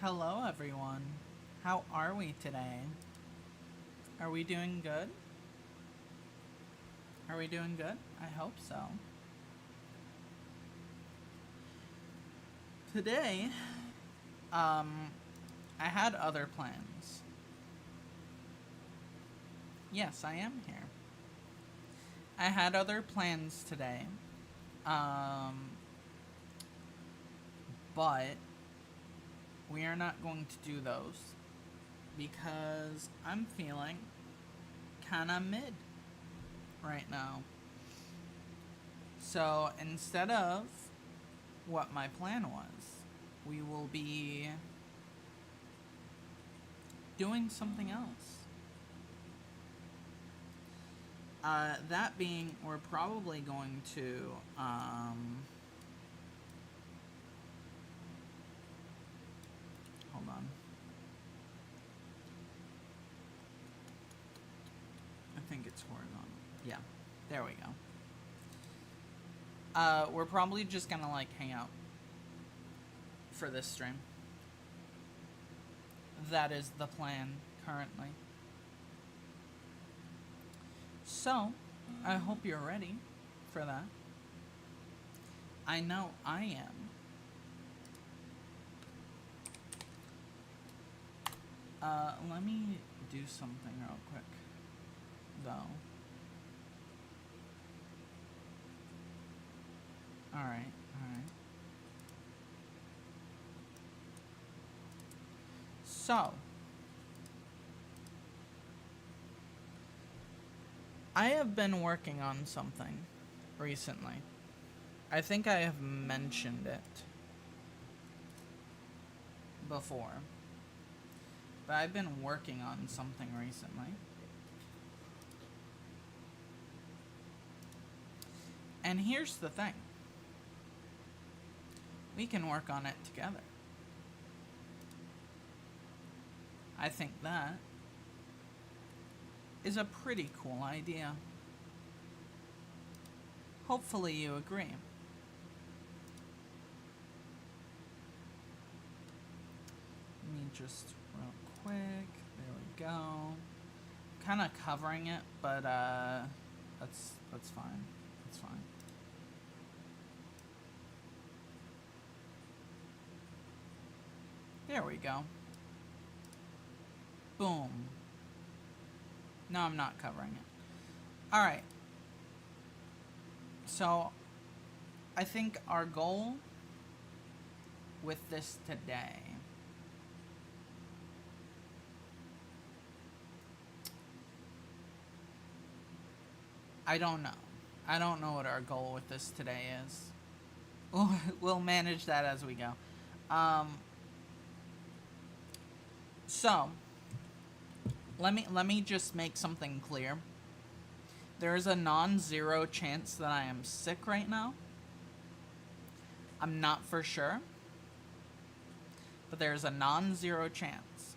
Hello everyone. How are we today? Are we doing good? Are we doing good? I hope so. Today, I had other plans. Yes, I am here. I had other plans today. But we are not going to do those because I'm feeling kinda mid right now. So instead of what my plan was, we will be doing something else. That being, we're probably going to, hold on. I think it's horizontal. Yeah, there we go. We're probably just gonna, like, hang out for this stream. That is the plan currently. So, I hope you're ready for that. I know I am. Let me do something real quick, though. Alright. So, I have been working on something recently. I think I have mentioned it before. But I've been working on something recently. And here's the thing. We can work on it together. I think that is a pretty cool idea. Hopefully you agree. Let me just real quick. There we go. Kind of covering it, but that's fine. That's fine. There we go. Boom. No, I'm not covering it. Alright. So, I think our goal with this today I don't know. I don't know what our goal with this today is. We'll manage that as we go. So, let me just make something clear. There is a non-zero chance that I am sick right now. I'm not for sure, but there's a non-zero chance,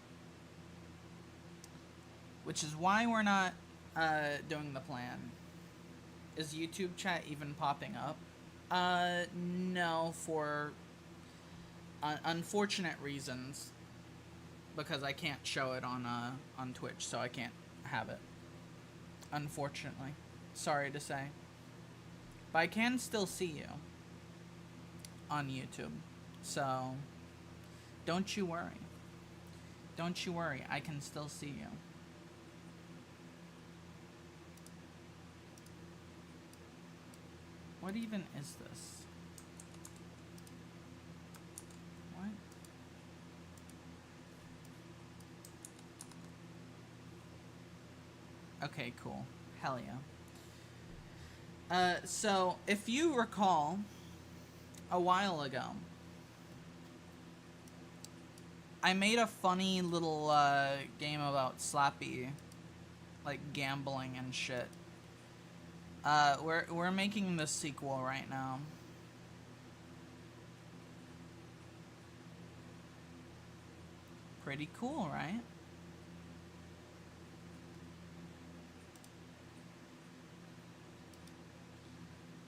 which is why we're not doing the plan. Is YouTube chat even popping up? No, for unfortunate reasons. Because I can't show it on Twitch, so I can't have it. Unfortunately. Sorry to say. But I can still see you on YouTube. So, don't you worry. Don't you worry, I can still see you. What even is this? What? Okay, cool. Hell yeah. So, if you recall, a while ago, I made a funny little game about Slappy, like gambling and shit. We're making the sequel right now. Pretty cool, right?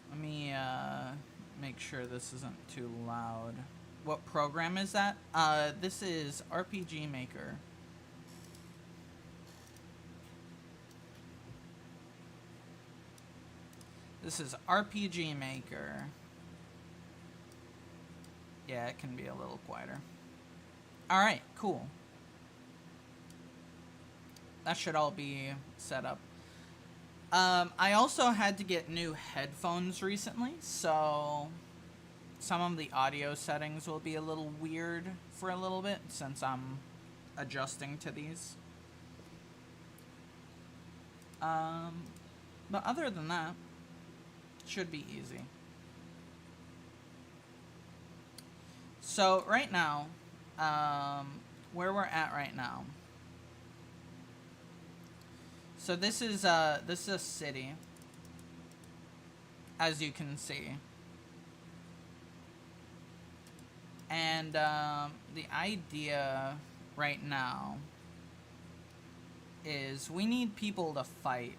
Let me make sure this isn't too loud. What program is that? This is RPG Maker. This is RPG Maker. Yeah, it can be a little quieter. Alright, cool. That should all be set up. I also had to get new headphones recently, so some of the audio settings will be a little weird for a little bit since I'm adjusting to these. But other than that, it should be easy. So right now, where we're at right now. So this is a city, as you can see. And the idea right now is we need people to fight.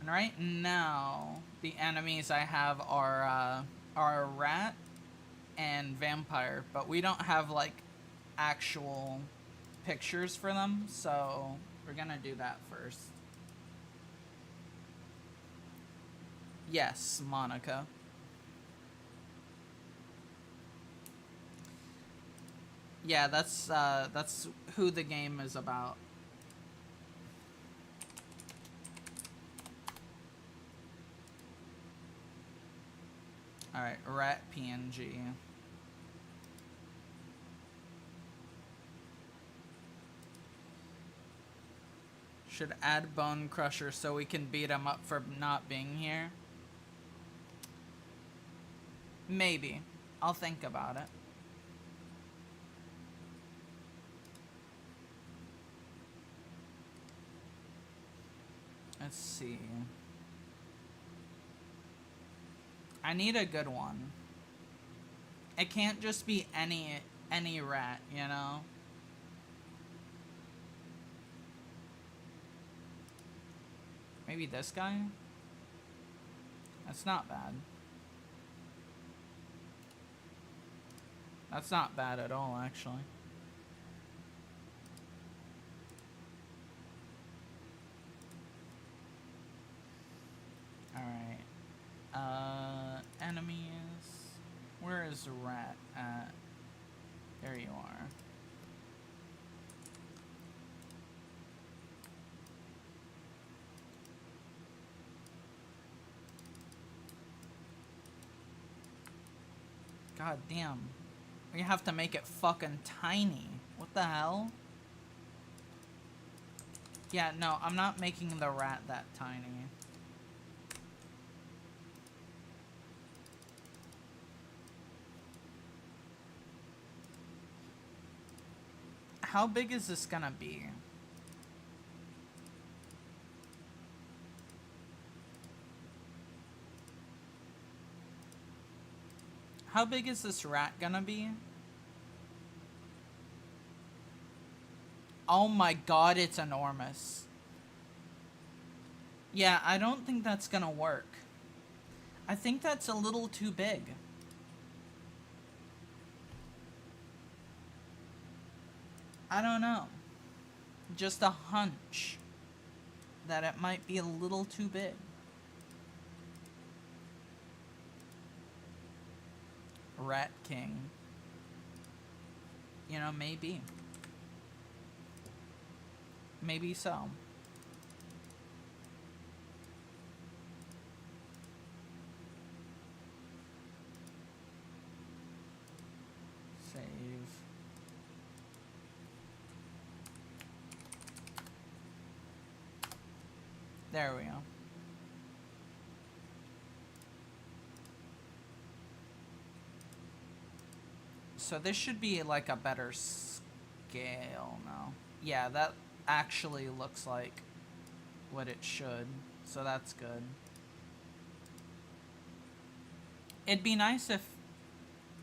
And right now, the enemies I have are rat and vampire, but we don't have like actual pictures for them, so we're gonna do that first. Yes, Monica. Yeah, that's who the game is about. Alright, rat PNG. Should add Bone Crusher so we can beat him up for not being here. Maybe. I'll think about it. Let's see. I need a good one. It can't just be any rat, you know? Maybe this guy? That's not bad. That's not bad at all, actually. Alright. Enemies. Where is the rat at? There you are. God damn. We have to make it fucking tiny. What the hell? Yeah, no, I'm not making the rat that tiny. How big is this gonna be? How big is this rat gonna be? Oh my god, it's enormous. Yeah, I don't think that's gonna work. I think that's a little too big. I don't know. Just a hunch that it might be a little too big. Rat King. You know, maybe. Maybe so. Save. There we go. So this should be like a better scale now. Yeah, that actually looks like what it should. So that's good. It'd be nice if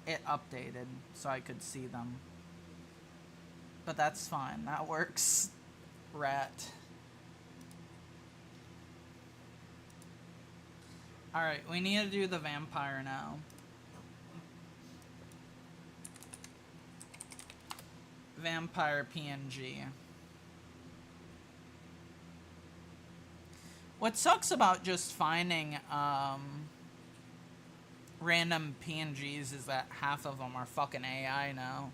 it updated so I could see them. But that's fine. That works. Rat. Alright, we need to do the vampire now. Vampire PNG. What sucks about just finding random PNGs is that half of them are fucking AI now.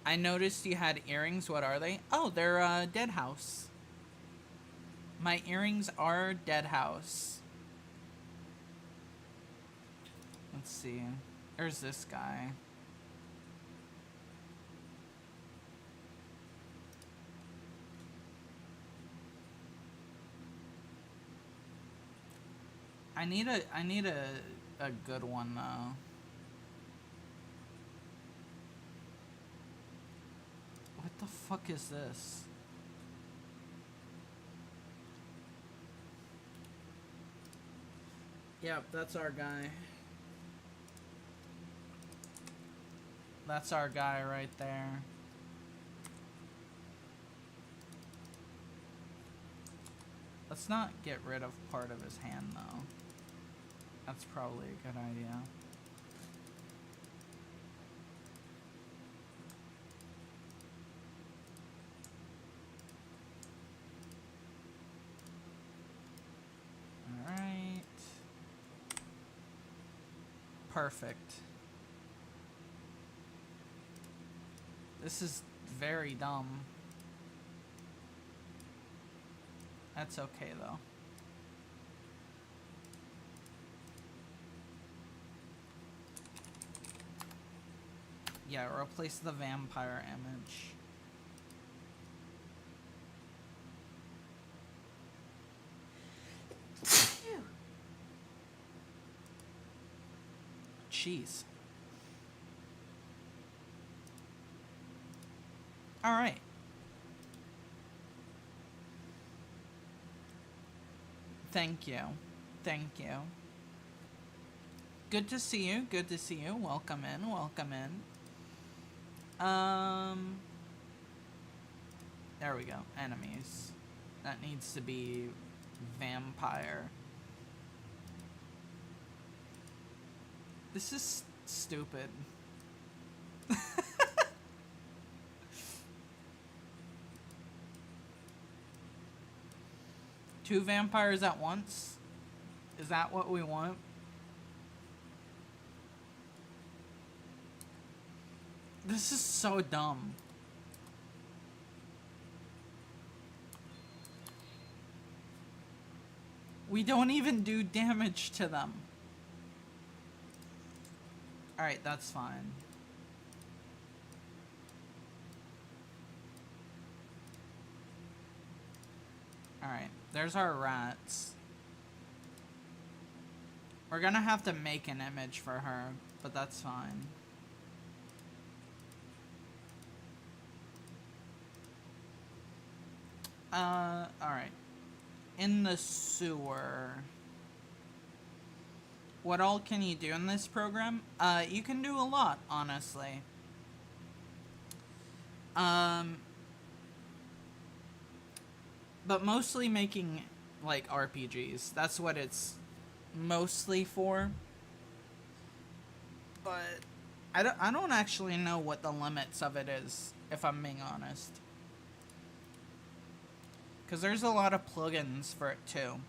I noticed you had earrings. What are they? Oh, they're Dead House. My earrings are Dead House. Let's see. There's this guy. I need a good one though. What the fuck is this? Yep, that's our guy. That's our guy right there. Let's not get rid of part of his hand though. That's probably a good idea. Alright. Perfect. This is very dumb. That's okay though. Yeah, replace the vampire image. Jeez. All right. Thank you. Thank you. Good to see you. Good to see you. Welcome in. Welcome in. There we go. Enemies. That needs to be vampire. This is stupid. 2 vampires at once? Is that what we want? This is so dumb. We don't even do damage to them. Alright, that's fine. Alright, there's our rats. We're gonna have to make an image for her, but that's fine. Alright. In the sewer. What all can you do in this program? You can do a lot, honestly. But mostly making, like, RPGs. That's what it's mostly for. But I don't actually know what the limits of it is, if I'm being honest. Because there's a lot of plugins for it, too.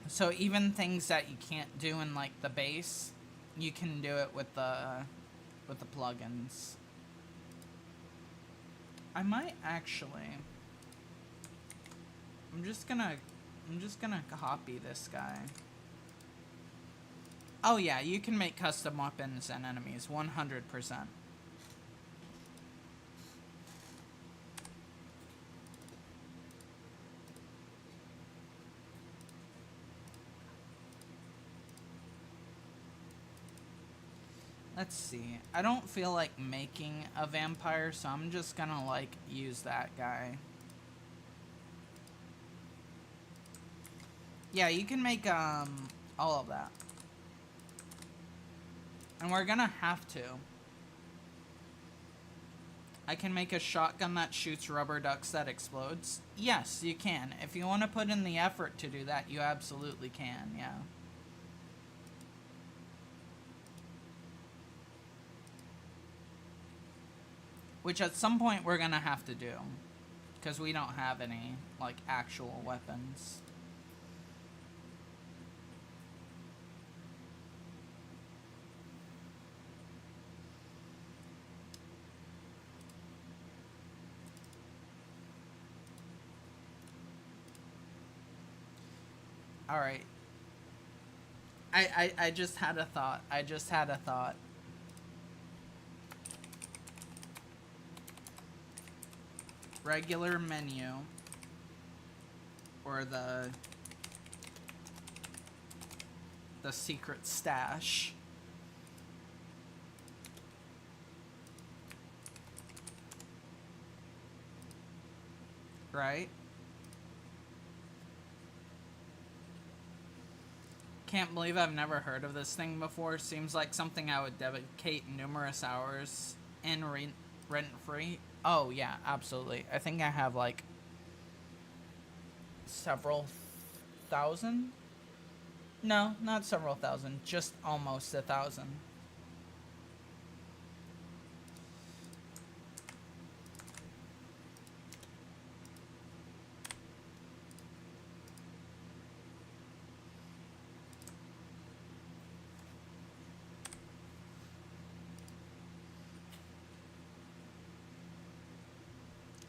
So even things that you can't do in, like, the base, you can do it with the plugins. I might actually... I'm just gonna copy this guy. Oh yeah, you can make custom weapons and enemies, 100%. Let's see. I don't feel like making a vampire, so I'm just gonna, like, use that guy. Yeah, you can make, all of that. And we're gonna have to. I can make a shotgun that shoots rubber ducks that explodes. Yes, you can. If you want to put in the effort to do that, you absolutely can, yeah. Which at some point we're gonna have to do. Because we don't have any, like, actual weapons. Alright. I just had a thought. I just had a thought. Regular menu. Or the secret stash. Right? Can't believe I've never heard of this thing before. Seems like something I would dedicate numerous hours in rent-free. Oh, yeah, absolutely. I think I have, like, several thousand? No, not several thousand. Just almost 1,000.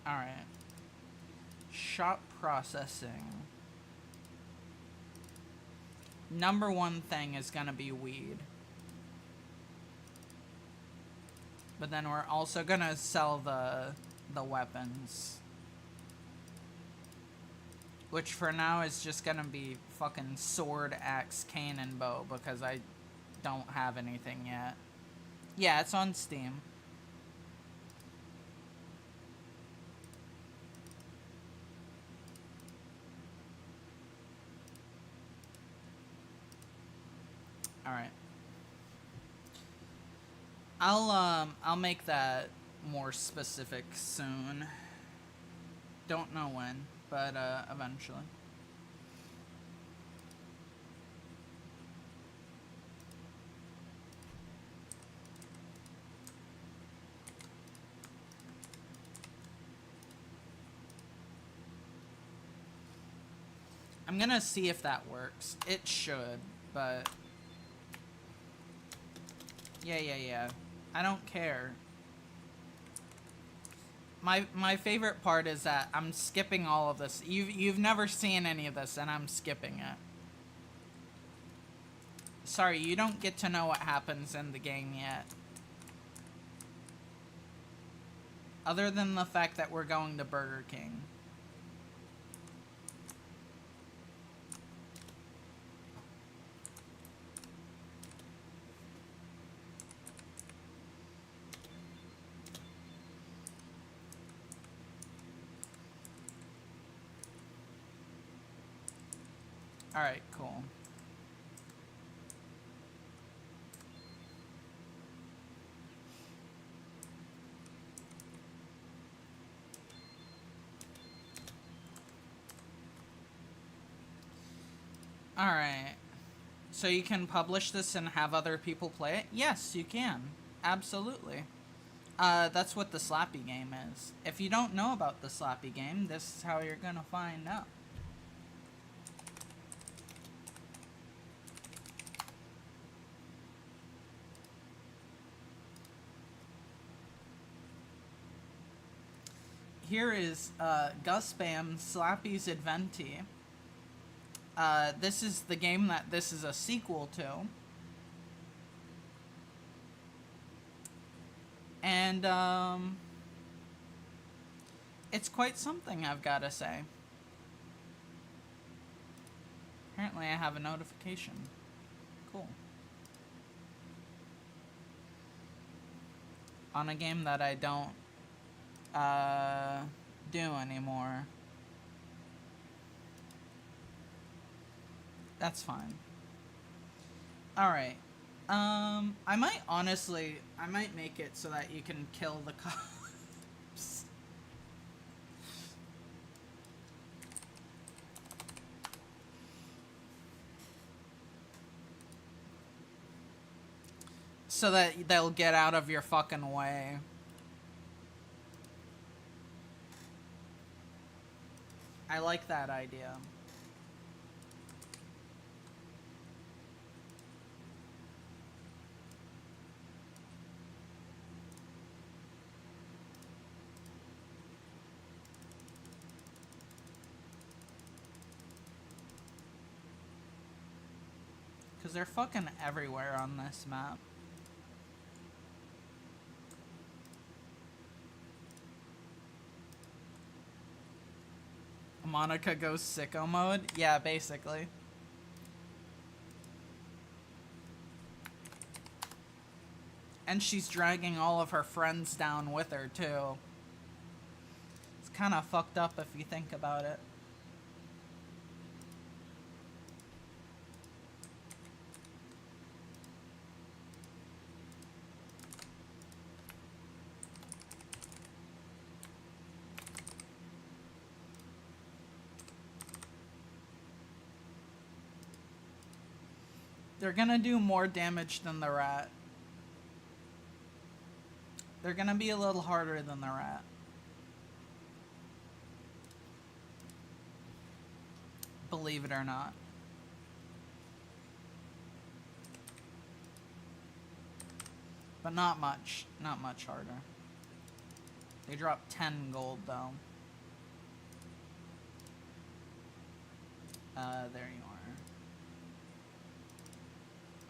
Alright. Shop processing. Number one thing is gonna be weed. But then we're also gonna sell the weapons. Which for now is just gonna be fucking sword, axe, cane, and bow, because I don't have anything yet. Yeah, it's on Steam. I'll make that more specific soon. Don't know when, but eventually. I'm gonna see if that works. It should, but yeah. I don't care. My favorite part is that I'm skipping all of this. You've never seen any of this, and I'm skipping it. Sorry, you don't get to know what happens in the game yet. Other than the fact that we're going to Burger King. Alright, cool. Alright. So you can publish this and have other people play it? Yes, you can. Absolutely. That's what the Slappy game is. If you don't know about the Slappy game, this is how you're gonna find out. Here is Gus Bam Slappy's Adventi. This is the game that this is a sequel to. And it's quite something, I've got to say. Apparently I have a notification. Cool. On a game that I don't do anymore. That's fine. Alright. I might make it so that you can kill the cops. So that they'll get out of your fucking way. I like that idea. Because they're fucking everywhere on this map. Monica goes sicko mode? Yeah, basically. And she's dragging all of her friends down with her, too. It's kind of fucked up if you think about it. They're gonna do more damage than the rat. They're gonna be a little harder than the rat. Believe it or not. But not much. Not much harder. They drop 10 gold, though. There you are.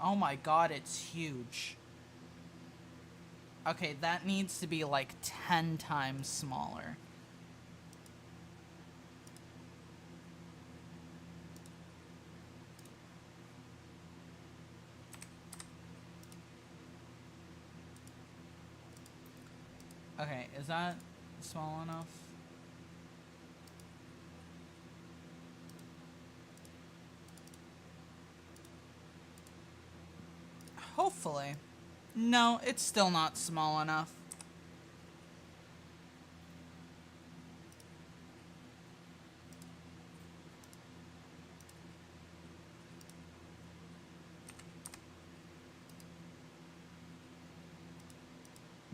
Oh my god, it's huge. Okay, that needs to be like 10 times smaller. Okay, is that small enough? Hopefully. No, it's still not small enough.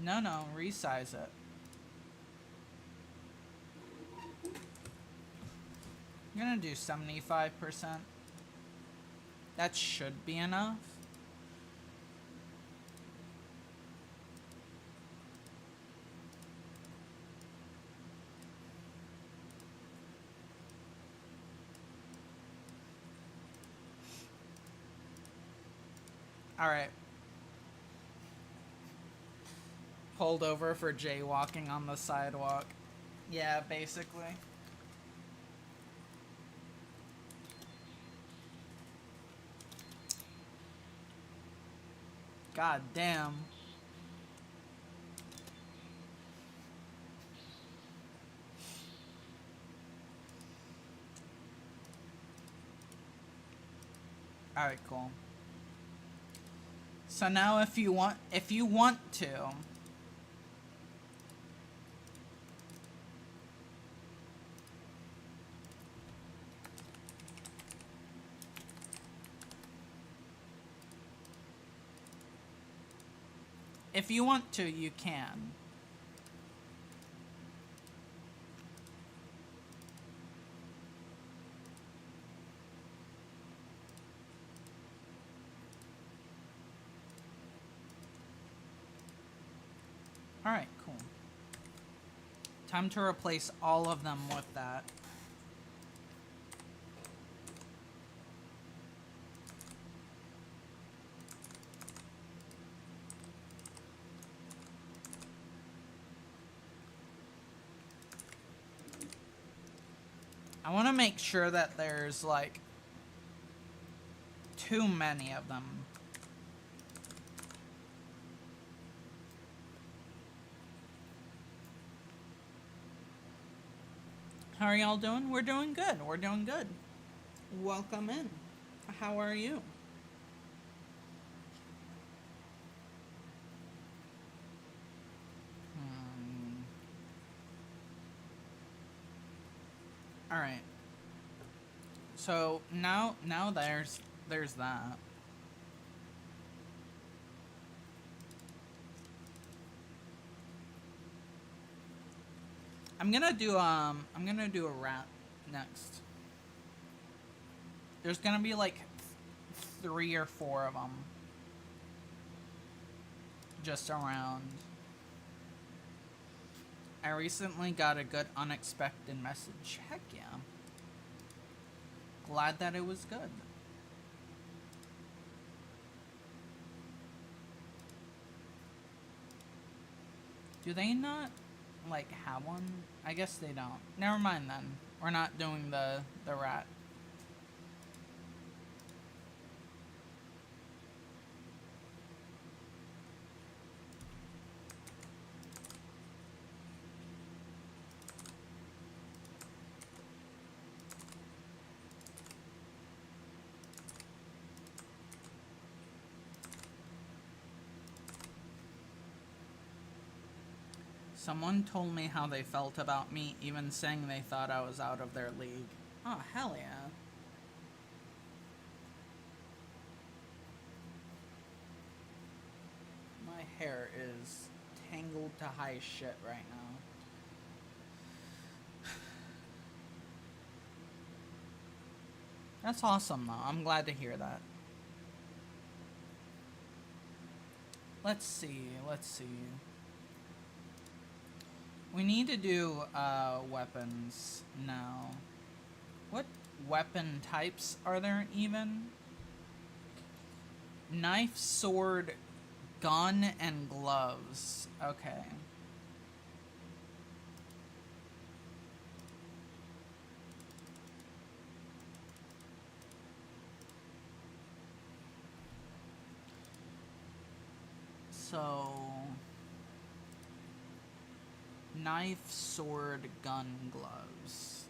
No, resize it. I'm gonna do 75%. That should be enough. Alright. Pulled over for jaywalking on the sidewalk. Yeah, basically. God damn. Alright, cool. So now if you want to, you can. Alright, cool. Time to replace all of them with that. I want to make sure that there's, like, too many of them. How are y'all doing? We're doing good. We're doing good. Welcome in. How are you? All right. So now there's that. I'm gonna do a rat next. There's gonna be like 3 or 4 of them just around. I recently got a good unexpected message. Heck yeah. Glad that it was good. Do they not, like, have one? I guess they don't. Never mind then. We're not doing the rat. Someone told me how they felt about me, even saying they thought I was out of their league. Oh, hell yeah. My hair is tangled to high shit right now. That's awesome, though. I'm glad to hear that. Let's see. We need to do weapons now. What weapon types are there even? Knife, sword, gun, and gloves. Okay. So, knife, sword, gun, gloves.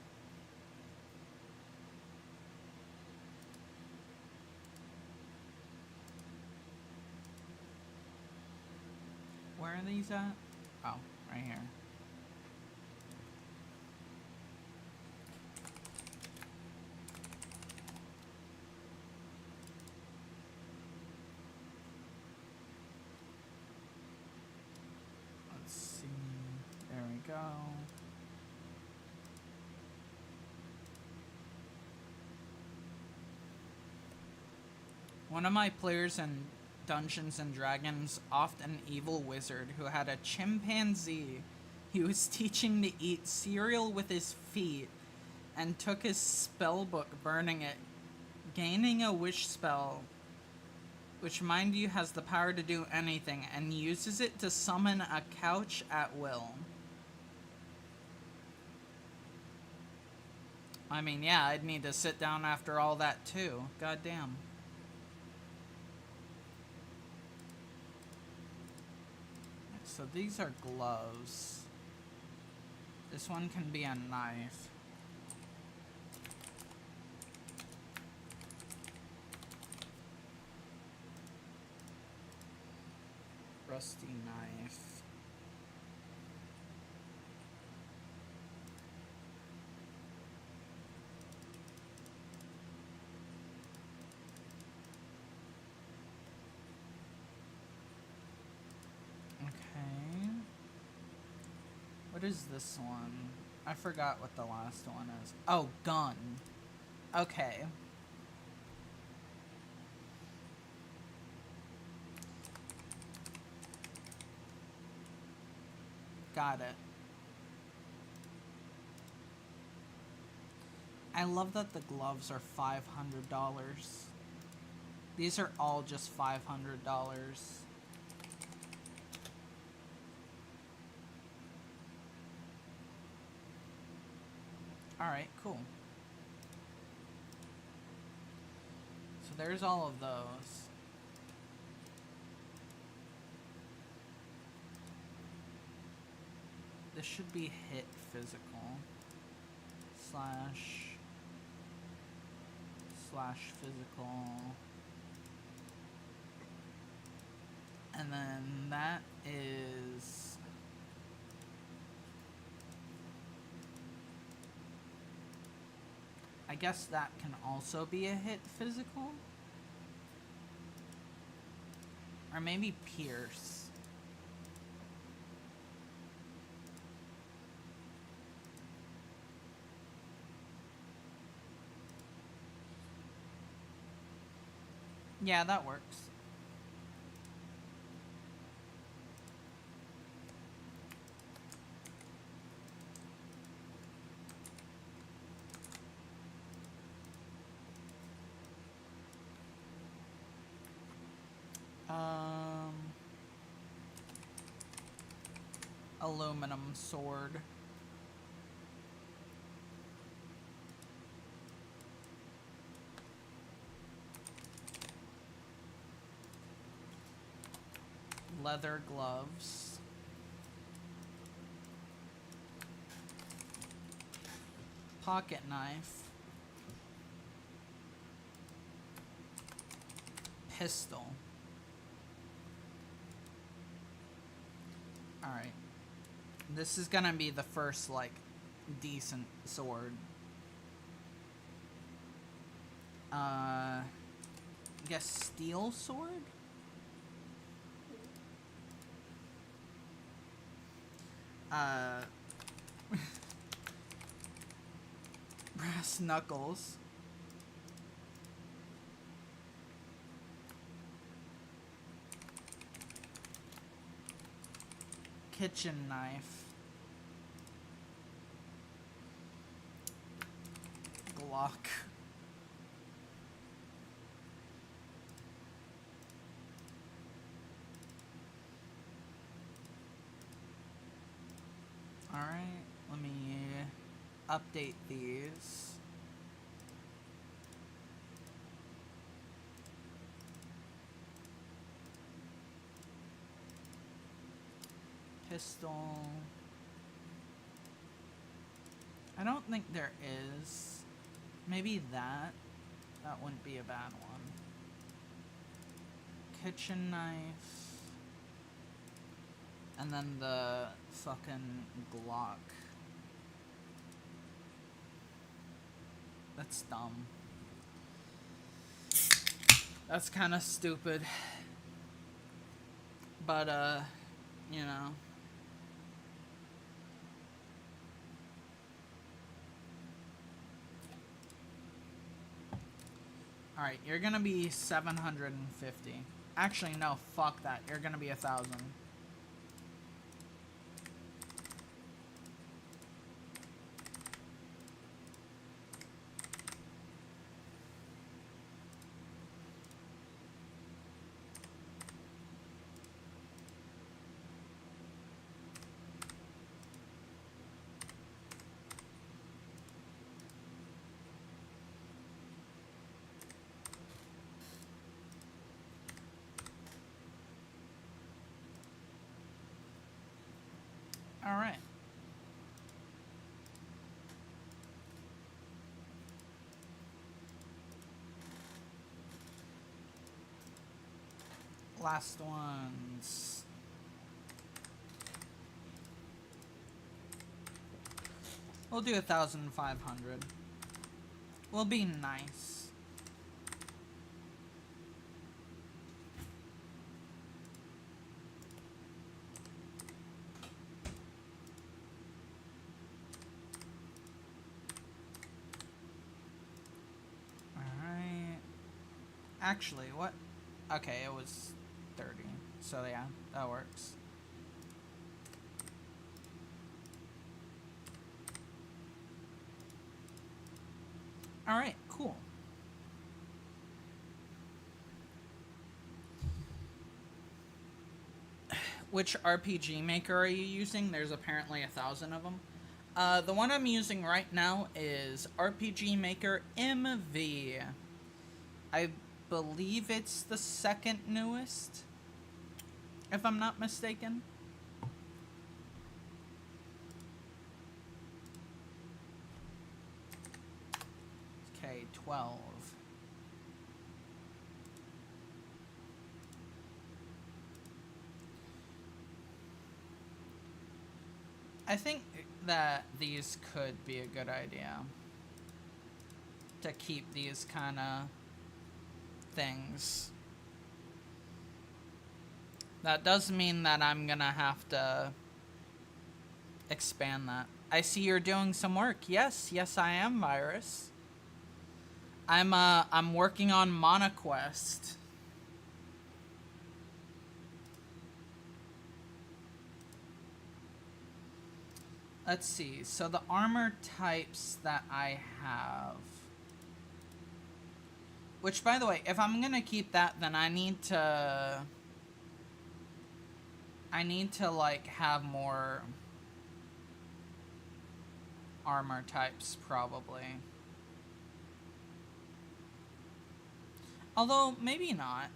Where are these at? Oh, right here. Let's see. There we go. One of my players in Dungeons and Dragons offed an evil wizard who had a chimpanzee he was teaching to eat cereal with his feet and took his spell book, burning it, gaining a wish spell, which, mind you, has the power to do anything, and uses it to summon a couch at will. I mean, yeah, I'd need to sit down after all that too. Goddamn. So these are gloves. This one can be a knife. Rusty knife. Okay. What is this one? I forgot what the last one is. Oh, gun. Okay. Got it. I love that the gloves are $500. These are all just $500. Alright, cool. So there's all of those. This should be hit physical. Slash physical. And then that is... I guess that can also be a hit physical? Or maybe pierce. Yeah, that works. Aluminum sword. Leather gloves. Pocket knife. Pistol. Alright. This is gonna be the first, like, decent sword. I guess steel sword? Brass knuckles. Kitchen knife. Glock. Alright, let me update these. Pistol. I don't think there is. Maybe that. That wouldn't be a bad one. Kitchen knife. And then the fucking Glock. That's dumb. That's kind of stupid. But, you know. Alright, you're gonna be 750. Actually, no, fuck that. You're gonna be 1,000. Alright. Last ones. We'll do 1,500. We'll be nice. Alright. Actually, what? Okay, it was 30. So yeah, that works. Alright, cool. Which RPG maker are you using? There's apparently 1,000 of them. The one I'm using right now is RPG Maker MV. I believe it's the second newest, if I'm not mistaken. Okay, 12. I think that these could be a good idea. To keep these kind of things. That does mean that I'm gonna have to expand that. I see you're doing some work. Yes, I am, Virus. I'm working on MonoQuest. Let's see. So the armor types that I have. Which, by the way, if I'm gonna keep that, then I need to like have more armor types, probably. Although, maybe not.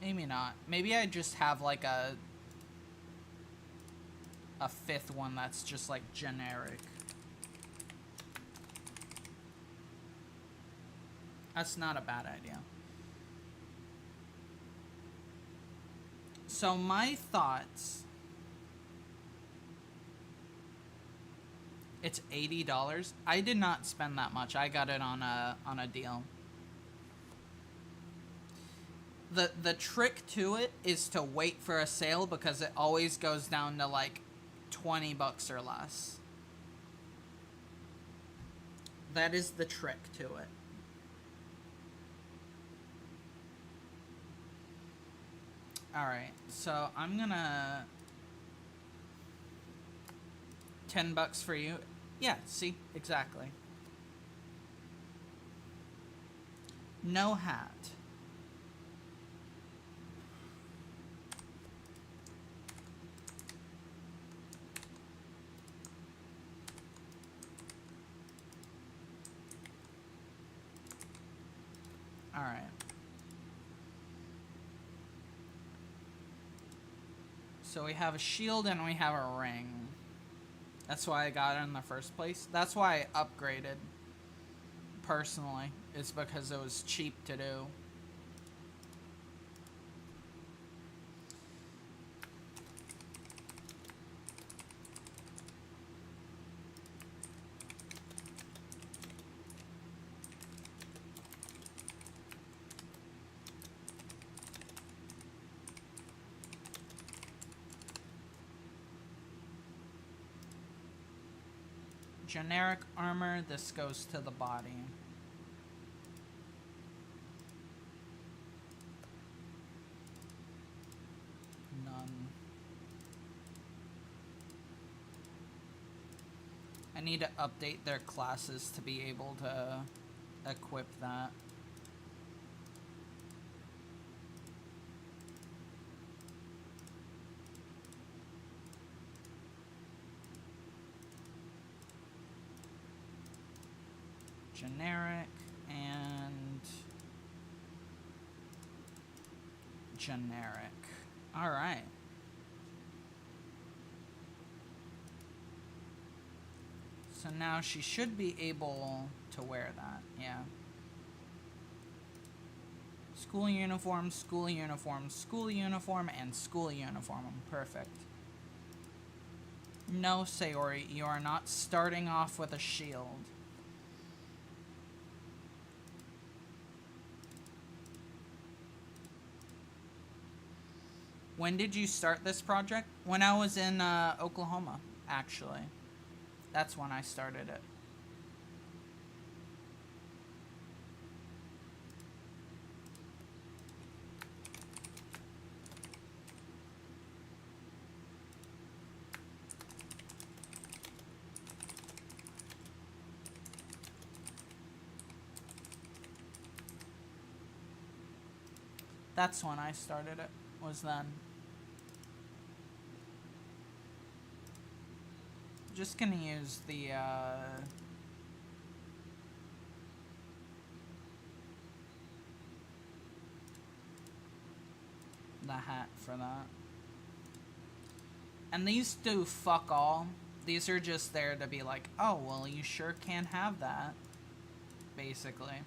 Maybe not. Maybe I just have like a fifth one that's just like generic. That's not a bad idea. So my thoughts. It's $80. I did not spend that much. I got it on a deal. The trick to it is to wait for a sale because it always goes down to like $20 or less. That is the trick to it. Alright, so I'm gonna... $10 for you. Yeah, see? Exactly. No hat. Alright. So we have a shield and we have a ring. That's why I got it in the first place. That's why I upgraded. Personally. It's because it was cheap to do. Generic armor, this goes to the body. None. I need to update their classes to be able to equip that. Generic and generic. All right. So now she should be able to wear that. Yeah. School uniform, school uniform, school uniform, and school uniform. Perfect. No, Sayori, you are not starting off with a shield. When did you start this project? When I was in Oklahoma, actually. That's when I started it. That's when I started it, was then. Just gonna use the hat for that. And these do fuck all. These are just there to be like, oh, well, you sure can have that, basically.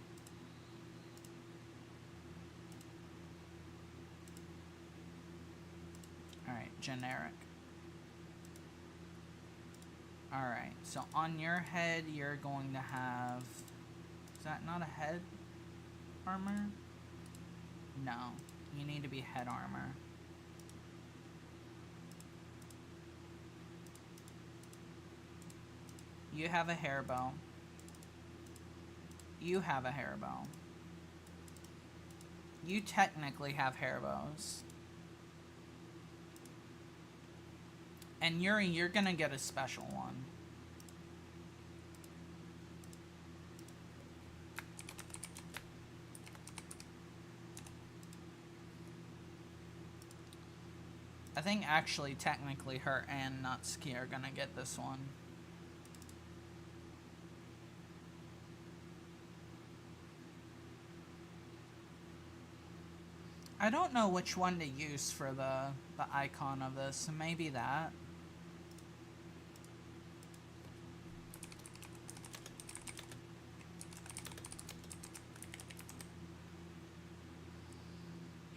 Alright, generic. Alright, so on your head, you're going to have... Is that not a head armor? No, you need to be head armor. You have a hair bow. You have a hair bow. You technically have hair bows. And Yuri, you're gonna get a special one. I think actually, technically, her and Natsuki are gonna get this one. I don't know which one to use for the icon of this. Maybe that.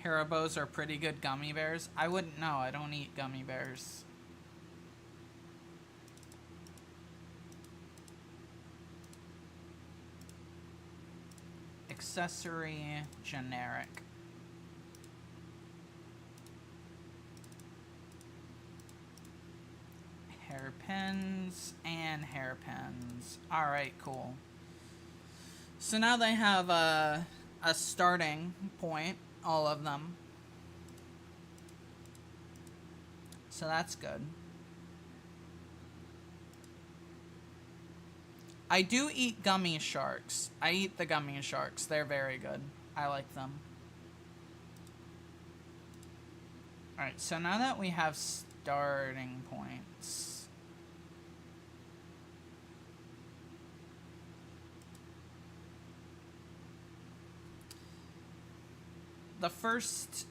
Haribos are pretty good gummy bears. I wouldn't know. I don't eat gummy bears. Accessory, generic. Hairpins and hairpins. Alright, cool. So now they have a starting point, all of them. So that's good. I do eat gummy sharks. I eat the gummy sharks. They're very good. I like them. Alright, so now that we have starting points... The first,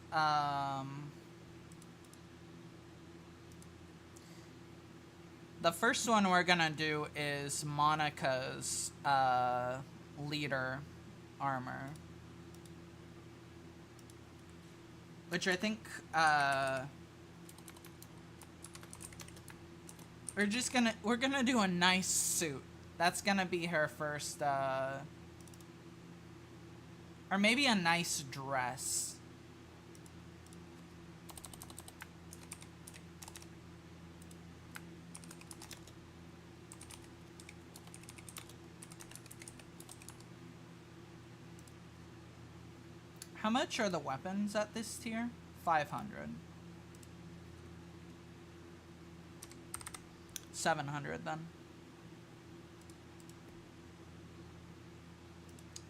the first one we're gonna do is Monica's, leader armor. Which I think, we're gonna do a nice suit. That's gonna be her first, or maybe a nice dress. How much are the weapons at this tier? 500. 700 then.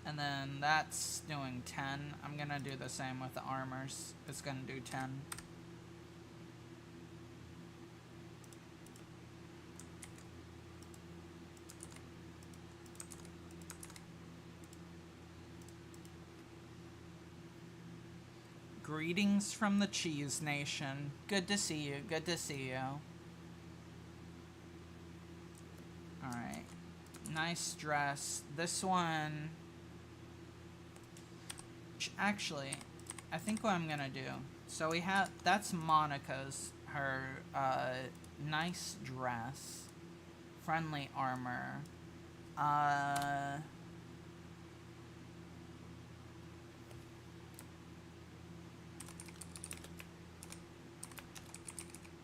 And then that's doing 10. I'm gonna do the same with the armors. It's gonna do 10. Greetings from the Cheese Nation. Good to see you. Good to see you. Alright. Nice dress. This one... Actually, I think what I'm gonna do... So we have... That's Monica's. Her, nice dress. Friendly armor.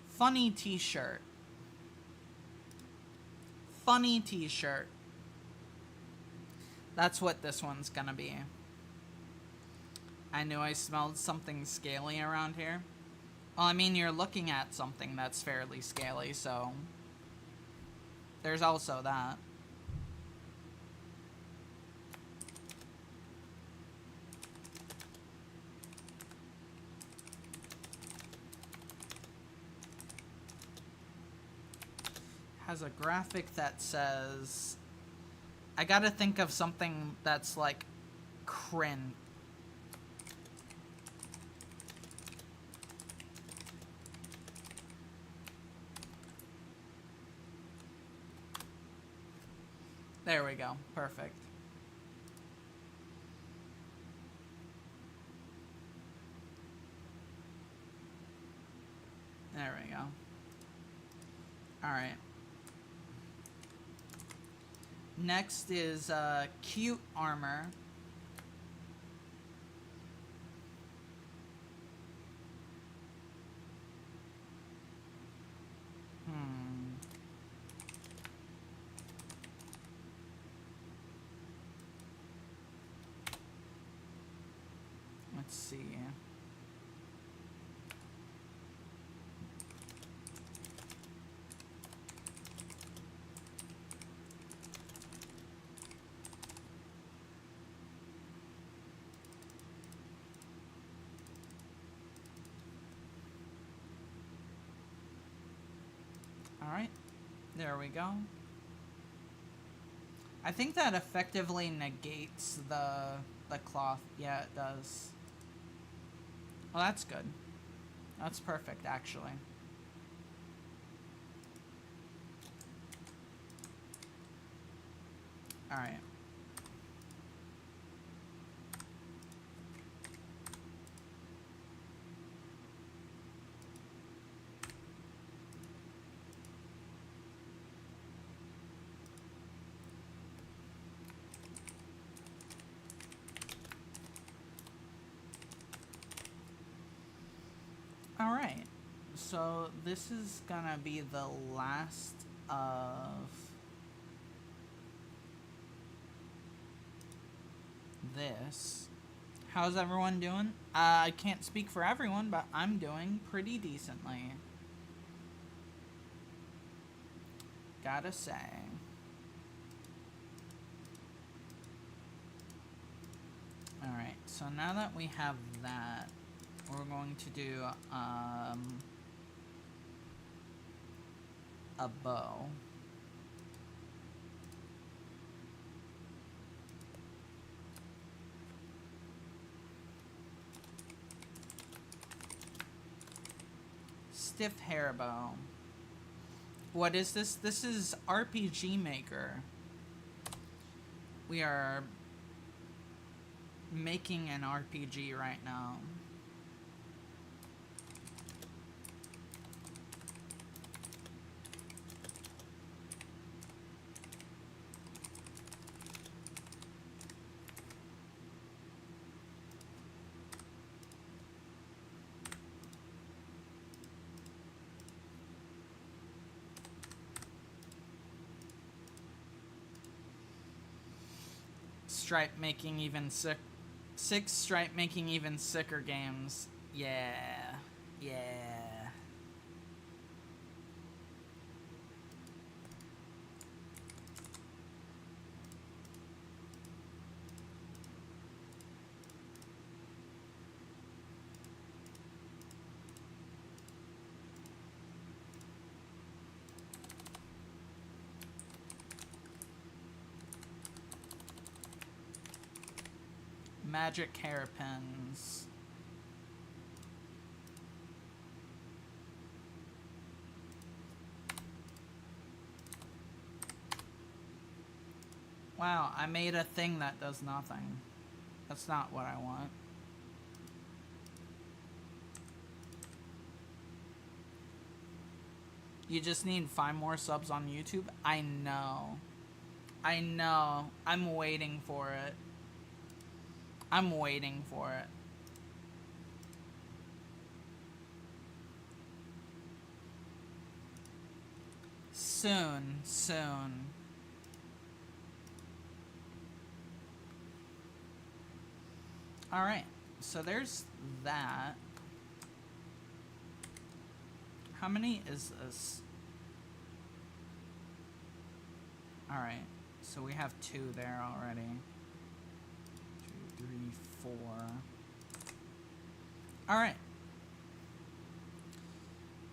Funny t-shirt. Funny t-shirt. That's what this one's gonna be. I knew I smelled something scaly around here. Well, I mean, you're looking at something that's fairly scaly, so... There's also that. Has a graphic that says... I gotta think of something that's like cringe. There we go. Perfect. There we go. Alright. Next is cute armor. Let's see. Alright, there we go. I think that effectively negates the cloth. Yeah, it does. Well, that's good. That's perfect, actually. Alright. Alright, so this is gonna be the last of this. How's everyone doing? I can't speak for everyone, but I'm doing pretty decently. Gotta say. Alright, so now that we have that, we're going to do a bow. Stiff hair bow. What is this? This is RPG Maker. We are making an RPG right now. Stripe making even Six Stripe making even sicker games. Yeah. Yeah. Magic hairpins. Wow, I made a thing that does nothing. That's not what I want. You just need 5 more subs on YouTube? I know. I know. I'm waiting for it. I'm waiting for it. Soon. Soon. Alright. So there's that. How many is this? Alright. So we have 2 there already. 2, 3, 4. Alright.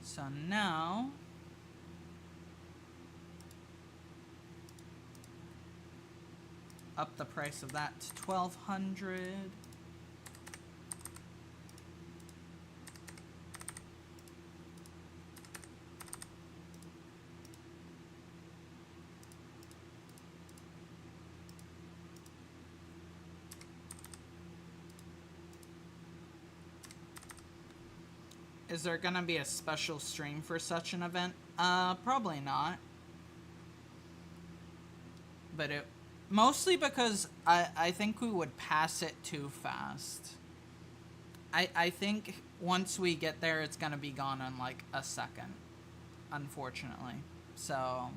So now... up the price of that to 1,200. Is there gonna be a special stream for such an event? Probably not. But it... mostly because I think we would pass it too fast. I think once we get there, it's gonna be gone in like a second. Unfortunately. So...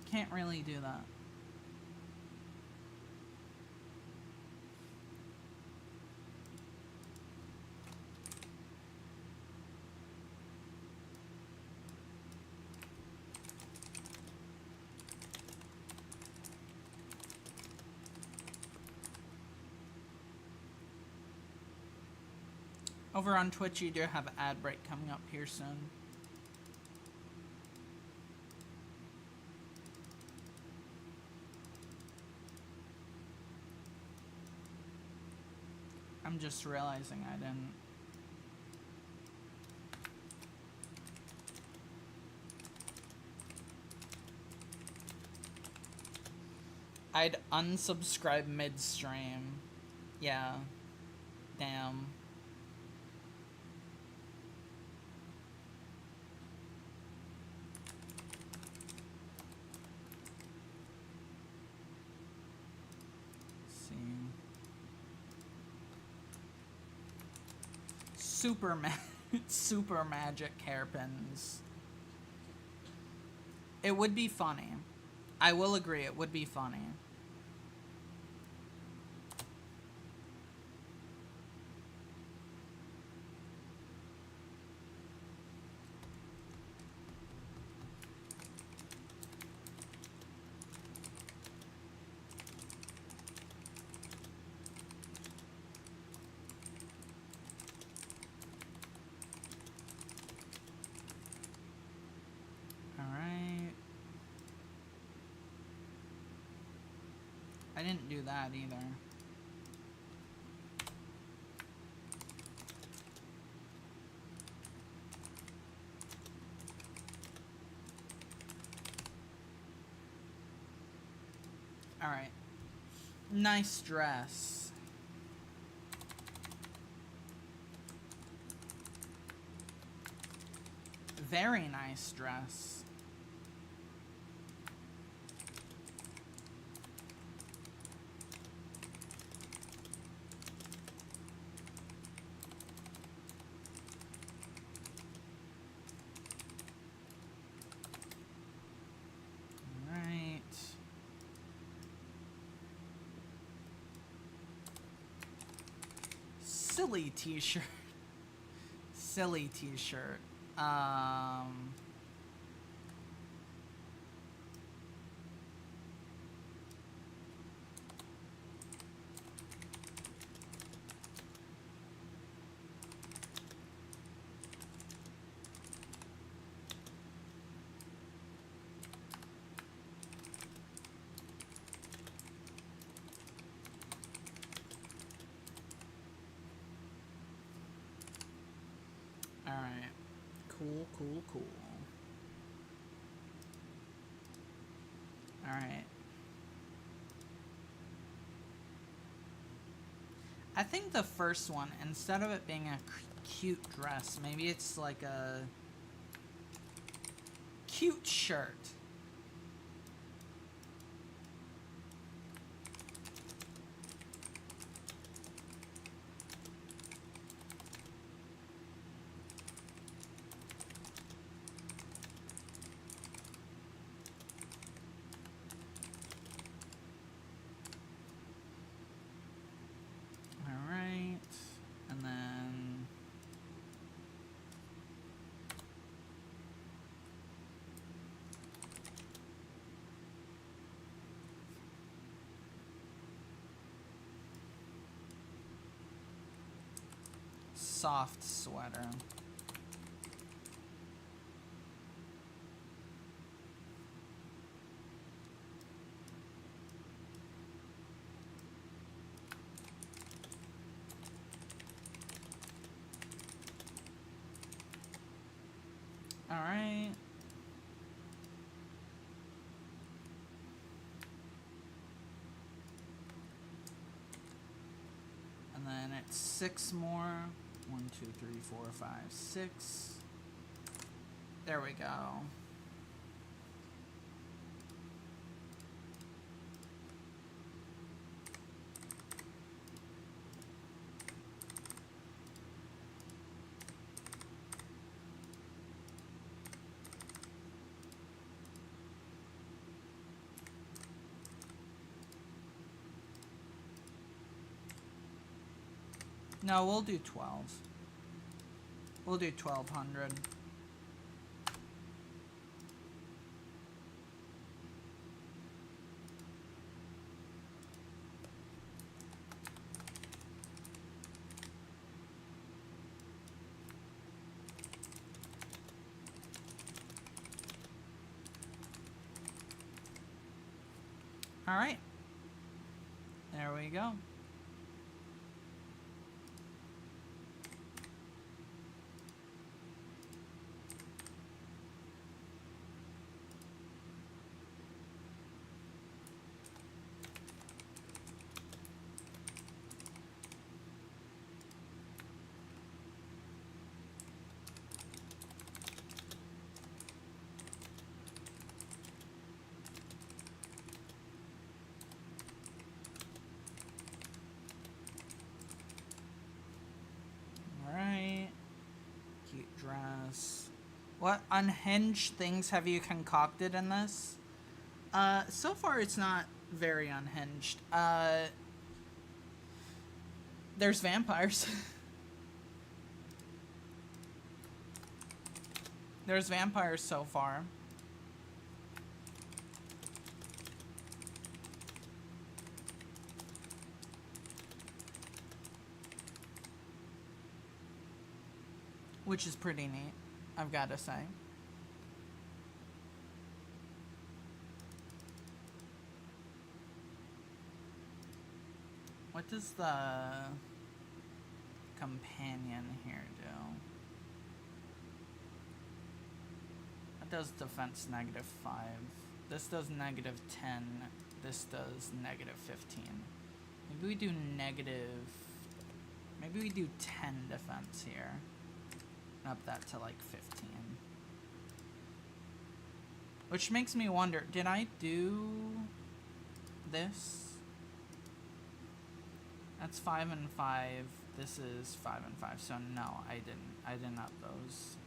can't really do that. Over on Twitch, you do have an ad break coming up here soon. I'm just realizing I didn't. I'd unsubscribe midstream. Yeah. Damn. Super magic hairpins. It would be funny. I will agree, it would be funny. I didn't do that either. Alright. Nice dress. Very nice dress. silly t-shirt. Silly t-shirt. Alright. Cool, cool, cool. Alright. I think the first one, instead of it being a cute dress, maybe it's like a cute shirt. Alright. And then... soft sweater. Alright. And then it's 6 more. 1, 2, 3, 4, 5, 6. There we go. No, we'll do 12. We'll do 1,200. All right. There we go. Dress. What unhinged things have you concocted in this? So far it's not very unhinged. There's vampires. There's vampires so far. Which is pretty neat, I've got to say. What does the companion here do? That does defense -5. This does -10. This does -15. Maybe we do maybe we do 10 defense here. Up that to like 15. Which makes me wonder, did I do this? That's 5 and 5. This is 5 and 5. So no, I didn't. I didn't up those.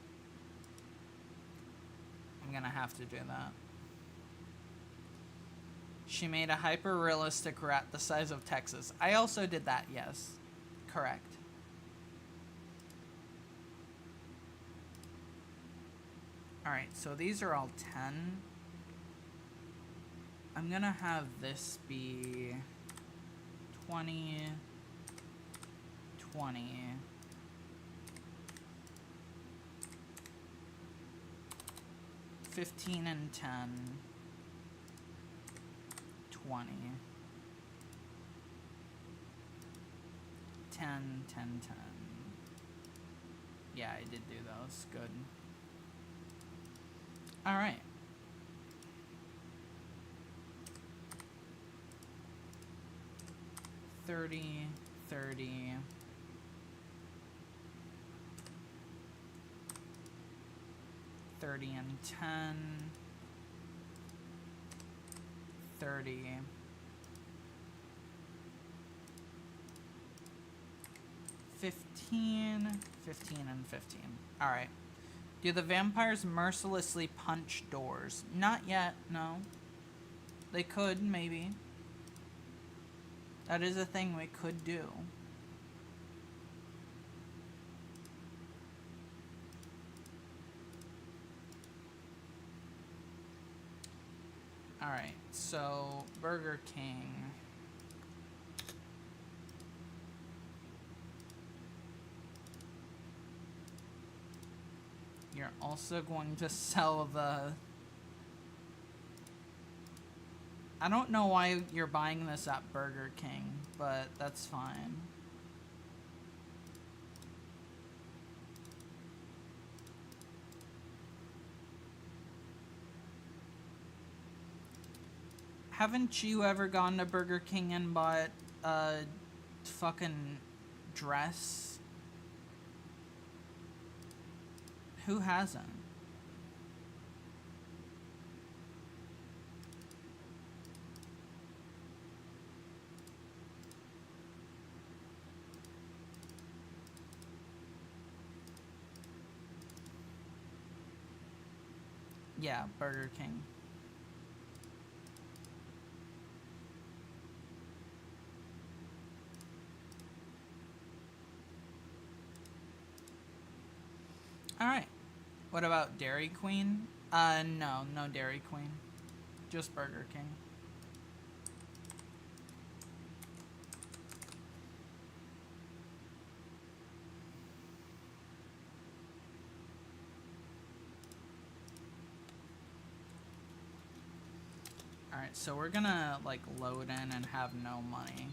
I'm gonna have to do that. She made a hyper-realistic rat the size of Texas. I also did that, yes. Correct. Alright, so these are all 10. I'm gonna have this be 20, 20. 15 and 10. 20. 10, 10, 10. Yeah, I did do those. Good. Alright. $30, $30. $30 and 10. $30. 15, 15 and 15. Alright. Do the vampires mercilessly punch doors? Not yet, no. They could, maybe. That is a thing we could do. Alright, so Burger King. You're also going to sell the... I don't know why you're buying this at Burger King, but that's fine. Haven't you ever gone to Burger King and bought a fucking dress? Who hasn't? Yeah, Burger King. Alright. What about Dairy Queen? No, no Dairy Queen. Just Burger King. Alright, so we're gonna, like, load in and have no money.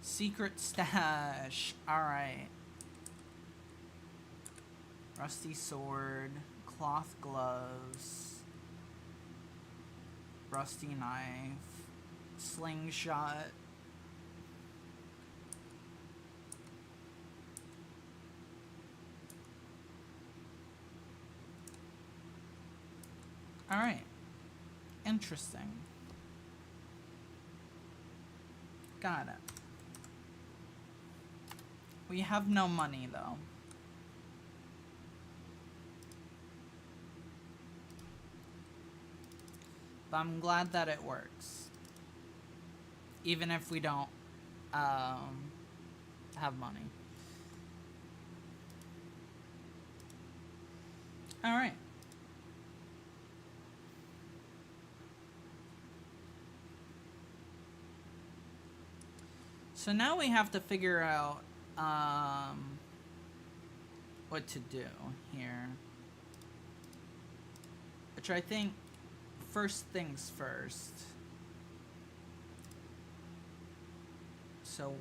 Secret stash. Alright. Rusty sword. Cloth gloves. Rusty knife. Slingshot. Alright. Interesting. Got it. We have no money, though. But I'm glad that it works. Even if we don't, have money. Alright. So now we have to figure out what to do here. Which I think, first things first. So,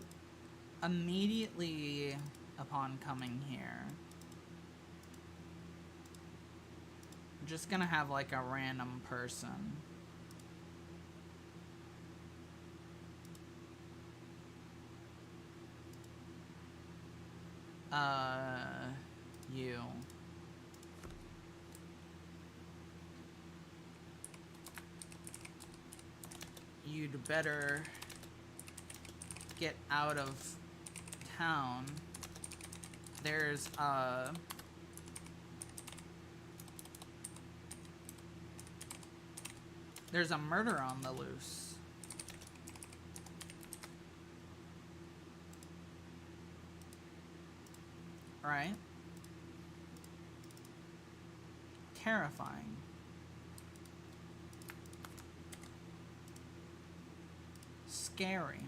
immediately upon coming here, I'm just gonna have like a random person. You. You'd better get out of town. There's a murder on the loose. right? Terrifying. Scary.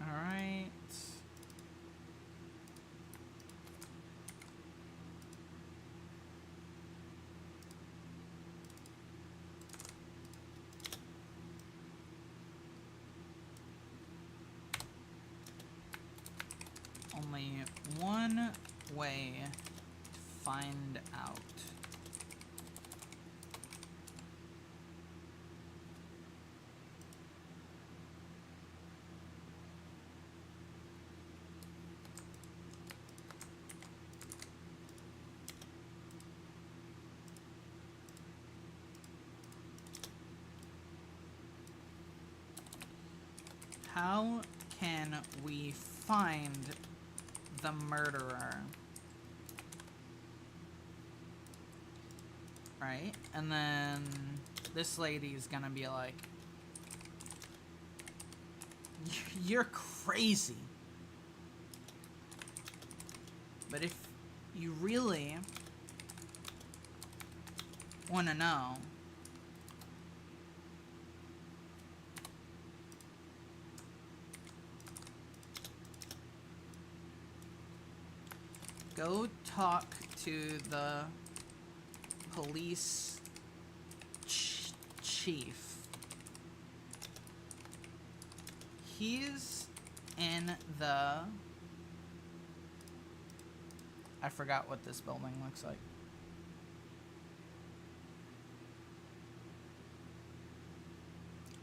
All right. Only one way to find out. How can we find the murderer? Right? And then this lady's gonna be like, you're crazy. But if you really want to know, go talk to the police chief. He's in the... I forgot what this building looks like.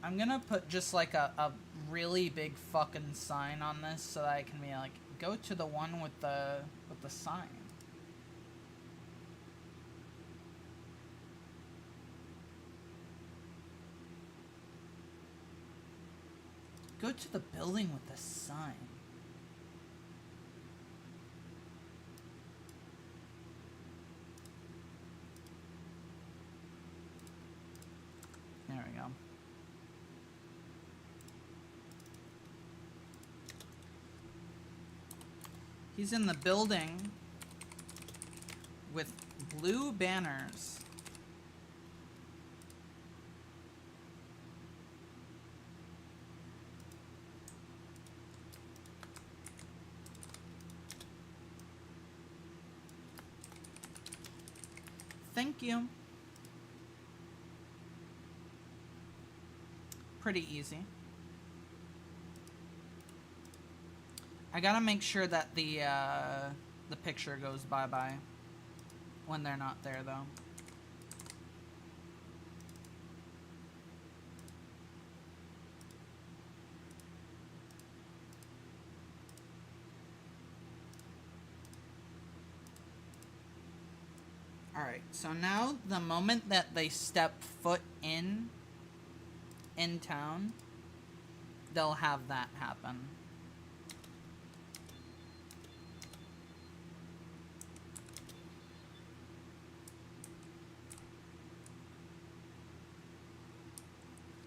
I'm gonna put just like a really big fucking sign on this so that I can be like, go to the one with the sign. Go to the building with the sign. There we go. He's in the building with blue banners. Thank you. Pretty easy. I gotta make sure that the picture goes bye-bye when they're not there, though. Alright, so now the moment that they step foot in town, they'll have that happen.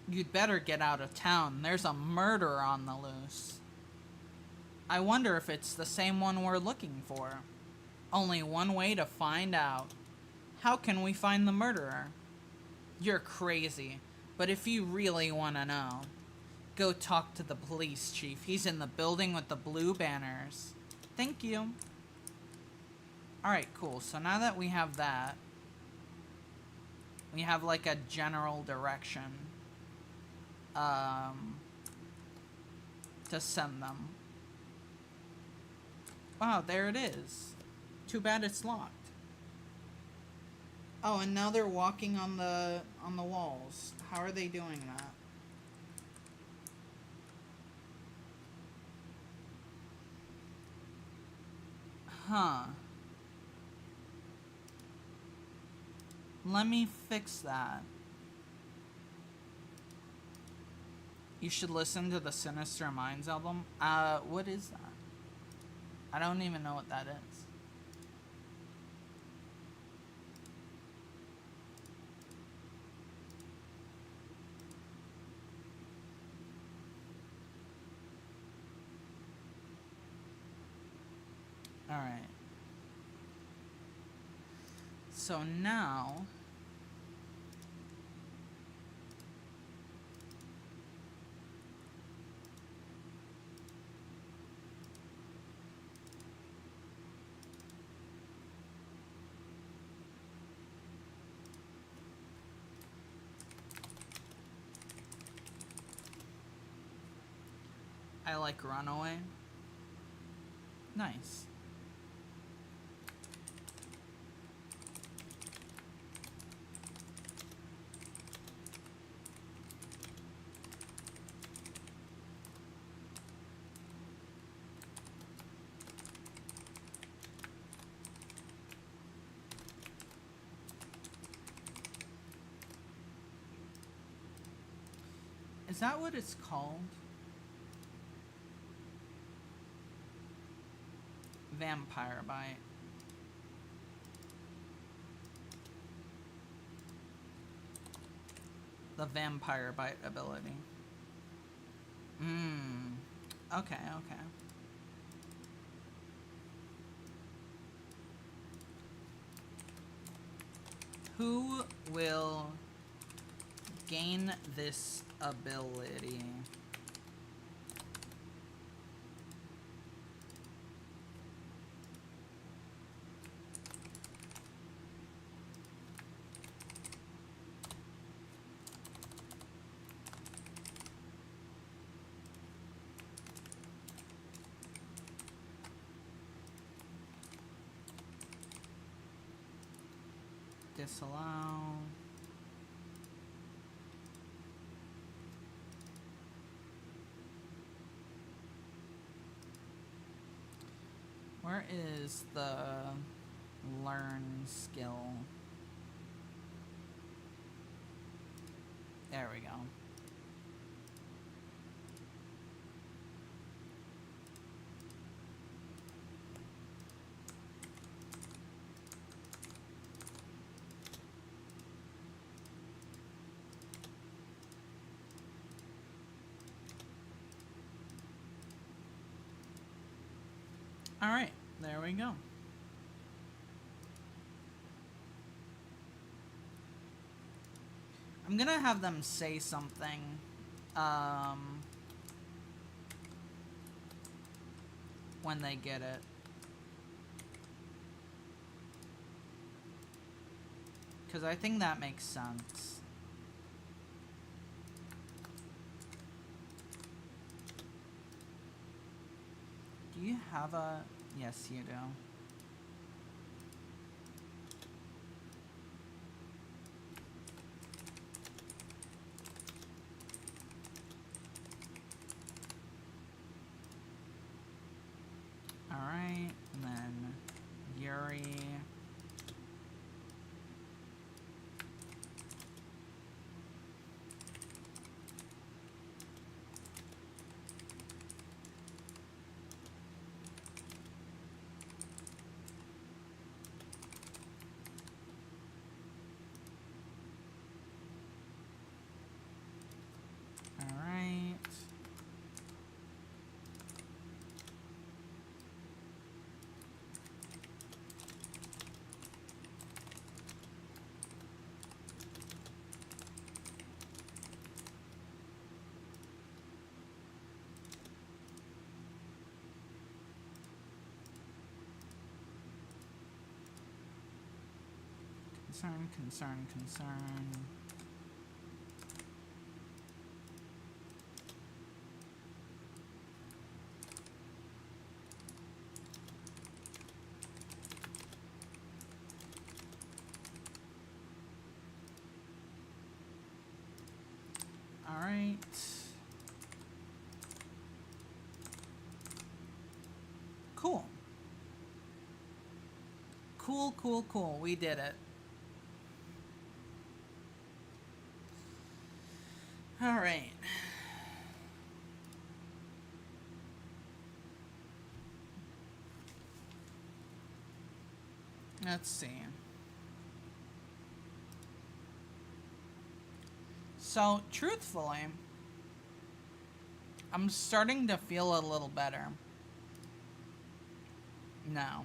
You'd better get out of town. There's a murderer on the loose. I wonder if it's the same one we're looking for. Only one way to find out. How can we find the murderer? You're crazy. But if you really want to know, go talk to the police chief. He's in the building with the blue banners. Thank you. Alright, cool. So now that we have that, we have like a general direction to send them. Wow, there it is. Too bad it's locked. Oh, and now they're walking on the walls. How are they doing that? Huh. Let me fix that. You should listen to the Sinister Minds album. What is that? I don't even know what that is. Alright. So now... I like Runaway. Nice. Is that what it's called? Vampire Bite. The Vampire Bite ability. Okay, okay. Who will gain this ability? Disallow. Where is the learn skill? There we go. All right, there we go. I'm gonna have them say something. When they get it. Because I think that makes sense. Do you have a... Yes, you do. Alright, and then Yuri... Concern. All right. Cool. Cool. We did it. All right. Let's see. So, truthfully, I'm starting to feel a little better now.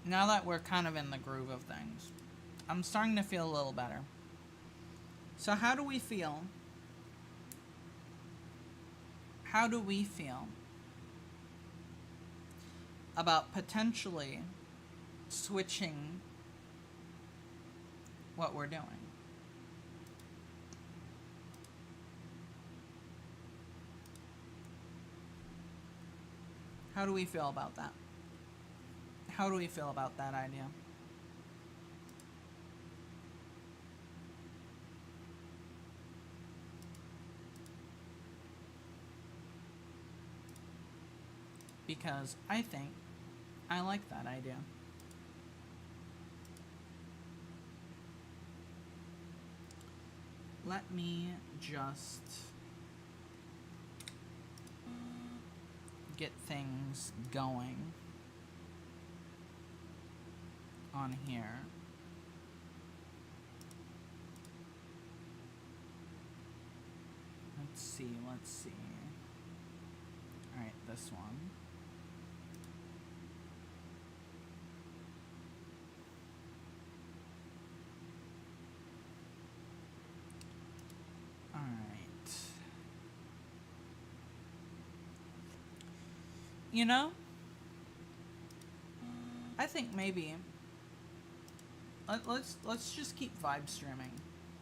Now that we're kind of in the groove of things, I'm starting to feel a little better. So how do we feel? How do we feel about potentially switching what we're doing? How do we feel about that? How do we feel about that idea? Because I think I like that idea. Let me just get things going on here. Let's see. Alright, this one. Alright. You know, I think maybe let's just keep vibe streaming.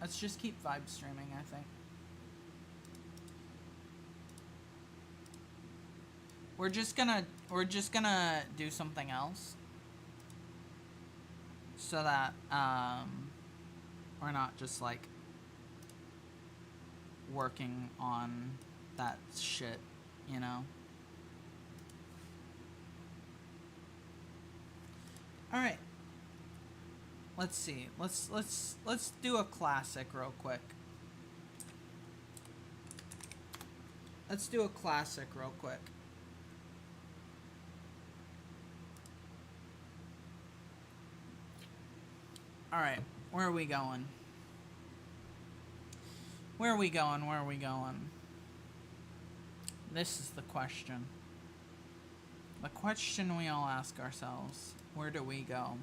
Let's just keep vibe streaming, I think. We're just gonna do something else so that we're not just like working on that shit, you know? All right. Let's see. Let's do a classic real quick. Let's do a classic real quick. All right. Where are we going? Where are we going? Where are we going? This is the question. The question we all ask ourselves. Where do we go?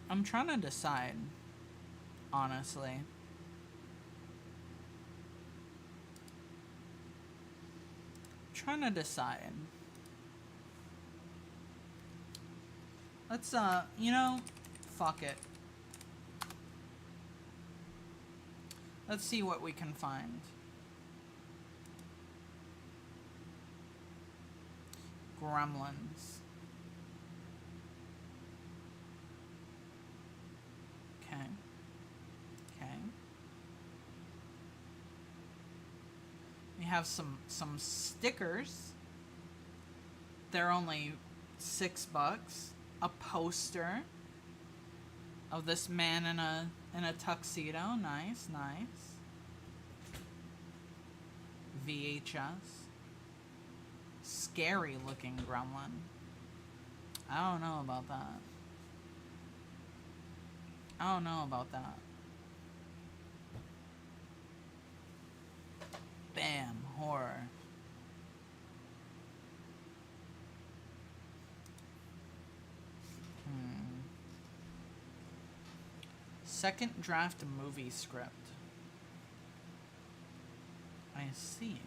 I'm trying to decide, honestly. Trying to decide. Let's, you know, fuck it. Let's see what we can find. Gremlins. Okay. Okay. We have some stickers. They're only $6. A poster of this man in a tuxedo. Nice, nice. VHS. Scary looking gremlin. I don't know about that. I don't know about that. Bam, horror. Second draft movie script. I see.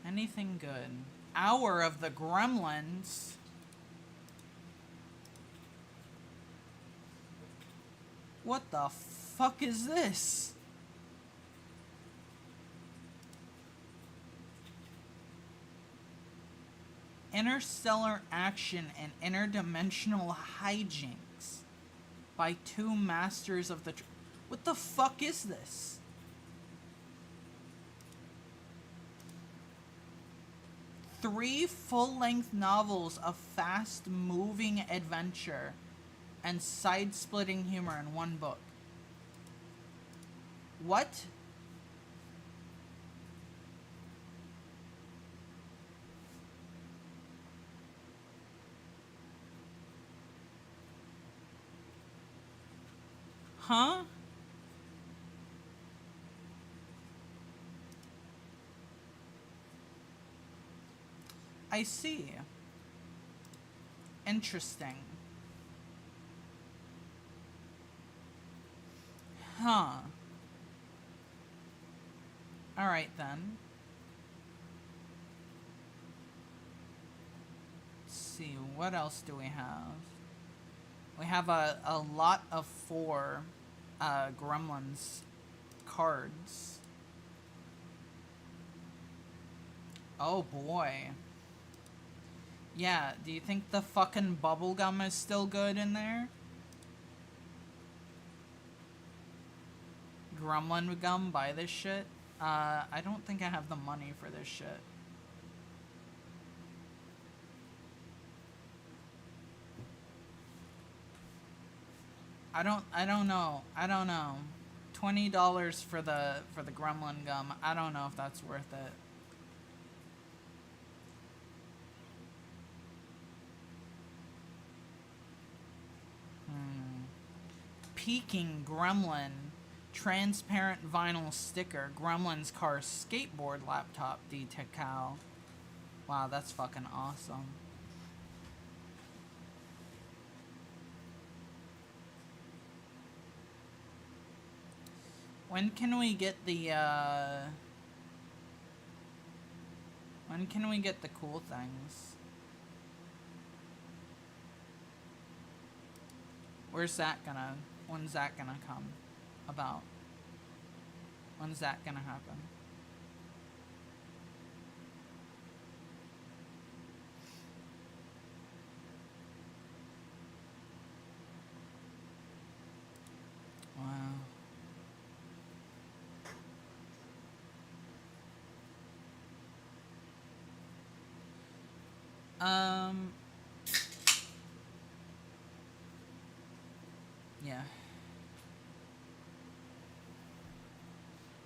Anything good? Hour of the Gremlins. What the fuck is this? Interstellar action and interdimensional hijinks by two masters of the... What the fuck is this? Three full-length novels of fast-moving adventure and side-splitting humor in one book. What? Huh? I see. Interesting. Huh. Alright then. Let's see, what else do we have? We have a lot of 4 Gremlins cards. Oh boy. Yeah, do you think the fucking bubblegum is still good in there? Gremlin gum, buy this shit? I don't think I have the money for this shit. I don't know. $20 for the gremlin gum. I don't know if that's worth it. Peking Gremlin transparent vinyl sticker Gremlin's car skateboard laptop decal. Wow, that's fucking awesome. When can we get the when can we get the cool things? When's that gonna come about? When's that gonna happen? Wow. Yeah.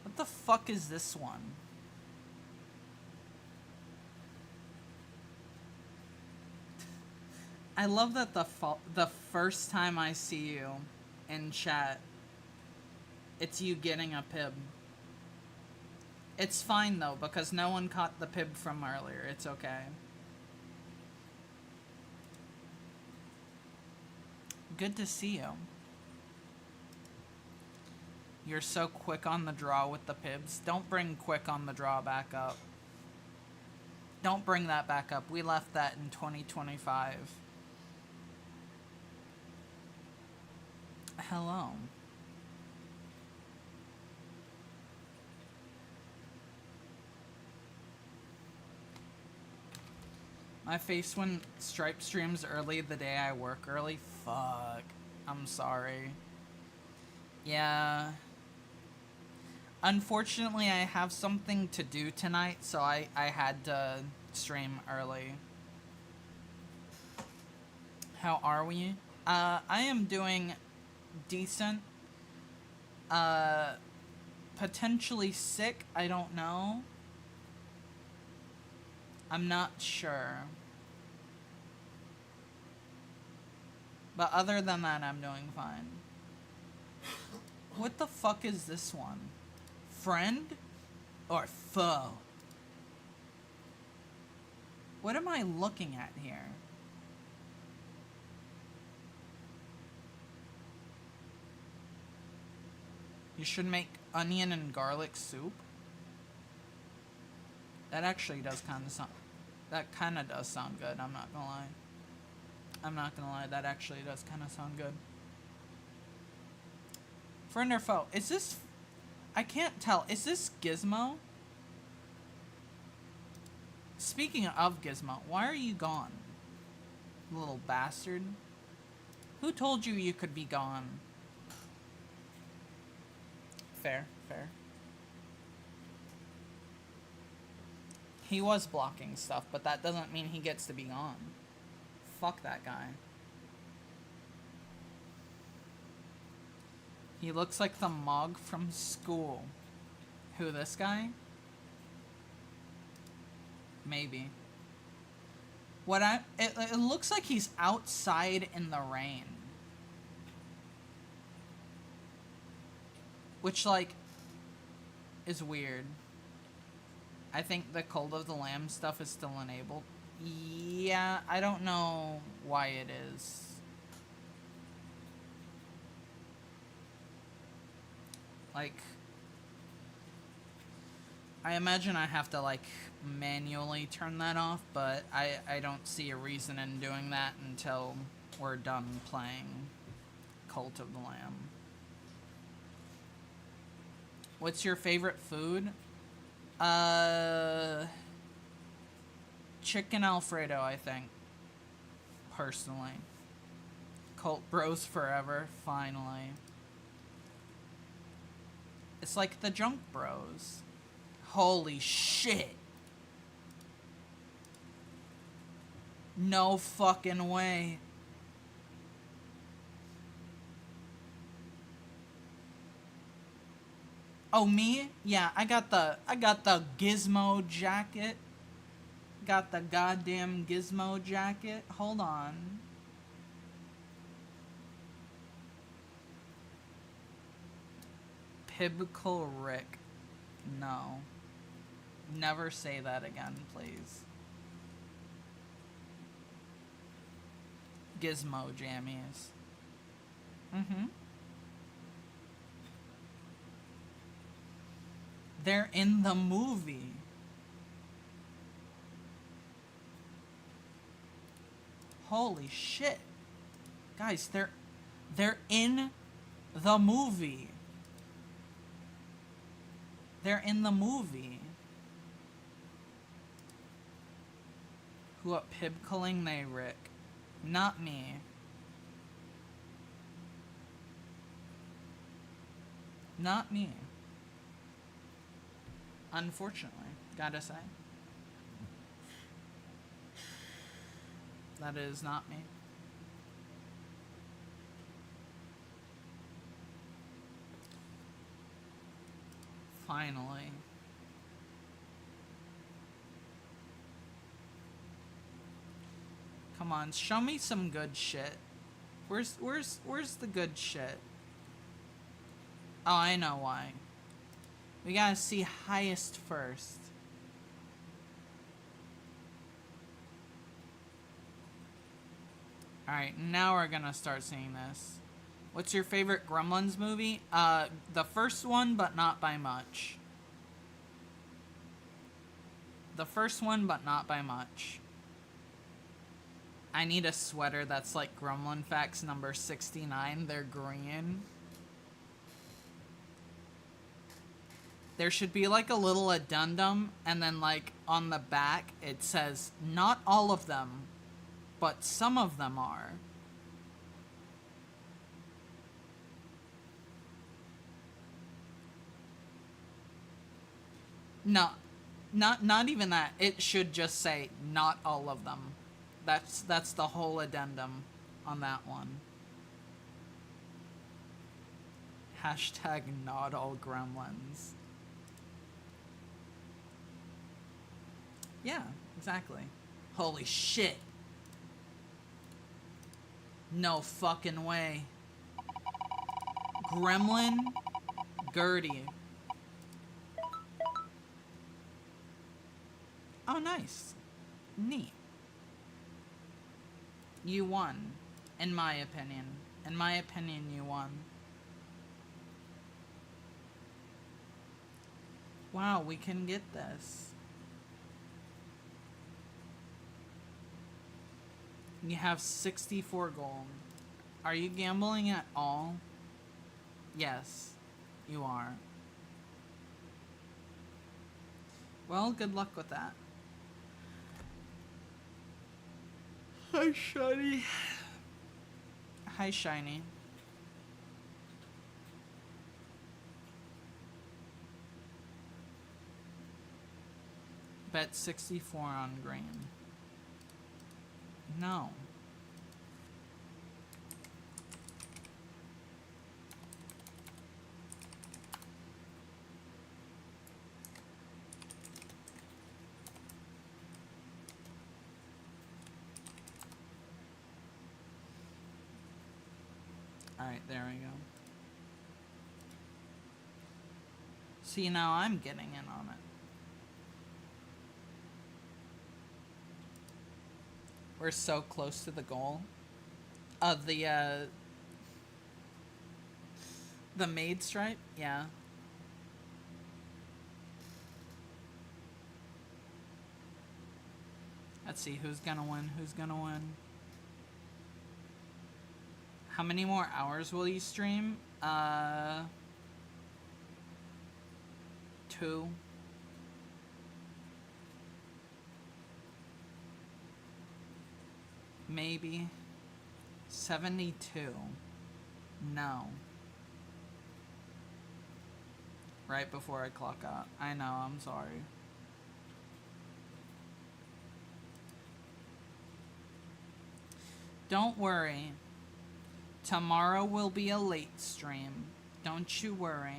What the fuck is this one? I love that the first time I see you in chat, it's you getting a pib. It's fine though, because no one caught the pib from earlier. It's okay. Good to see you. You're so quick on the draw with the pibs. Don't bring quick on the draw back up. Don't bring that back up. We left that in 2025. Hello. My face when Stripe streams early the day I work early. Fuck. I'm sorry. Yeah. Unfortunately, I have something to do tonight, so I had to stream early. How are we? I am doing decent. Potentially sick, I don't know. I'm not sure. But other than that, I'm doing fine. What the fuck is this one? Friend? Or foe? What am I looking at here? You should make onion and garlic soup. That actually does kind of sound... That kind of does sound good, I'm not gonna lie. I'm not gonna lie, that actually does kind of sound good. Friend or foe? Is this... I can't tell. Is this Gizmo? Speaking of Gizmo, why are you gone? Little bastard. Who told you you could be gone? Fair, fair. He was blocking stuff, but that doesn't mean he gets to be gone. Fuck that guy. He looks like the Mog from school. Who, this guy? Maybe. It looks like he's outside in the rain. Which, like, is weird. I think the Cult of the Lamb stuff is still enabled. Yeah, I don't know why it is. Like, I imagine I have to, like, manually turn that off, but I don't see a reason in doing that until we're done playing Cult of the Lamb. What's your favorite food? Chicken Alfredo, I think. Personally. Cult Bros Forever, finally. It's like the Junk Bros. Holy shit. No fucking way. Oh, me? Yeah, I got the Gizmo jacket. Got the goddamn Gizmo jacket. Hold on. Biblical Rick. No. Never say that again, please. Gizmo jammies. Mm-hmm. They're in the movie. Holy shit. Guys, they're in the movie. They're in the movie. Who up pibcling they Rick? Not me. Not me. Unfortunately, gotta say. That is not me. Finally. Come on, show me some good shit. Where's the good shit? Oh, I know why. We gotta see highest first. Alright, now we're gonna start seeing this. What's your favorite Gremlins movie? The first one, but not by much. The first one, but not by much. I need a sweater that's like Gremlin Facts number 69. They're green. There should be like a little addendum, and then like on the back it says, not all of them, but some of them are. No, not even that. It should just say, not all of them. That's the whole addendum on that one. Hashtag not all gremlins. Yeah, exactly. Holy shit. No fucking way. Gremlin Gertie. Oh, nice. Neat. You won, in my opinion. In my opinion, you won. Wow, we can get this. You have 64 gold. Are you gambling at all? Yes, you are. Well, good luck with that. Hi, Shiny. Hi, Shiny. Bet 64 on green. No. Alright, there we go. See, now I'm getting in on it. We're so close to the goal of the maid stripe. Yeah. Let's see who's gonna win. Who's gonna win? How many more hours will you stream? 2. Maybe. 72. No. Right before I clock out. I know, I'm sorry. Don't worry. Tomorrow will be a late stream. Don't you worry.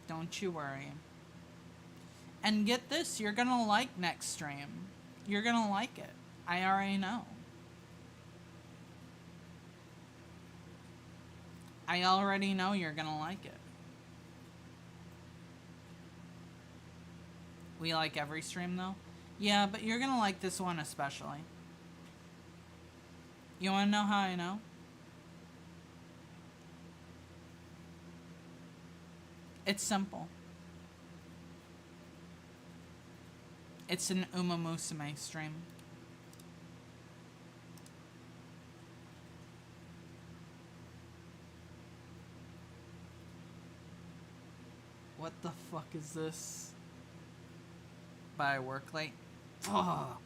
Don't you worry. And get this, you're gonna like next stream. You're gonna like it. I already know. I already know you're gonna like it. We like every stream though? Yeah, but you're gonna like this one especially. You wanna know how I know? It's simple. It's an Uma Musume stream. What the fuck is this? But I work late? Fuck.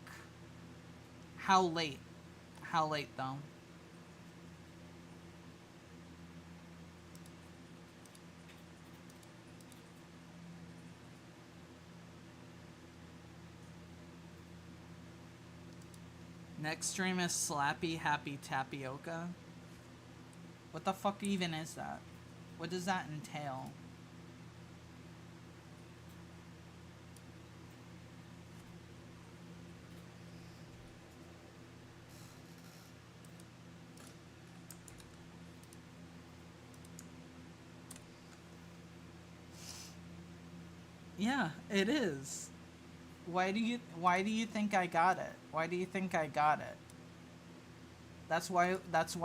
How late? How late though? Next stream is Slappy Happy Tapioca. What the fuck even is that? What does that entail? Yeah, it is. Why do you think I got it? Why do you think I got it? That's why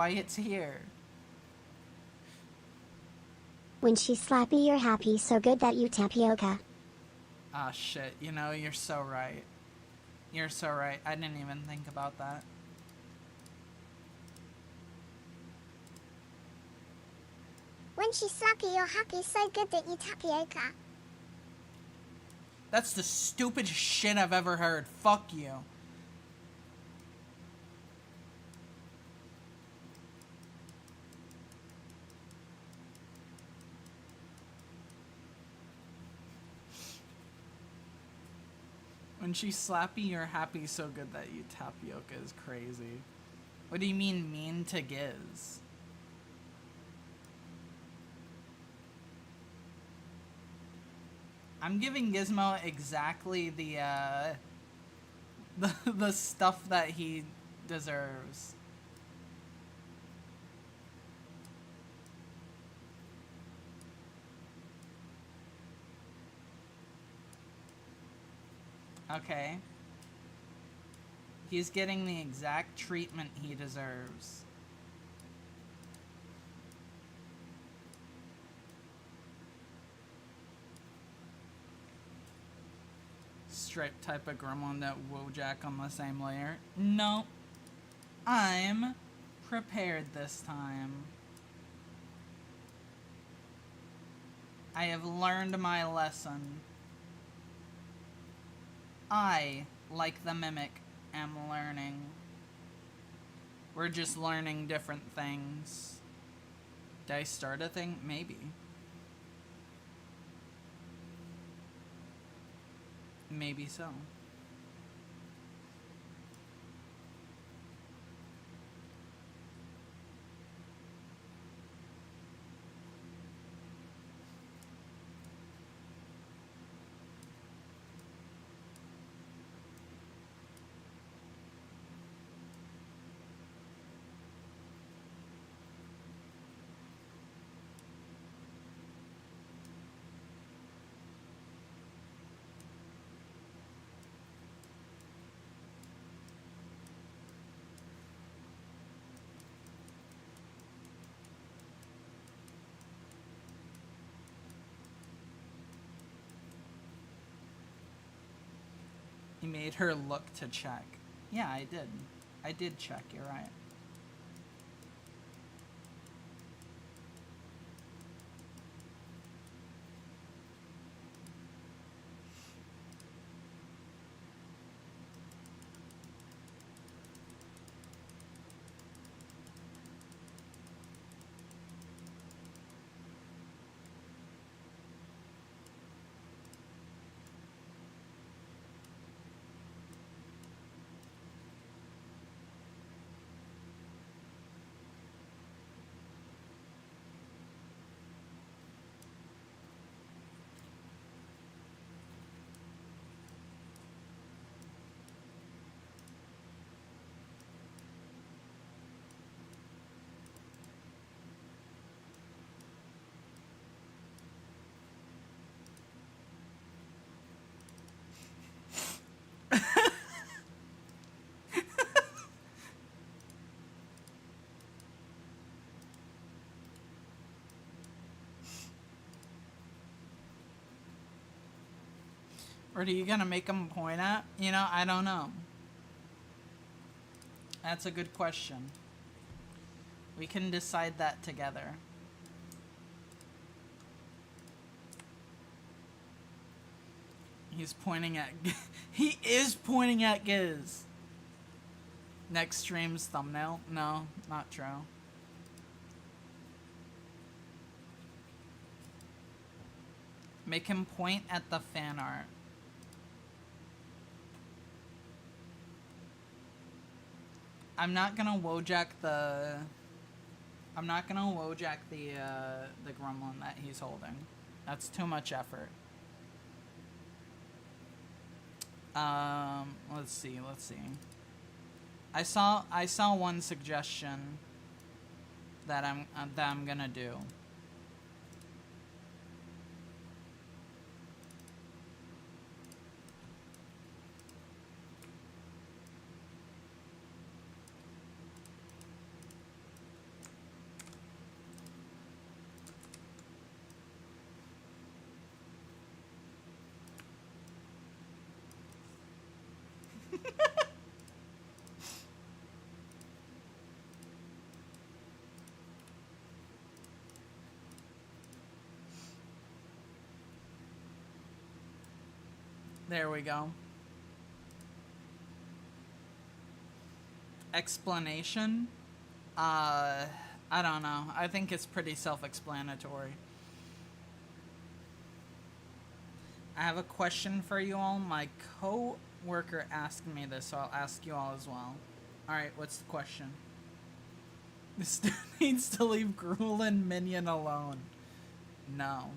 it's here. When she's slappy, you're happy, so good that you tapioca. Ah, shit. You know, you're so right. You're so right. I didn't even think about that. When she's slappy, you're happy, so good that you tapioca. That's the stupidest shit I've ever heard. Fuck you. When she's slappy, you're happy, so good that you tapioca is crazy. What do you mean to Giz? I'm giving Gizmo exactly the stuff that he deserves. Okay. He's getting the exact treatment he deserves. Stripe type of gremlin that Wojak on the same layer. No. I'm prepared this time. I have learned my lesson. I, like the Mimic, am learning. We're just learning different things. Did I start a thing? Maybe. Maybe so. He made her look to check. Yeah, I did. I did check, you're right. Or are you gonna make him point at? You know, I don't know. That's a good question. We can decide that together. He's pointing at... He is pointing at Giz. Next stream's thumbnail? No, not true. Make him point at the fan art. I'm not gonna Wojak the... I'm not gonna Wojak the gremlin that he's holding. That's too much effort. Let's see. I saw one suggestion that I'm gonna do. There we go. Explanation? I don't know. I think it's pretty self-explanatory. I have a question for you all. My co-worker asked me this, so I'll ask you all as well. Alright, what's the question? This dude needs to leave Gruel and Minion alone. No.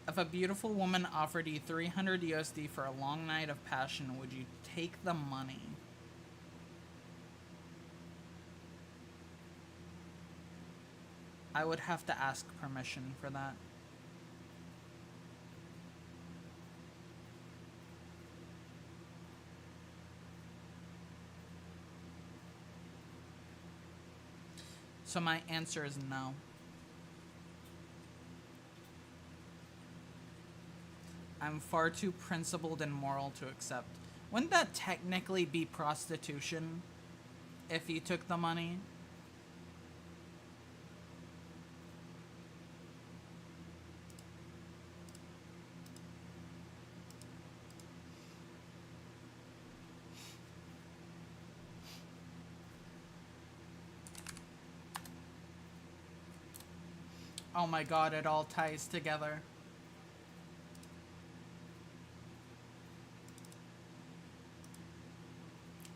If a beautiful woman offered you 300 USD for a long night of passion, would you take the money? I would have to ask permission for that. So my answer is no. I'm far too principled and moral to accept. Wouldn't that technically be prostitution if you took the money? Oh my god, it all ties together.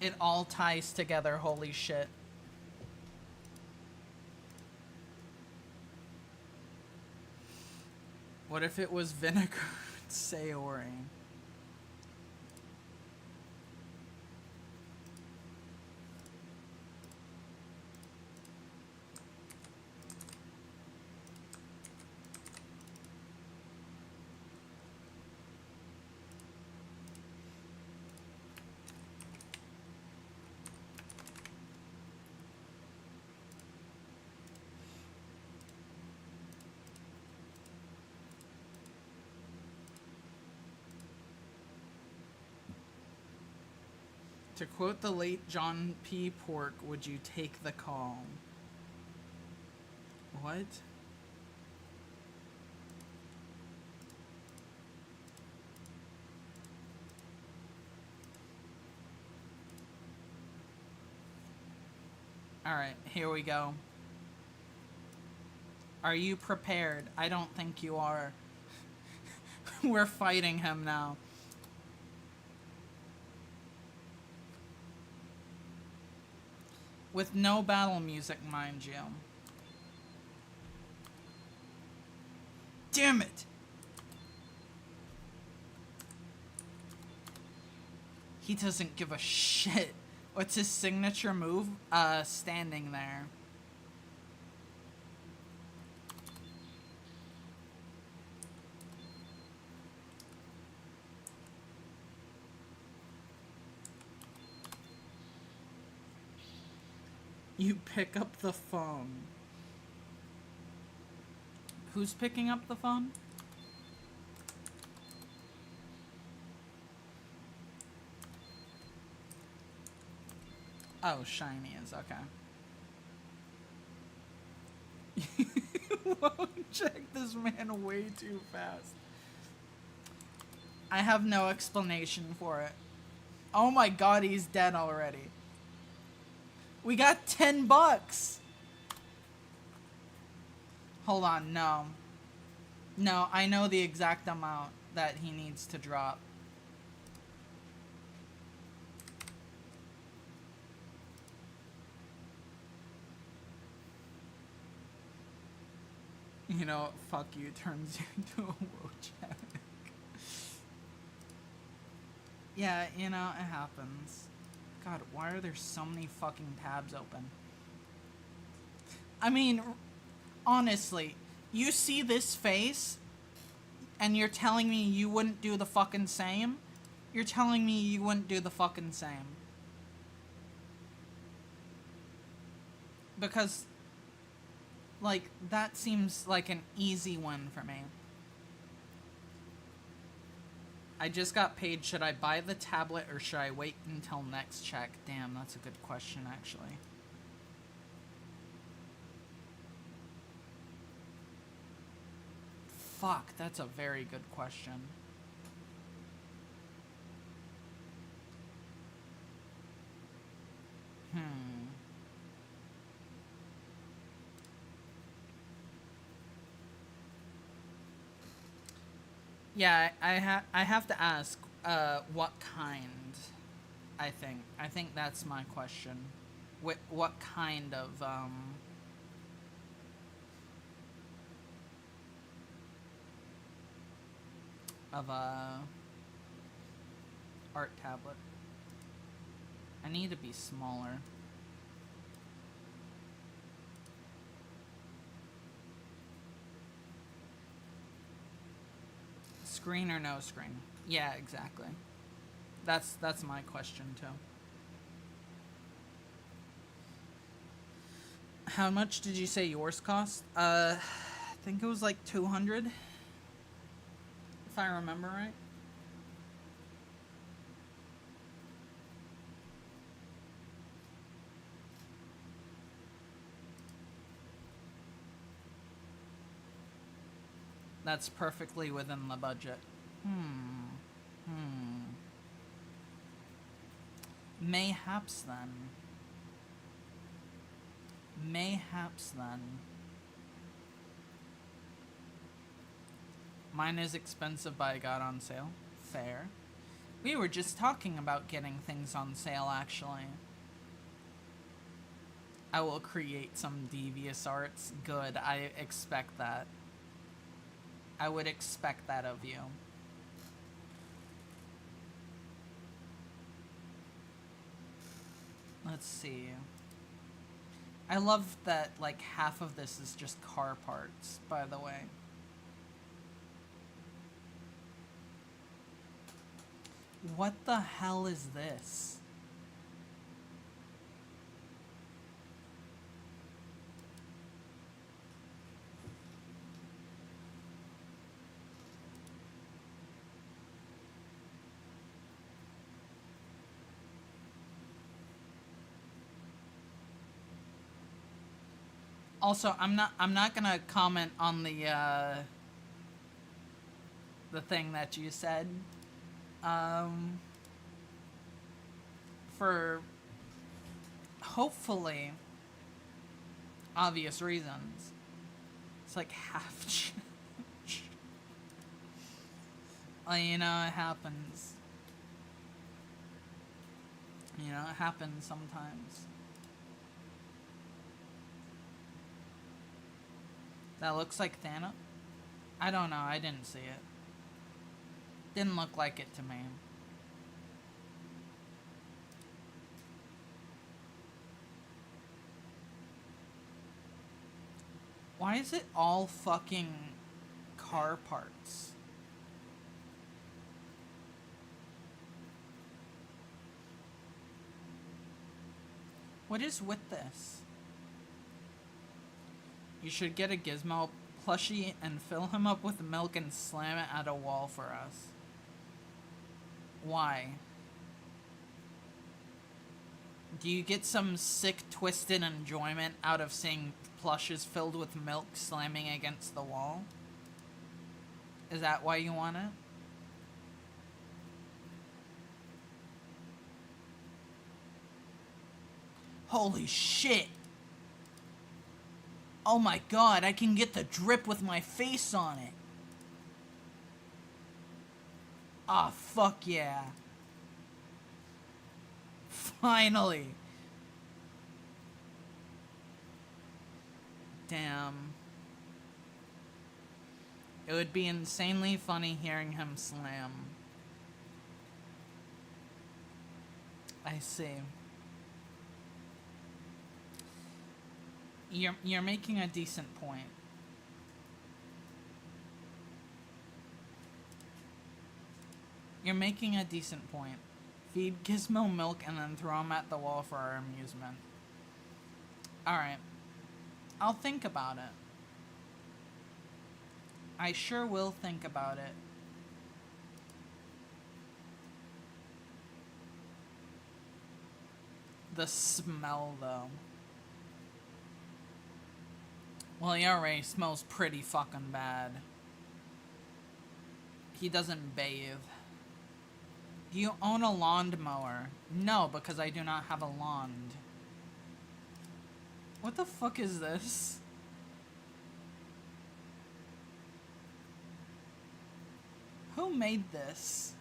It all ties together, holy shit. What if it was vinegar Sayori? To quote the late John P. Pork, would you take the call? What? Alright, here we go. Are you prepared? I don't think you are. We're fighting him now. With no battle music, mind you. Damn it! He doesn't give a shit. What's his signature move? Standing there. You pick up the phone. Who's picking up the phone? Oh, Shiny is, okay. Whoa, check this man way too fast. I have no explanation for it. Oh my god, he's dead already. We got $10. Hold on, no. No, I know the exact amount that he needs to drop. You know, fuck you turns you into a Wojak. Yeah, you know, it happens. God, why are there so many fucking tabs open? I mean, honestly, you see this face, and you're telling me you wouldn't do the fucking same? You're telling me you wouldn't do the fucking same. Because, like, that seems like an easy one for me. I just got paid. Should I buy the tablet or should I wait until next check? Damn, that's a good question, actually. Fuck, that's a very good question. Yeah, I have to ask, what kind, I think. I think that's my question. What kind of, art tablet. I need to be smaller. Screen or no screen? Yeah, exactly. That's my question too. How much did you say yours cost? I think it was like 200, if I remember right. That's perfectly within the budget. Mayhaps then. Mayhaps then. Mine is expensive, but I got on sale. Fair. We were just talking about getting things on sale, actually. I will create some devious arts. Good, I expect that. I would expect that of you. Let's see. I love that, like, half of this is just car parts, by the way. What the hell is this? Also, I'm not gonna comment on the thing that you said. For hopefully obvious reasons. It's like half. You know, it happens. You know, it happens sometimes. That looks like Thanos? I don't know, I didn't see it. Didn't look like it to me. Why is it all fucking car parts? What is with this? You should get a Gizmo plushie and fill him up with milk and slam it at a wall for us. Why? Do you get some sick, twisted enjoyment out of seeing plushes filled with milk slamming against the wall? Is that why you want it? Holy shit! Oh my god, I can get the drip with my face on it. Ah, fuck yeah. Finally. Damn. It would be insanely funny hearing him slam. I see. You're making a decent point. You're making a decent point. Feed Gizmo milk and then throw him at the wall for our amusement. Alright. I'll think about it. I sure will think about it. The smell, though. Well, he already smells pretty fucking bad. He doesn't bathe. Do you own a lawnmower? No, because I do not have a lawn. What the fuck is this? Who made this?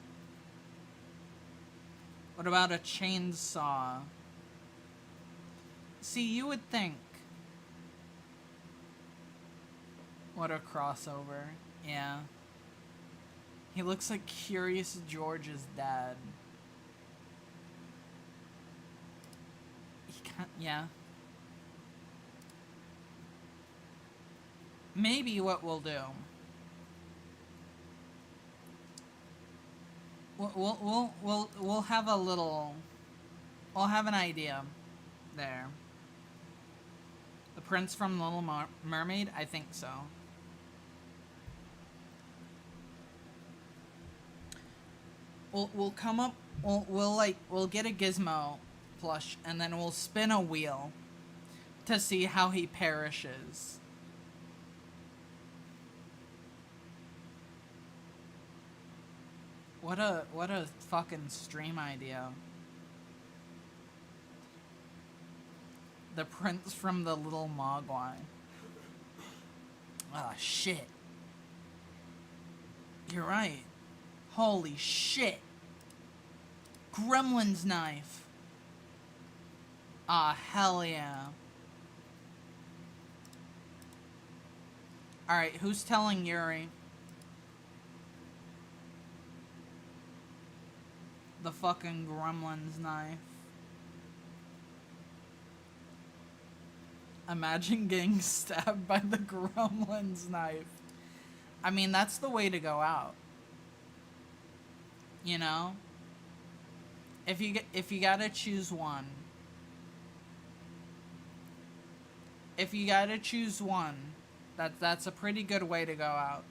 What about a chainsaw? See, you would think. What a crossover. Yeah. He looks like Curious George's dad. He can't, yeah. Maybe what we'll do. We'll have a little. We'll have an idea there. The Prince from Little Mermaid? I think so. We'll come up. We'll get a Gizmo plush and then we'll spin a wheel to see how he perishes. What a fucking stream idea. The Prince from the Little Mogwai. Ah, shit. You're right. Holy shit. Gremlin's knife. Ah, hell yeah. Alright, who's telling Yuri? The fucking gremlin's knife. Imagine getting stabbed by the gremlin's knife. I mean, that's the way to go out. You know? If you gotta choose one. If you gotta choose one, that's a pretty good way to go out.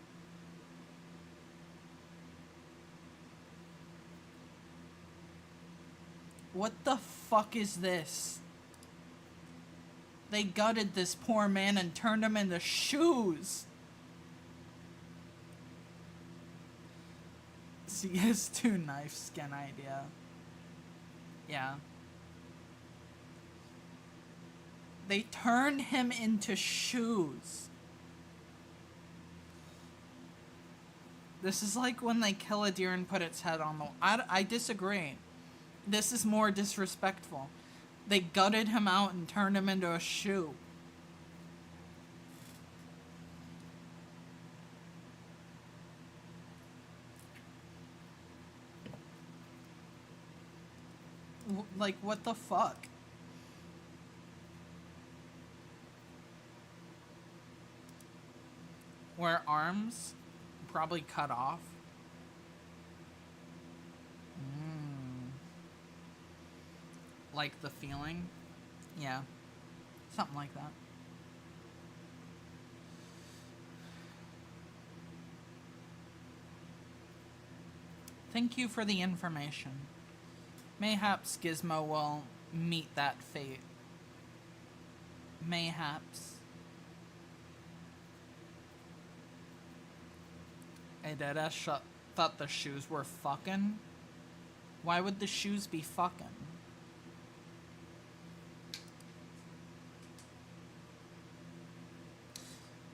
What the fuck is this? They gutted this poor man and turned him into shoes. CS2 knife skin idea. Yeah. They turned him into shoes. This is like when they kill a deer and put its head on the... I disagree. This is more disrespectful. They gutted him out and turned him into a shoe. Like, what the fuck? Where arms probably cut off. Like the feeling? Yeah. Something like that. Thank you for the information. Mayhaps Gizmo will meet that fate. Mayhaps. Hey, Deadass thought the shoes were fucking? Why would the shoes be fucking?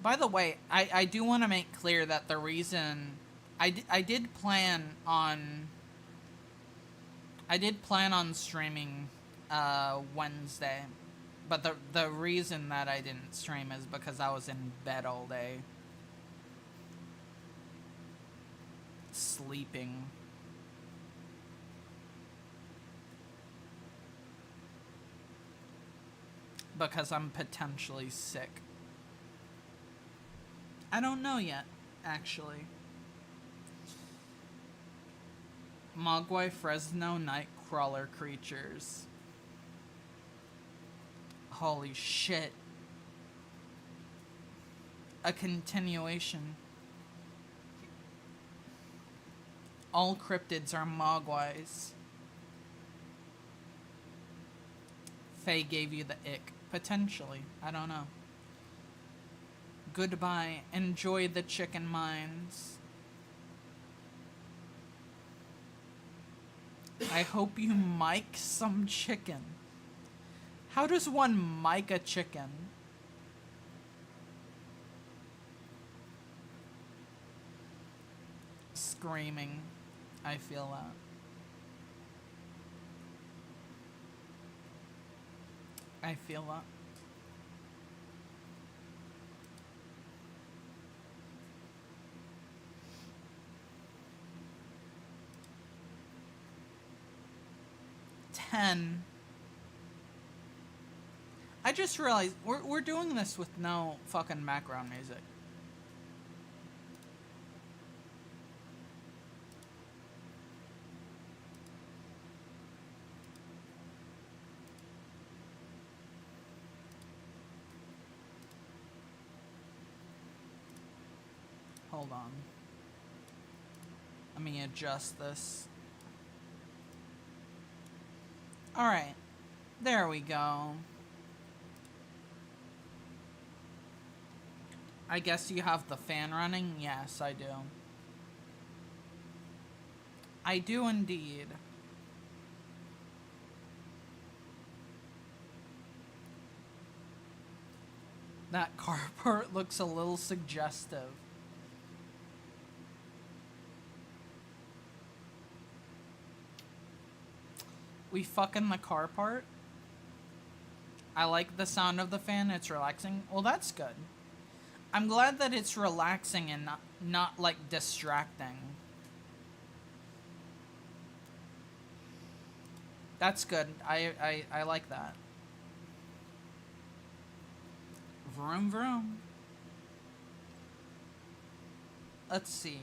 By the way, I do want to make clear that the reason... I did plan on streaming Wednesday, but the reason that I didn't stream is because I was in bed all day. Sleeping. Because I'm potentially sick. I don't know yet, actually. Mogwai Fresno Nightcrawler creatures. Holy shit. A continuation. All cryptids are Mogwais. Faye gave you the ick. Potentially. I don't know. Goodbye. Enjoy the chicken mines. I hope you mic some chicken. How does one mic a chicken? Screaming. I feel that. I feel that. I just realized we're doing this with no fucking background music. Hold on. Let me adjust this. Alright. There we go. I guess you have the fan running? Yes, I do. I do indeed. That carport looks a little suggestive. We fucking the car part. I like the sound of the fan. It's relaxing. Well, that's good. I'm glad that it's relaxing and not like distracting. That's good. I like that. Vroom vroom. Let's see.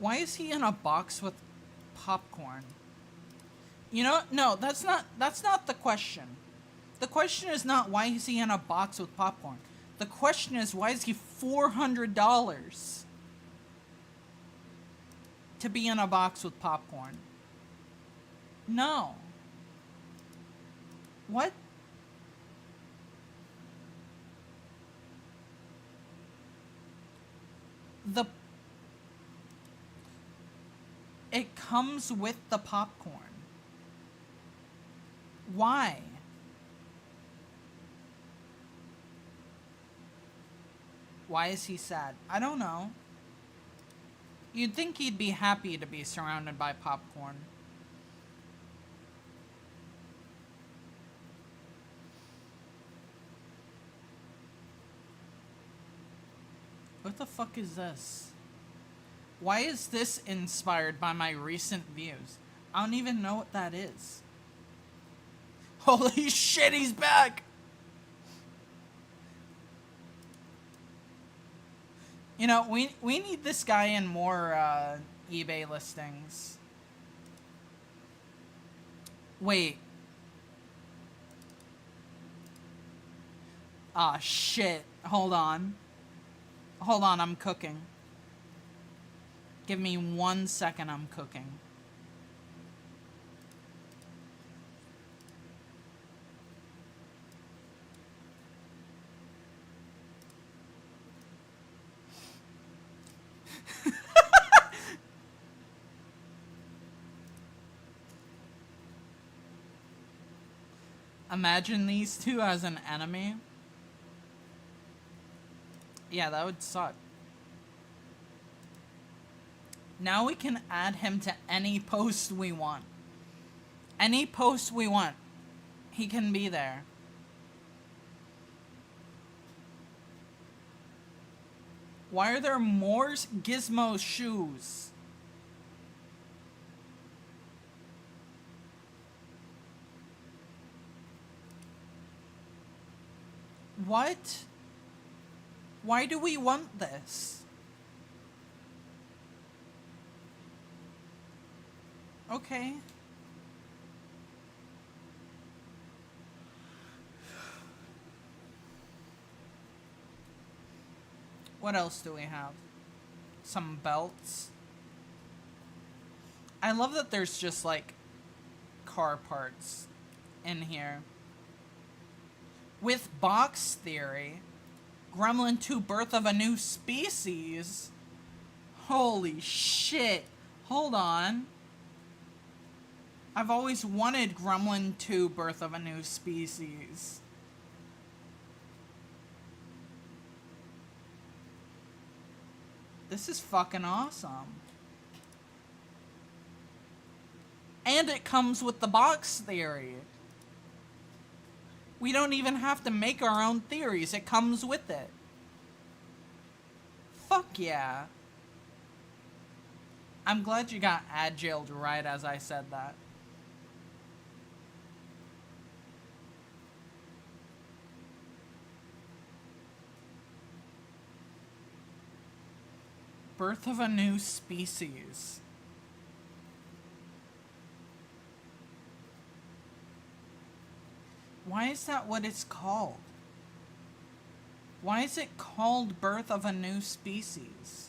Why is he in a box with popcorn? You know, no, that's not the question. The question is not why is he in a box with popcorn. The question is why is he $400 to be in a box with popcorn? No. What? It comes with the popcorn. Why? Why is he sad? I don't know. You'd think he'd be happy to be surrounded by popcorn. What the fuck is this? Why is this inspired by my recent views? I don't even know what that is. Holy shit, he's back! You know, we need this guy in more eBay listings. Wait. Ah, shit. Hold on. Hold on, I'm cooking. Give me 1 second, I'm cooking. Imagine these two as an enemy. Yeah, that would suck. Now we can add him to any post we want. Any post we want. He can be there. Why are there more Gizmo shoes? What? Why do we want this? Okay. What else do we have? Some belts. I love that there's just like car parts in here. With box theory, Gremlin 2 Birth of a New Species. Holy shit. Hold on. I've always wanted Gremlin 2 Birth of a New Species. This is fucking awesome. And it comes with the box theory. We don't even have to make our own theories. It comes with it. Fuck yeah. I'm glad you got ad-jailed right as I said that. Birth of a New Species. Why is that what it's called? Why is it called Birth of a New Species?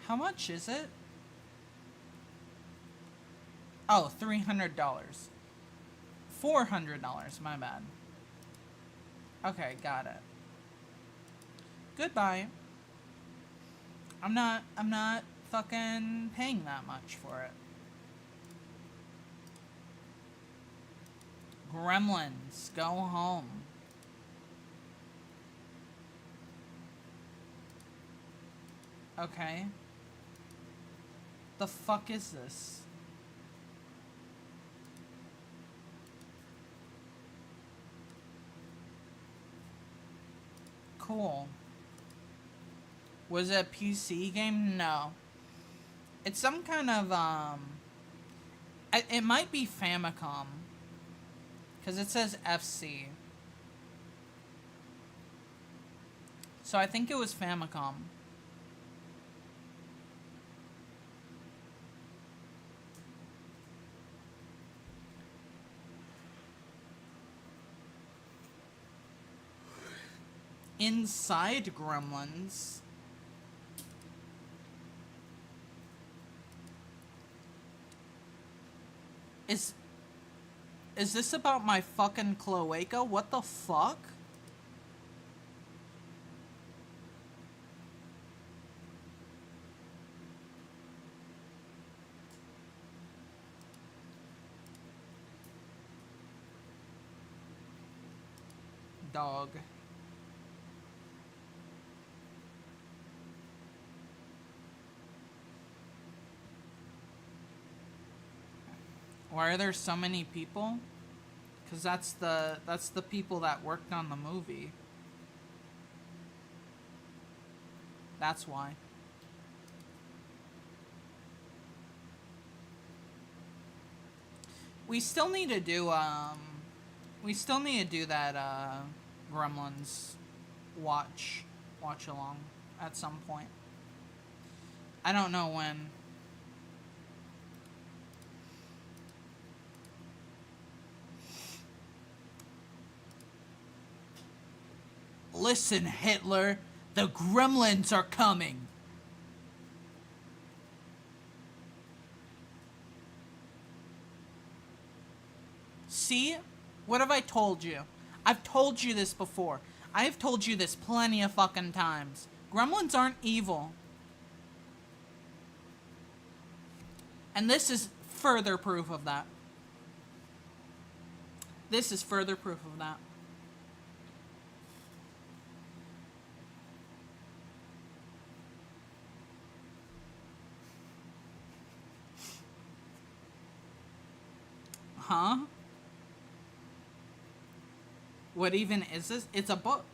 How much is it? Oh, $300. $400, my bad. Okay, got it. Goodbye. I'm not fucking paying that much for it. Gremlins, go home. Okay. The fuck is this? Cool. Was it a PC game? No. It's some kind of, it might be Famicom. Because it says FC. So I think it was Famicom. Inside Gremlins. Is this about my fucking cloaca? What the fuck? Dog. Why are there so many people? Because that's the people that worked on the movie. That's why. We still need to do that Gremlins watch along at some point. I don't know when. Listen, Hitler, the Gremlins are coming. See? What have I told you? I've told you this before. I've told you this plenty of fucking times. Gremlins aren't evil. And this is further proof of that. This is further proof of that. Huh? What even is this? It's a book.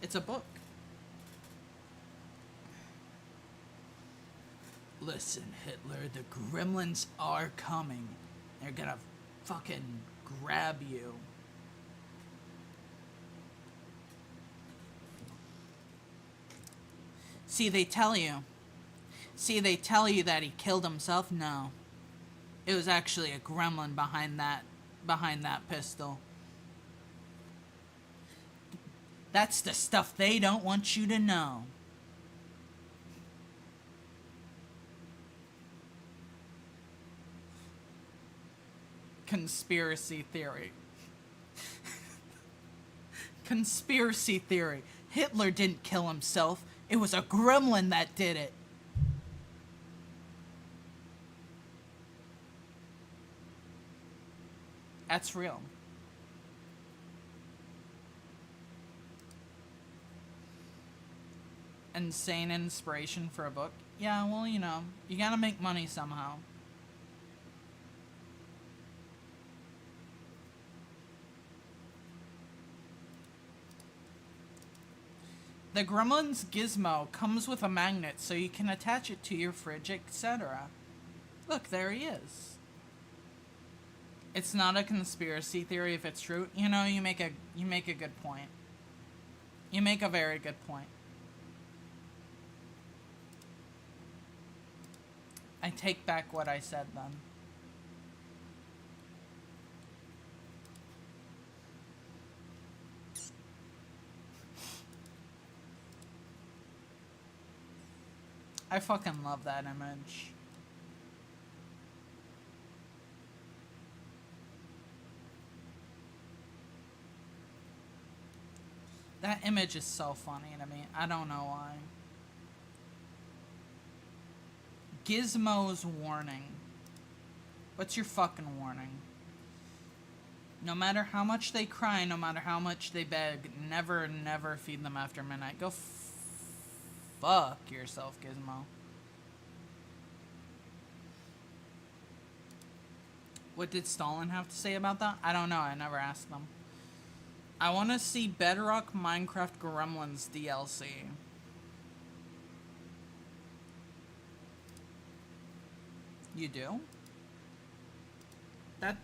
It's a book. Listen, Hitler, the Gremlins are coming. They're gonna fucking grab you. See, they tell you that he killed himself. No. It was actually a gremlin behind that pistol. That's the stuff they don't want you to know. Conspiracy theory. Conspiracy theory. Hitler didn't kill himself. It was a gremlin that did it. That's real. Insane inspiration for a book? Yeah, well, you know, you gotta make money somehow. The Gremlin's gizmo comes with a magnet so you can attach it to your fridge, etc. Look, there he is. It's not a conspiracy theory if it's true. You know, you make a good point. You make a very good point. I take back what I said then. I fucking love that image. That image is so funny to me. I don't know why. Gizmo's warning. What's your fucking warning? No matter how much they cry, no matter how much they beg, never, never feed them after midnight. Go fuck yourself, Gizmo. What did Stalin have to say about that? I don't know. I never asked them. I want to see Bedrock Minecraft Gremlins DLC. You do?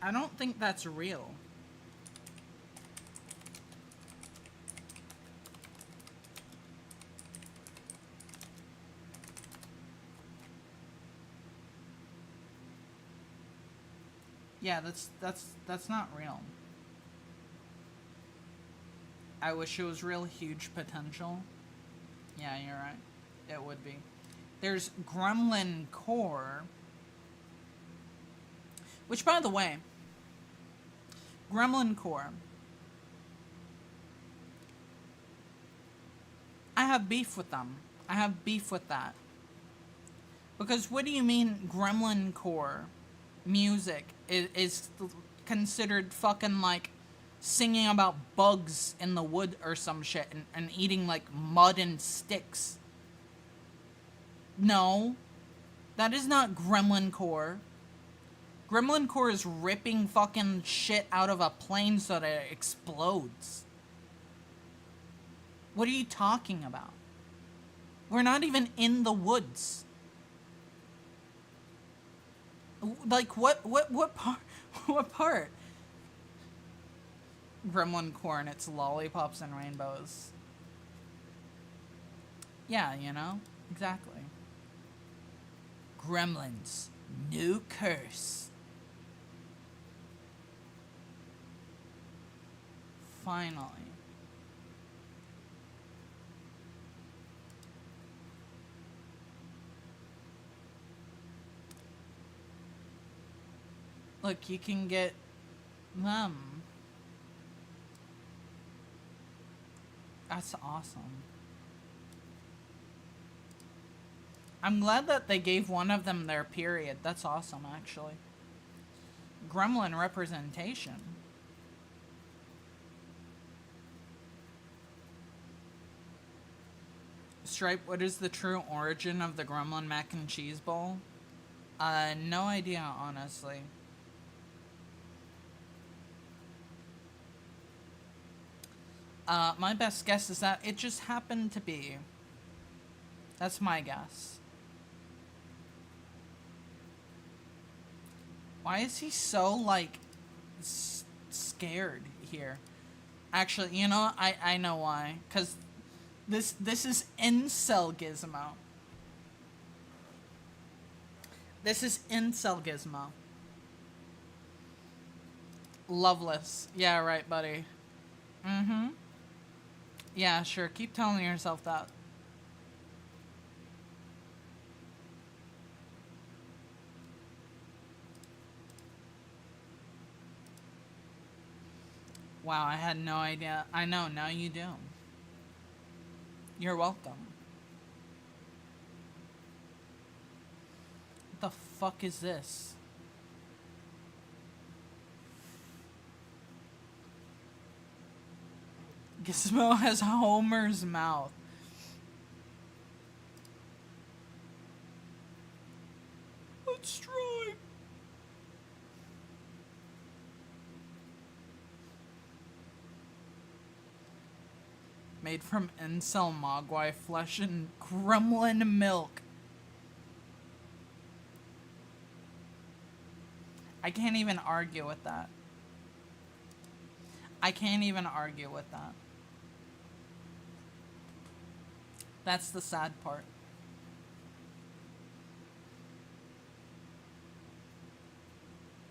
I don't think that's real. Yeah, that's not real. I wish it was real. Huge potential. Yeah, you're right. It would be. There's Gremlin Core, which, by the way, Gremlin Core, I have beef with them. I have beef with that. Because what do you mean Gremlin Core music is considered fucking like singing about bugs in the wood or some shit and eating like mud and sticks? No. That is not Gremlin Core. Gremlin Core is ripping fucking shit out of a plane so that it explodes. What are you talking about? We're not even in the woods. Like, what part? What part? Gremlin Core and its lollipops and rainbows. Yeah, you know? Exactly. Gremlins. New curse. Finally. Look, you can get them. That's awesome. I'm glad that they gave one of them their period. That's awesome, actually. Gremlin representation. Stripe, what is the true origin of the Gremlin mac and cheese bowl? No idea, honestly. My best guess is that it just happened to be. That's my guess. Why is he so, like, scared here? Actually, you know, I know why. Because this is incel Gizmo. This is incel Gizmo. Loveless. Yeah, right, buddy. Mm-hmm. Yeah, sure. Keep telling yourself that. Wow, I had no idea. I know, now you do. You're welcome. What the fuck is this? Gizmo has Homer's mouth. Let's try. Made from incel mogwai flesh and gremlin milk. I can't even argue with that. I can't even argue with that. That's the sad part.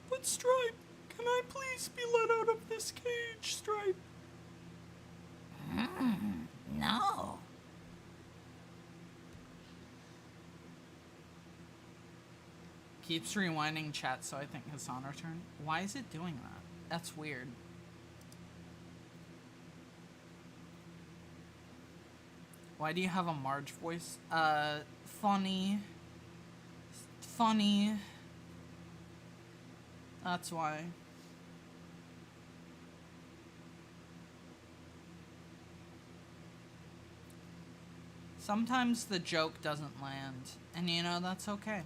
But Stripe, can I please be let out of this cage, Stripe? No. Keeps rewinding chat, so I think Hassan returned. Why is it doing that? That's weird. Why do you have a Marge voice? Funny. Funny. That's why. Sometimes the joke doesn't land, and you know, that's okay.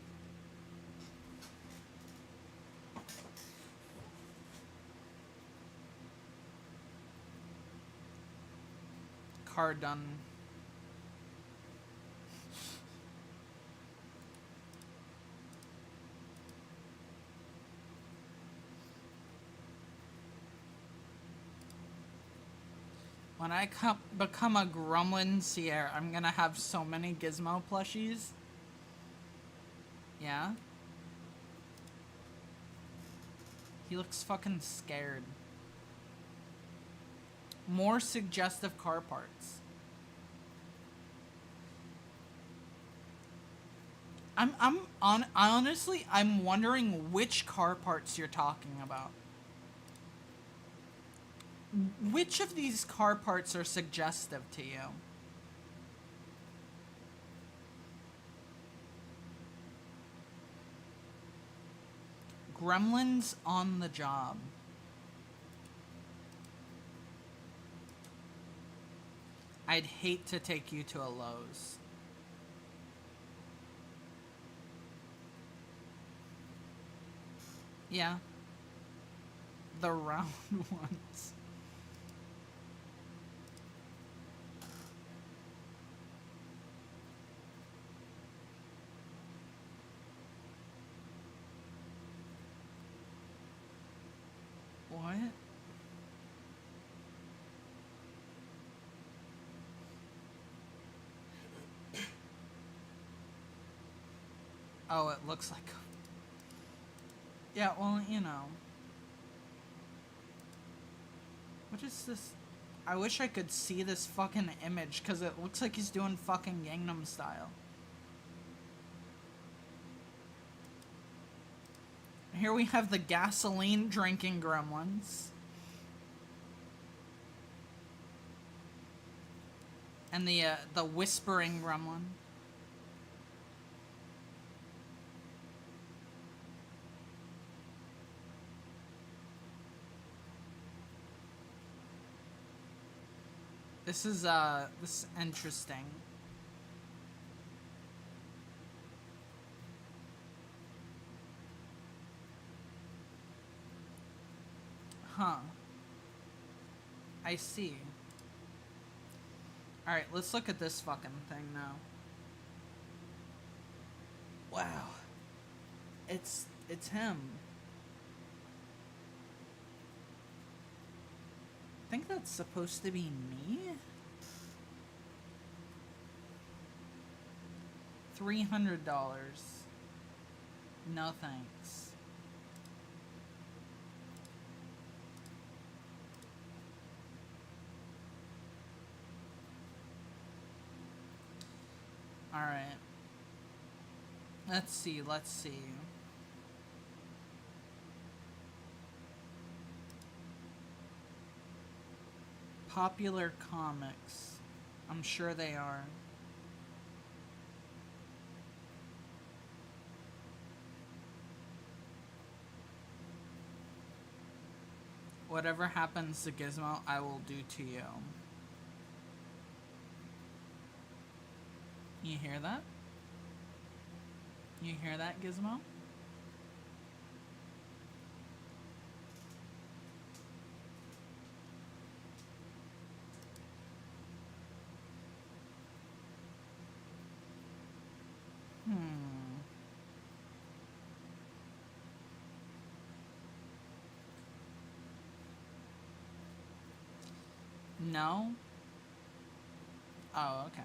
Car done. When I become a Gremlin Sierra, I'm gonna have so many Gizmo plushies. Yeah? He looks fucking scared. More suggestive car parts. Honestly, I'm wondering which car parts you're talking about. Which of these car parts are suggestive to you? Gremlins on the job. I'd hate to take you to a Lowe's. Yeah. The round ones. What? Oh, it looks like... Yeah, well, you know. What is this? I wish I could see this fucking image, because it looks like he's doing fucking Gangnam Style. Here we have the gasoline drinking gremlins. And the whispering gremlin. This is interesting. Huh. I see. Alright, let's look at this fucking thing now. Wow. It's him. I think that's supposed to be me? $300. No thanks. Alright. Let's see. Popular comics. I'm sure they are. Whatever happens to Gizmo, I will do to you. You hear that? You hear that, Gizmo? No? Oh, okay.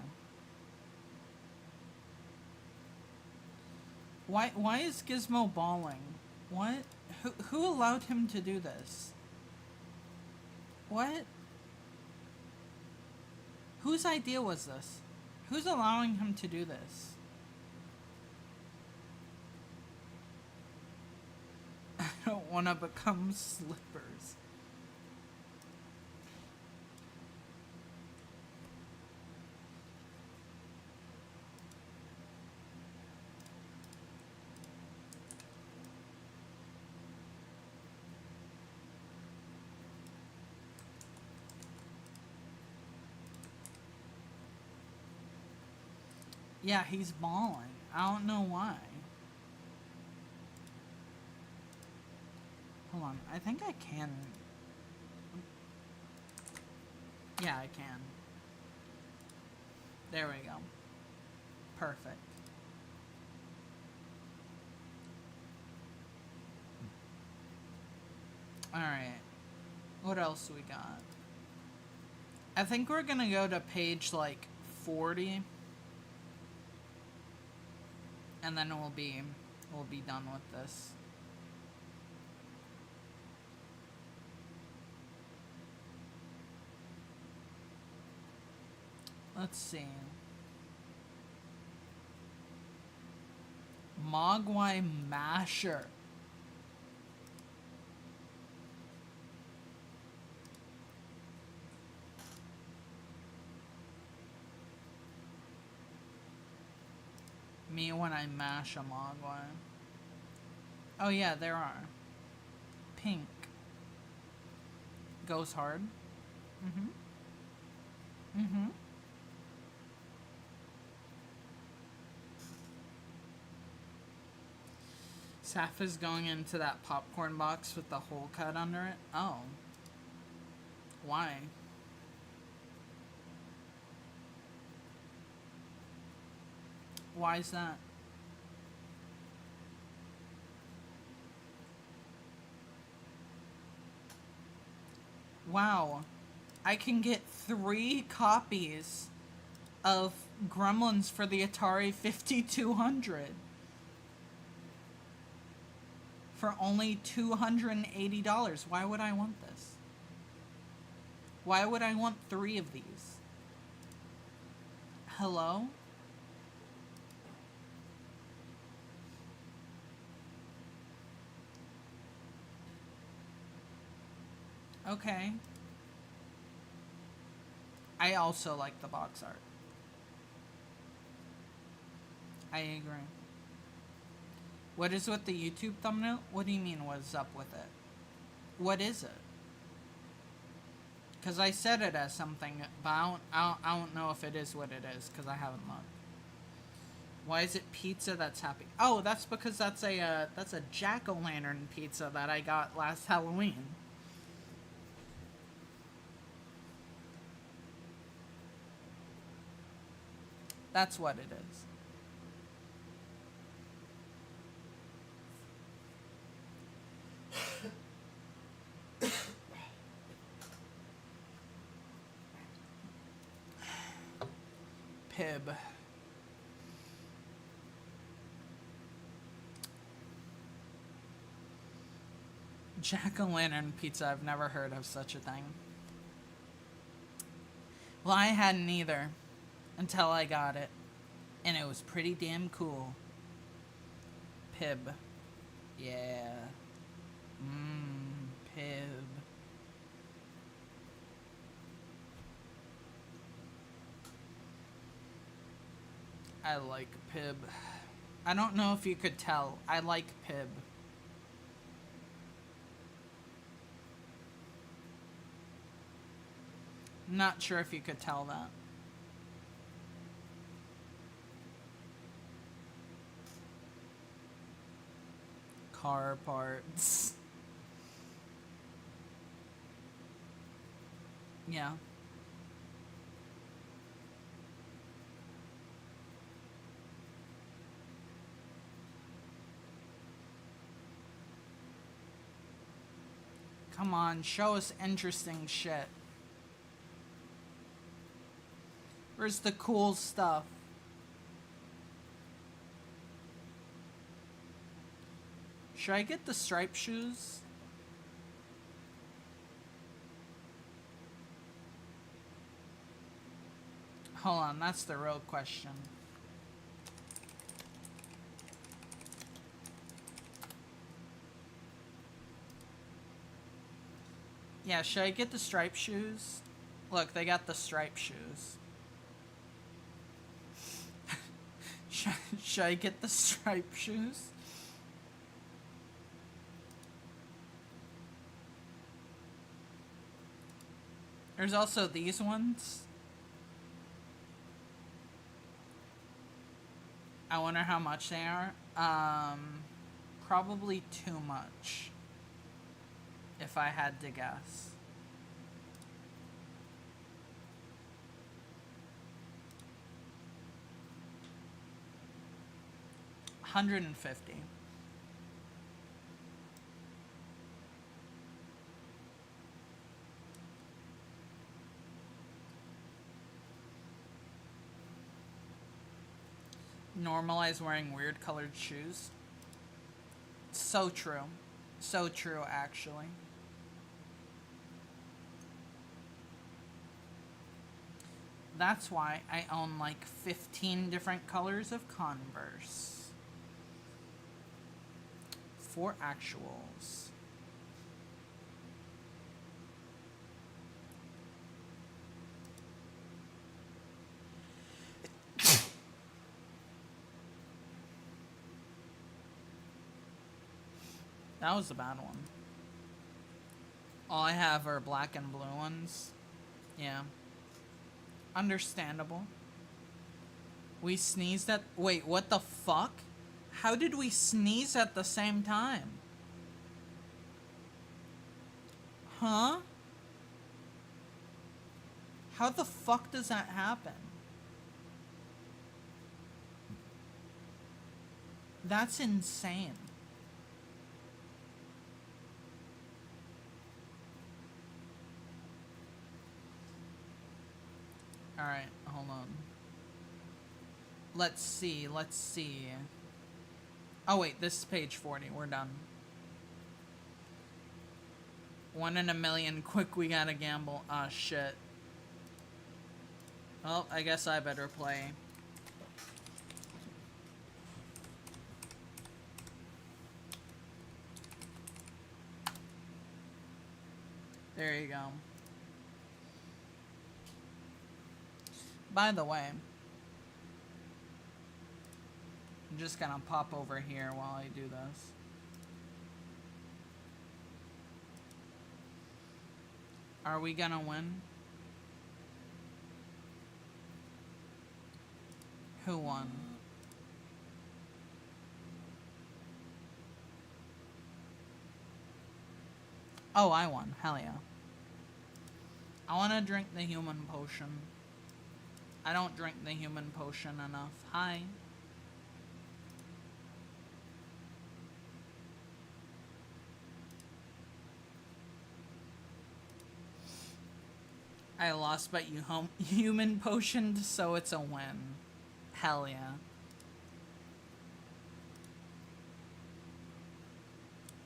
Why is Gizmo bawling? What? Who allowed him to do this? What? Whose idea was this? Who's allowing him to do this? I don't want to become slippers. Yeah, he's bawling. I don't know why. Hold on, I think I can. Yeah, I can. There we go. Perfect. Alright. What else we got? I think we're gonna go to page, like, 40. And then we'll be done with this. Let's see. Mogwai Masher. Me when I mash a Mogwai. Oh yeah, there are. Pink. Goes hard. Mm-hmm. Mm-hmm. Saf is going into that popcorn box with the hole cut under it. Oh. Why? Why is that? Wow. I can get 3 copies of Gremlins for the Atari 5200 for only $280. Why would I want this? Why would I want 3 of these? Hello? Okay. I also like the box art. I agree. What is with the YouTube thumbnail? What do you mean, what's up with it? What is it? Because I said it as something, but I don't know if it is what it is, because I haven't looked. Why is it pizza that's happy? Oh, that's because that's a jack-o'-lantern pizza that I got last Halloween. That's what it is. Pib. Jack-o'-lantern pizza, I've never heard of such a thing. Well, I hadn't either until I got it, and it was pretty damn cool. Pib. Yeah. Pib. I like Pib. I don't know if you could tell. I like Pib. Not sure if you could tell that. Car parts. Yeah. Come on, show us interesting shit. Where's the cool stuff? Should I get the striped shoes? Hold on, that's the real question. Yeah, should I get the striped shoes? Look, they got the striped shoes. Should I get the striped shoes? There's also these ones. I wonder how much they are. Probably too much, if I had to guess. $150. Normalize wearing weird colored shoes. So true. So true, actually. That's why I own like 15 different colors of Converse. 4 actuals. That was a bad one. All I have are black and blue ones. Yeah. Understandable. We sneezed at... Wait, what the fuck? How did we sneeze at the same time? Huh? How the fuck does that happen? That's insane. Alright, hold on. Let's see, let's see. Oh wait, this is page 40, we're done. 1 in a million, quick, we gotta gamble. Ah, shit. Well, I guess I better play. There you go. By the way, I'm just gonna pop over here while I do this. Are we gonna win? Who won? Oh, I won. Hell yeah. I wanna drink the human potion. I don't drink the human potion enough. Hi. I lost, but you human potioned, so it's a win. Hell yeah.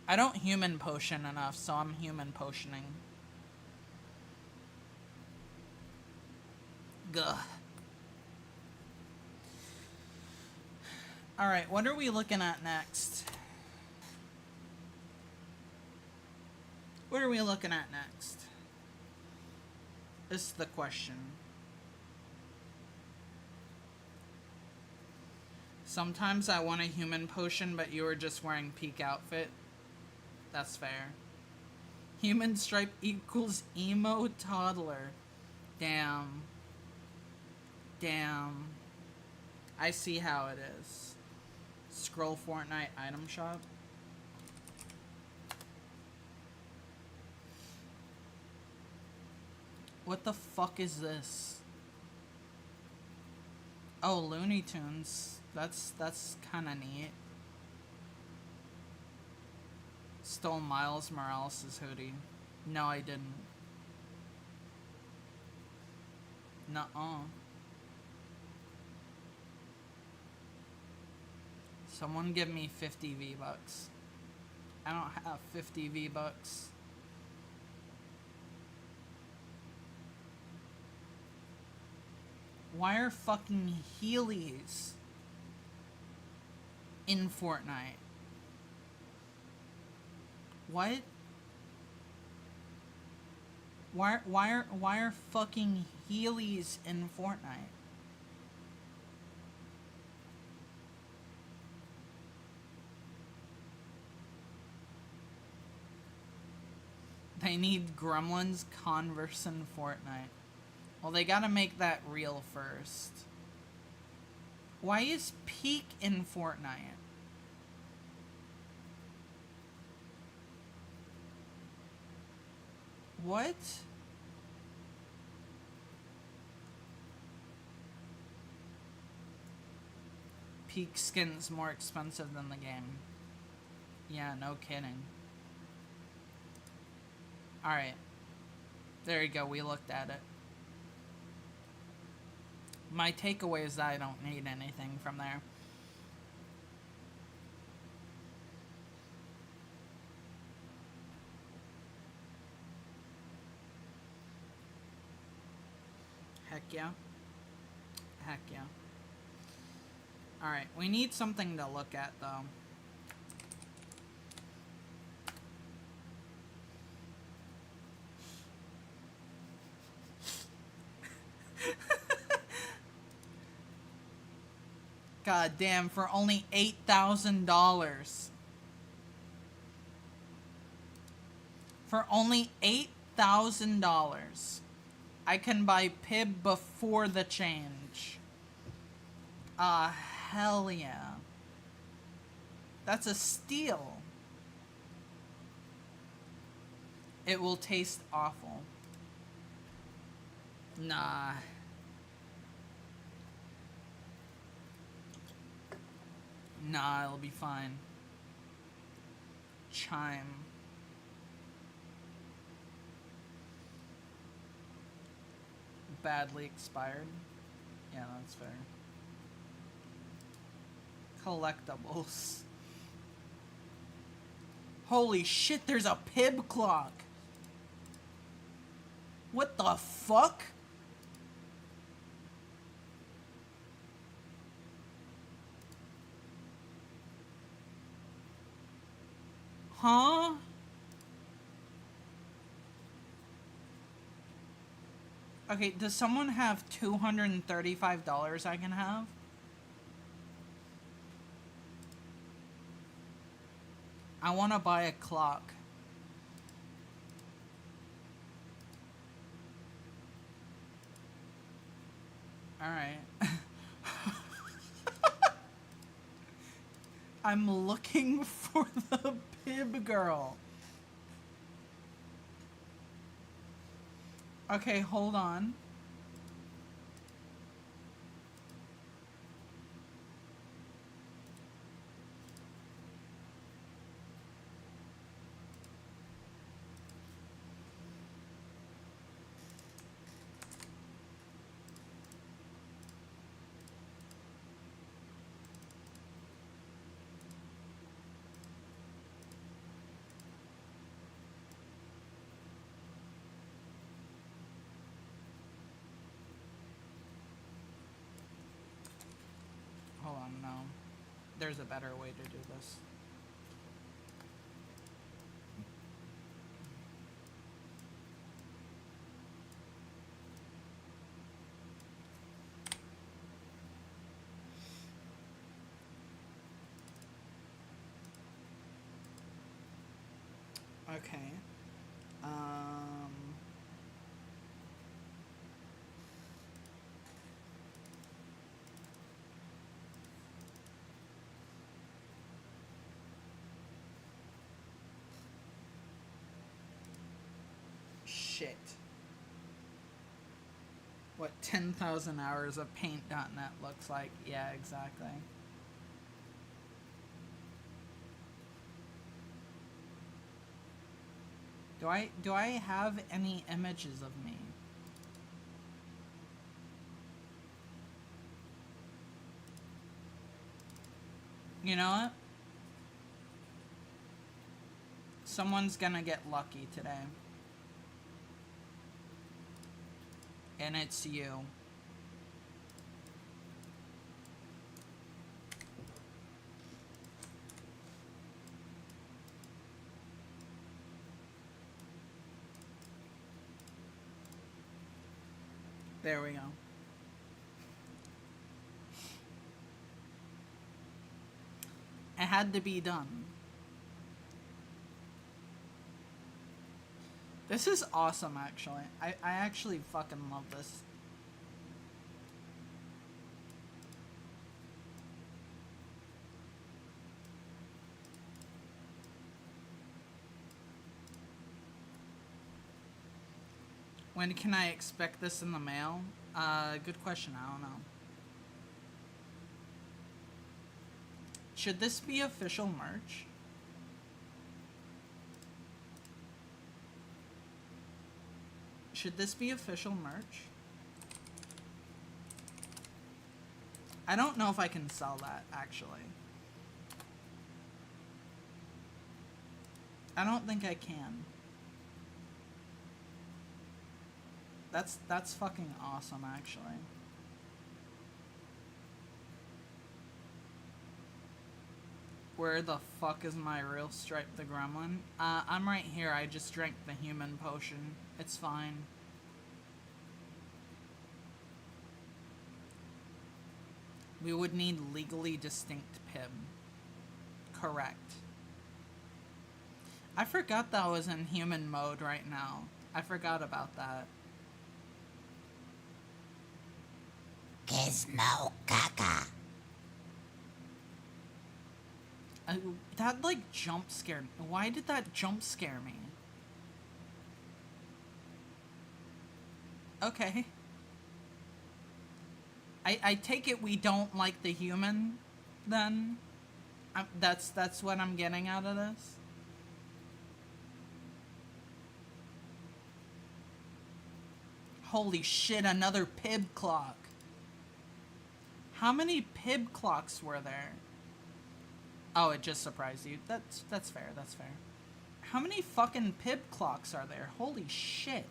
I don't human potion enough, so I'm human potioning. Gah. Alright, what are we looking at next? What are we looking at next? This is the question. Sometimes I want a human potion, but you were just wearing peak outfit. That's fair. Human stripe equals emo toddler. Damn. Damn. I see how it is. Scroll Fortnite item shop. What the fuck is this? Oh, Looney Tunes. That's kind of neat. Stole Miles Morales' hoodie. No, I didn't. Nuh-uh. Someone give me 50 V-Bucks. I don't have 50 V-Bucks. Why are fucking Heelys in Fortnite? What? Why are fucking Heelys in Fortnite? They need Gremlins Converse in Fortnite. Well, they gotta make that real first. Why is Peak in Fortnite? What? Peak skin's more expensive than the game. Yeah, no kidding. Alright. There you go, we looked at it. My takeaway is that I don't need anything from there. Heck yeah. Heck yeah. Alright, we need something to look at, though. God damn, for only $8,000. For only $8,000. I can buy Pib before the change. Hell yeah. That's a steal. It will taste awful. Nah. Nah, it'll be fine. Chime. Badly expired. Yeah, that's fair. Collectibles. Holy shit, there's a Pib clock. What the fuck? Huh? Okay, does someone have $235 I can have? I want to buy a clock. Alright. I'm looking for the Pib girl. Okay, hold on. Hold on, no. There's a better way to do this. Okay. Shit. What 10,000 hours of paint.net looks like. Yeah, exactly. Do I have any images of me? You know what? Someone's gonna get lucky today. And it's you. There we go. It had to be done. This is awesome, actually. I actually fucking love this. When can I expect this in the mail? Good question. I don't know. Should this be official merch? Should this be official merch? I don't know if I can sell that, actually. I don't think I can. That's fucking awesome, actually. Where the fuck is my real Stripe the Gremlin? I'm right here. I just drank the human potion. It's fine. We would need legally distinct pib. Correct. I forgot that was in human mode right now. I forgot about that. Gizmo Gaga. That, like, jump scared me. Why did that jump scare me? Okay. I take it we don't like the human, then? That's what I'm getting out of this? Holy shit, another pib clock. How many pib clocks were there? Oh, it just surprised you. That's fair, that's fair. How many fucking pib clocks are there? Holy shit.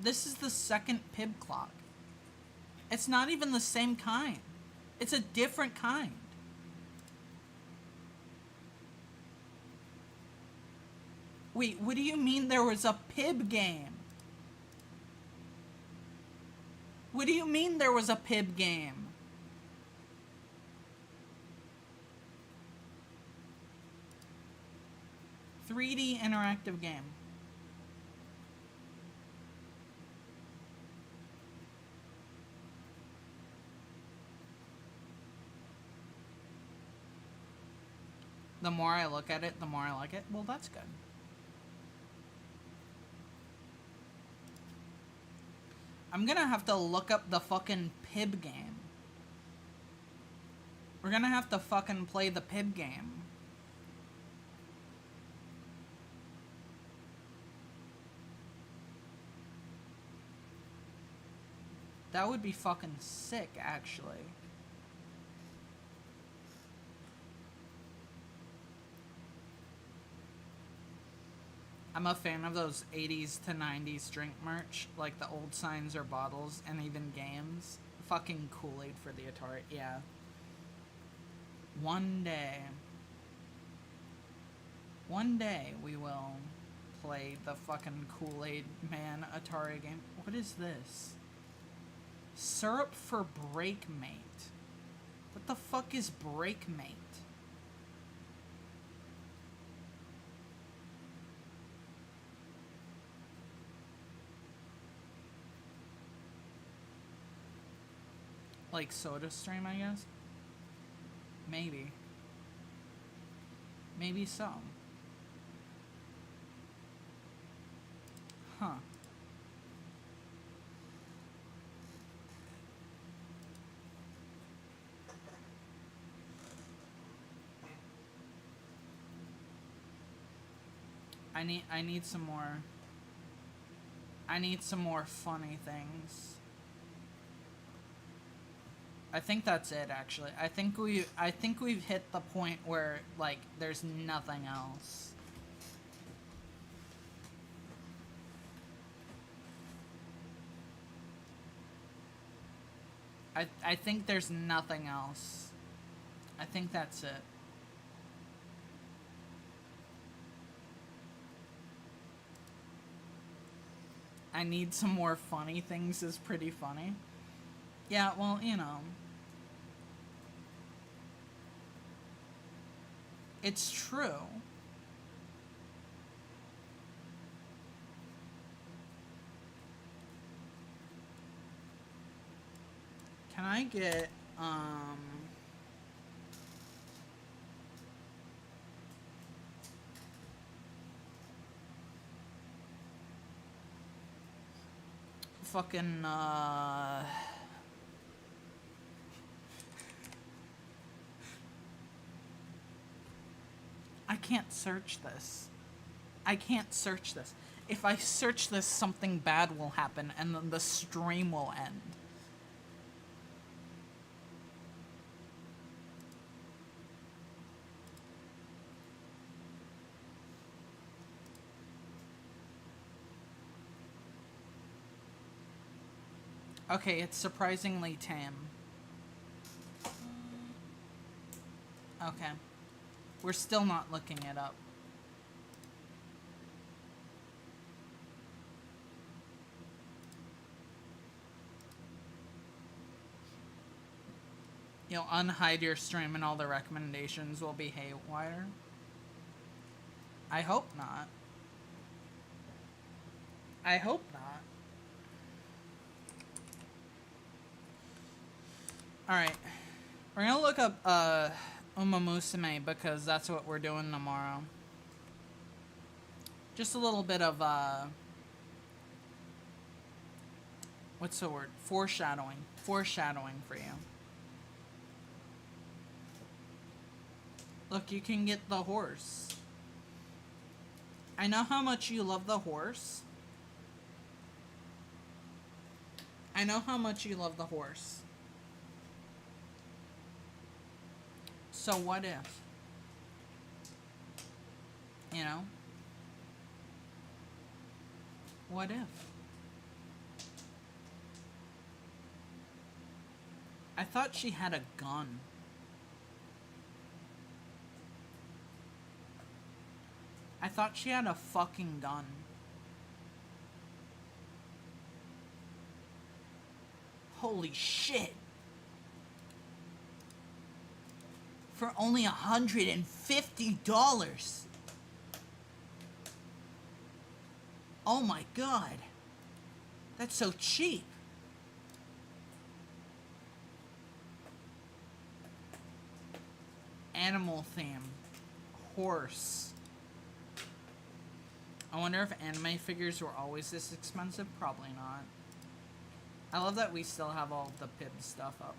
This is the second pib clock. It's not even the same kind. It's a different kind. Wait, what do you mean there was a pib game? What do you mean there was a pib game? .3D interactive game. The more I look at it, the more I like it. Well, that's good. I'm gonna have to look up the fucking pib game. We're gonna have to fucking play the pib game. That would be fucking sick, actually. I'm a fan of those 80s to 90s drink merch, like the old signs or bottles, and even games. Fucking Kool-Aid for the Atari, yeah. One day we will play the fucking Kool-Aid Man Atari game. What is this? Syrup for Breakmate. What the fuck is Breakmate? Like SodaStream, I guess? Maybe. Maybe so. Huh. I need some more. I need some more funny things. I think that's it, actually. I think we've hit the point where, like, there's nothing else. I think there's nothing else. I think that's it. I need some more funny things is pretty funny. Yeah, well, you know. It's true. Can I get, fucking, I can't search this. I can't search this. If I search this, something bad will happen, and then the stream will end. Okay, it's surprisingly tame. Okay. We're still not looking it up. You'll unhide your stream and all the recommendations will be haywire? I hope not. I hope not. Alright. We're gonna look up Uma Musume because that's what we're doing tomorrow. Just a little bit of what's the word? Foreshadowing. Foreshadowing for you. Look, you can get the horse. I know how much you love the horse. I know how much you love the horse. So what if? You know? What if? I thought she had a gun. I thought she had a fucking gun. Holy shit. For only $150. Oh my god. That's so cheap. Animal theme. Horse. I wonder if anime figures were always this expensive? Probably not. I love that we still have all the Pib stuff up.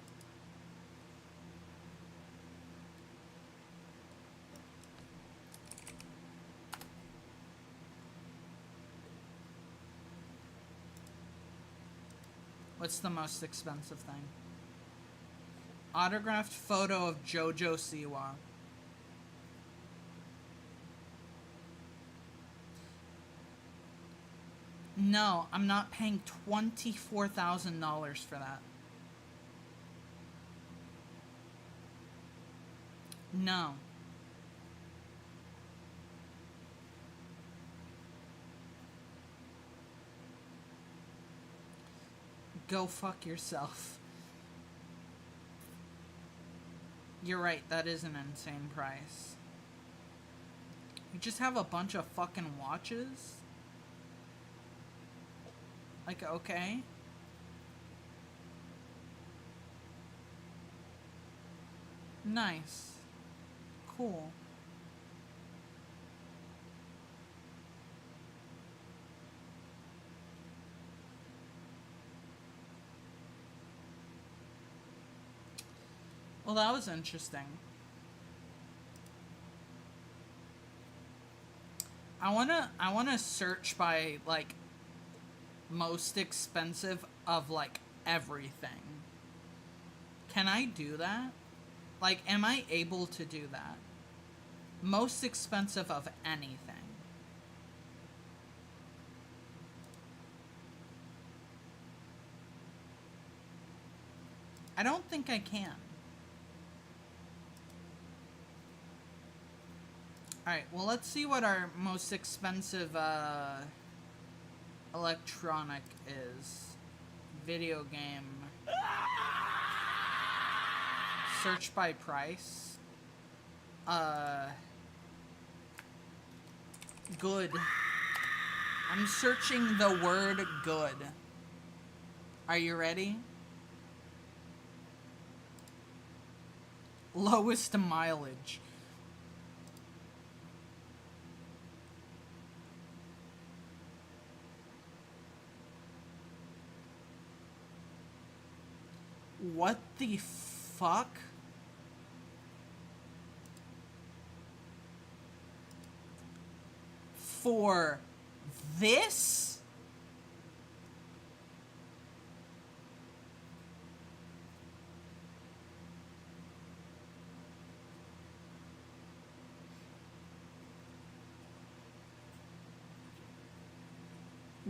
What's the most expensive thing? Autographed photo of Jojo Siwa. No, I'm not paying $24,000 for that. No. Go fuck yourself. You're right, that is an insane price. You just have a bunch of fucking watches? Like, okay. Nice. Cool. Well, that was interesting. I wanna search by, like, most expensive of, like, everything. Can I do that? Like, am I able to do that? Most expensive of anything. I don't think I can. Alright, well, let's see what our most expensive, electronic is. Video game. Search by price. Good. I'm searching the word good. Are you ready? Lowest mileage. What the fuck? For this?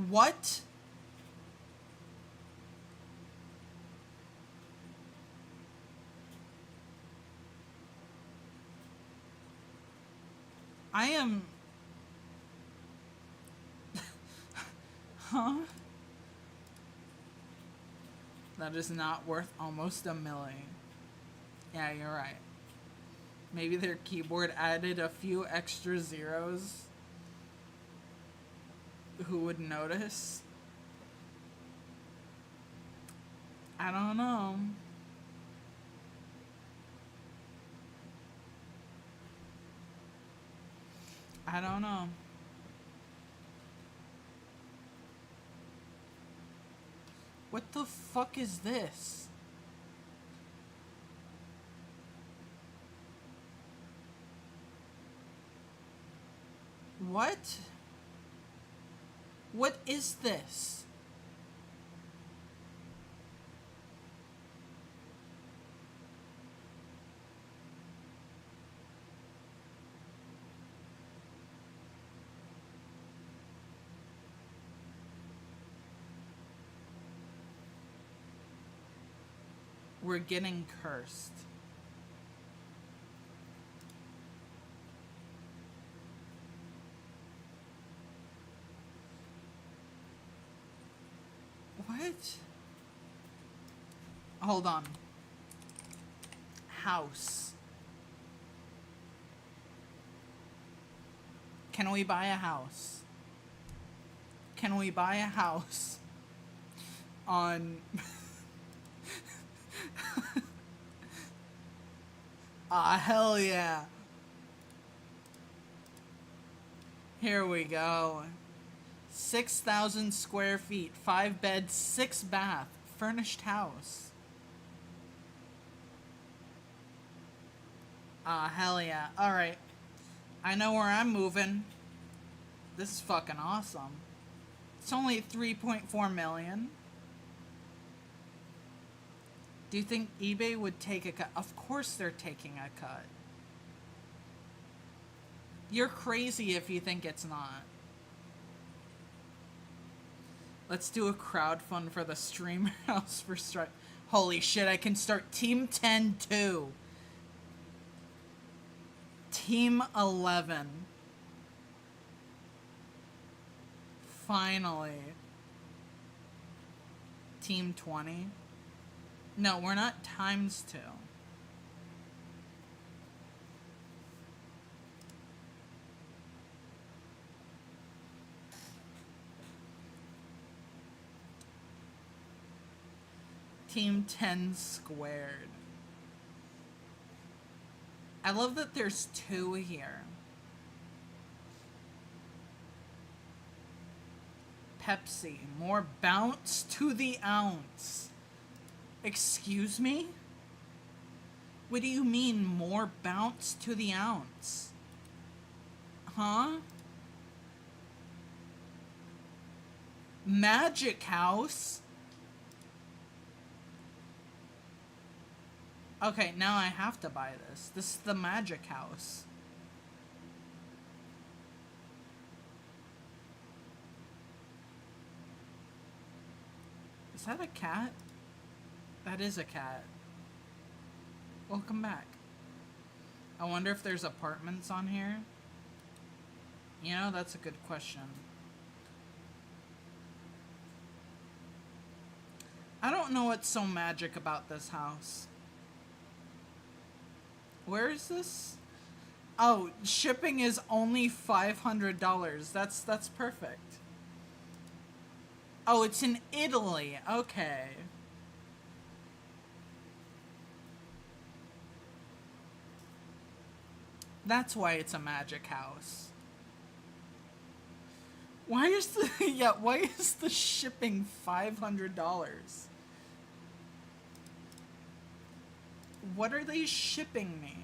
What? I am... Huh? That is not worth almost $1 million. Yeah, you're right. Maybe their keyboard added a few extra zeros. Who would notice? I don't know. I don't know. What the fuck is this? What? What is this? We're getting cursed. What? Hold on. House. Can we buy a house? Can we buy a house on... Ah, hell yeah. Here we go. 6,000 square feet, 5 beds, 6 bath, furnished house. Ah, hell yeah. Alright. I know where I'm moving. This is fucking awesome. It's only 3.4 million. Do you think eBay would take a cut? Of course they're taking a cut. You're crazy if you think it's not. Let's do a crowdfund for the streamer house for strike. Holy shit, I can start Team 10 too. Team 11. Finally. Team 20. No, we're not times 2. Team 10 squared. I love that there's 2 here. Pepsi. More bounce to the ounce. Excuse me? What do you mean, more bounce to the ounce? Huh? Magic House? Okay, now I have to buy this. This is the Magic House. Is that a cat? That is a cat. Welcome back. I wonder if there's apartments on here. You know, that's a good question. I don't know what's so magic about this house. Where is this? Oh, shipping is only $500. That's perfect. Oh, it's in Italy. Okay. That's why it's a magic house. Why is the why is the shipping $500? What are they shipping me?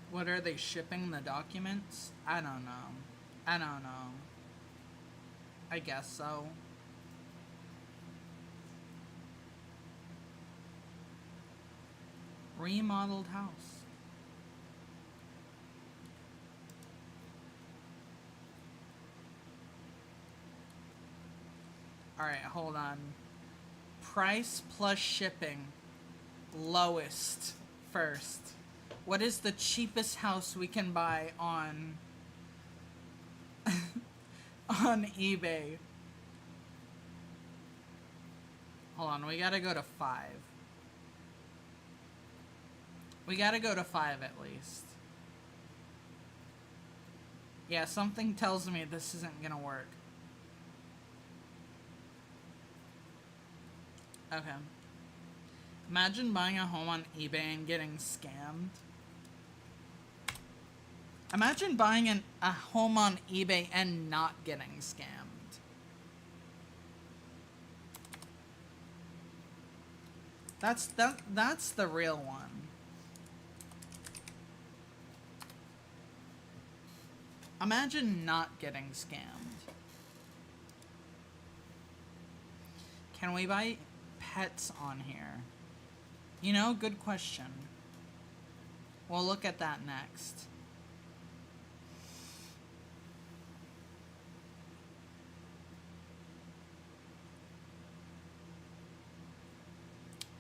What are they shipping, the documents? I don't know. I don't know. I guess so. Remodeled house. Alright, hold on. Price plus shipping. Lowest first. What is the cheapest house we can buy on on eBay? Hold on, we gotta go to 5. We gotta go to 5 at least. Yeah, something tells me this isn't gonna work. Okay. Imagine buying a home on eBay and getting scammed. Imagine buying a home on eBay and not getting scammed. That's the real one. Imagine not getting scammed. Can we buy pets on here? You know, good question. We'll look at that next.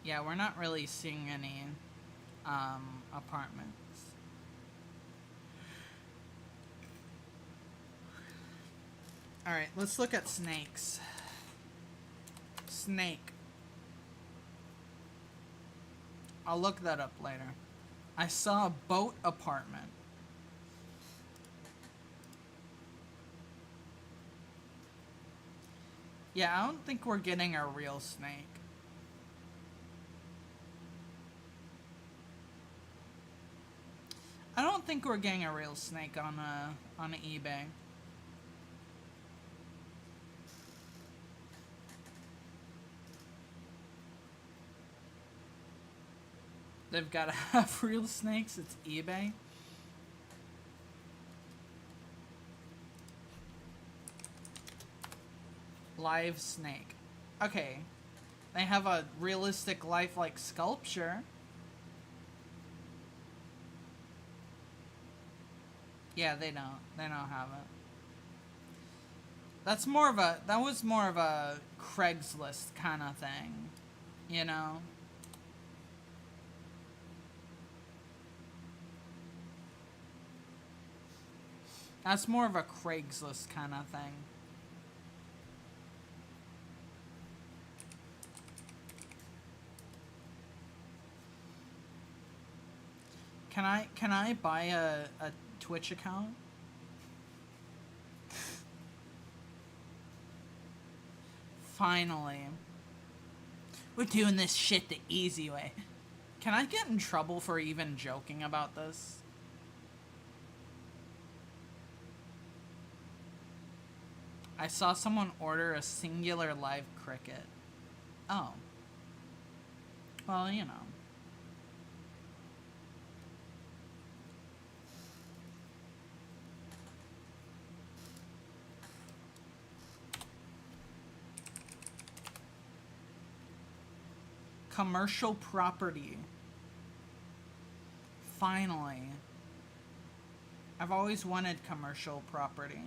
Yeah, we're not really seeing any apartments. Alright, let's look at snakes. Snake. I'll look that up later. I saw a boat apartment. Yeah, I don't think we're getting a real snake. I don't think we're getting a real snake on eBay. They've got to have real snakes. It's eBay. Live snake. Okay. They have a realistic lifelike sculpture. Yeah, they don't. They don't have it. That's more of a... That was more of a Craigslist kind of thing. You know? That's more of a Craigslist kind of thing. Can I buy a Twitch account? Finally. We're doing this shit the easy way. Can I get in trouble for even joking about this? I saw someone order a singular live cricket. Oh. Well, you know. Commercial property. Finally. I've always wanted commercial property.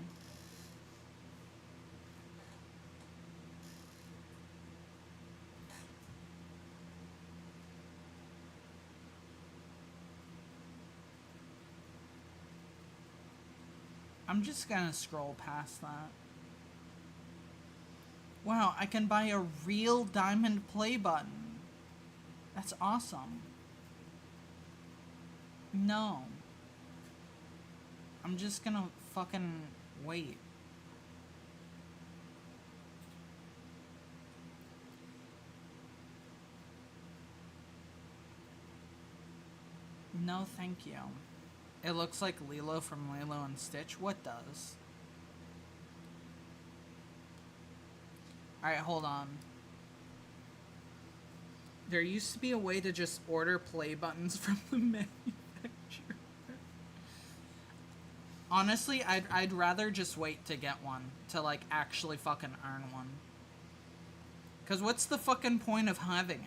I'm just gonna scroll past that. Wow, I can buy a real diamond play button. That's awesome. No. I'm just gonna fucking wait. No, thank you. It looks like Lilo from Lilo and Stitch. What does? Alright, hold on. There used to be a way to just order play buttons from the manufacturer. Honestly, I'd rather just wait to get one. To, like, actually fucking earn one. Because what's the fucking point of having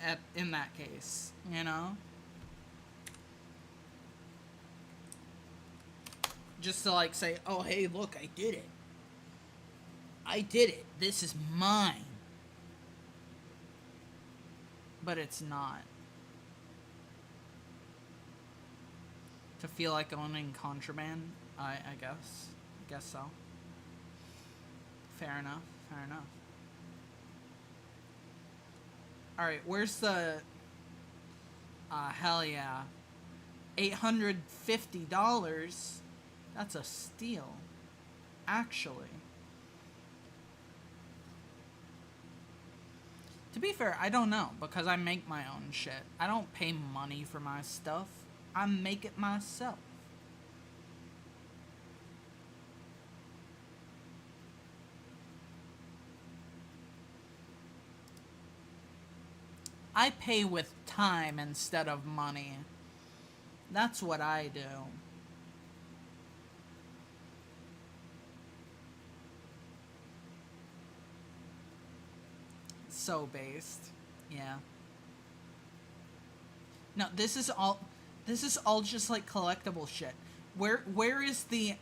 it? In that case, you know? Just to, like, say, oh, hey, look, I did it. I did it. This is mine. But it's not. To feel like owning contraband, I guess. Guess so. Fair enough. Fair enough. Alright, where's the... hell yeah. $850? That's a steal. Actually. To be fair, I don't know, because I make my own shit. I don't pay money for my stuff. I make it myself. I pay with time instead of money. That's what I do. So based. Yeah. No, this is all just like collectible shit. Where is the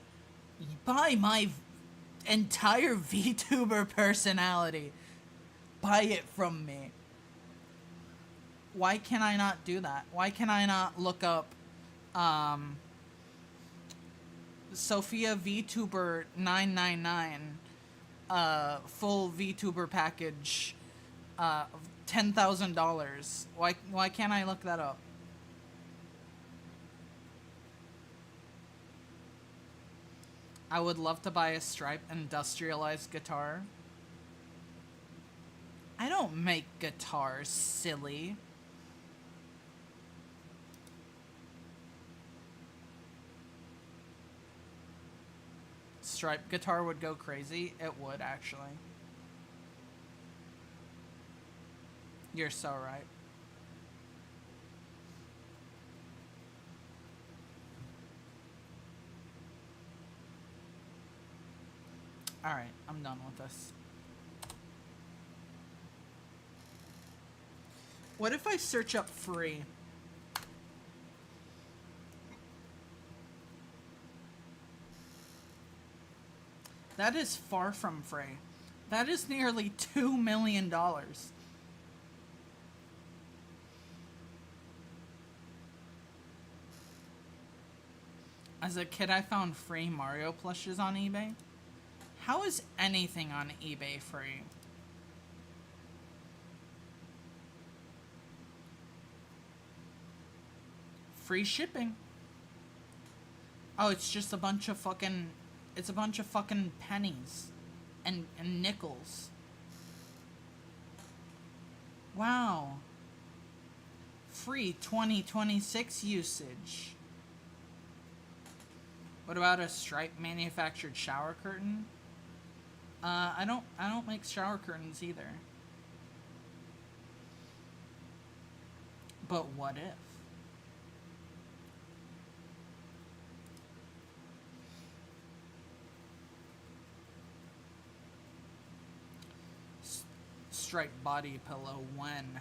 buy my entire VTuber personality? Buy it from me. Why can I not do that? Why can I not look up Sophia VTuber 999 full VTuber package $10,000? Why can't I look that up? I would love to buy a Stripe industrialized guitar. I don't make guitars, silly. Stripe guitar would go crazy. It would, actually. You're so right. Alright, I'm done with this. What if I search up free? That is far from free. That is nearly $2 million. As a kid, I found free Mario plushes on eBay. How is anything on eBay free? Free shipping. Oh, it's just a bunch of fucking... It's a bunch of fucking pennies. And nickels. Wow. Free 2026 usage. What about a Stripe manufactured shower curtain? I don't make shower curtains either. But what if? Stripe body pillow when?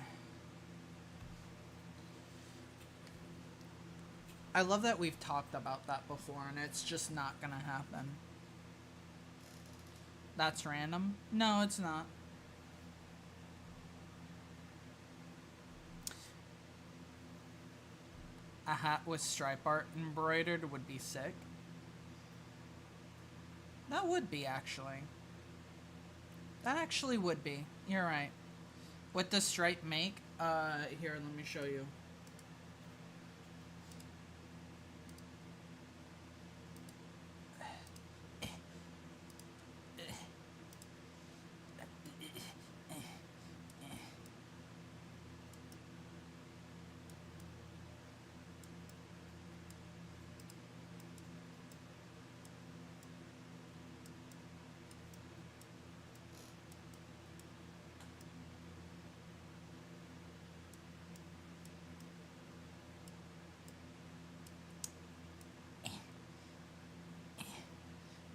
I love that we've talked about that before and it's just not gonna happen. That's random? No, it's not. A hat with stripe art embroidered would be sick. That would be, actually. That actually would be. You're right. What does Stripe make? Here, let me show you.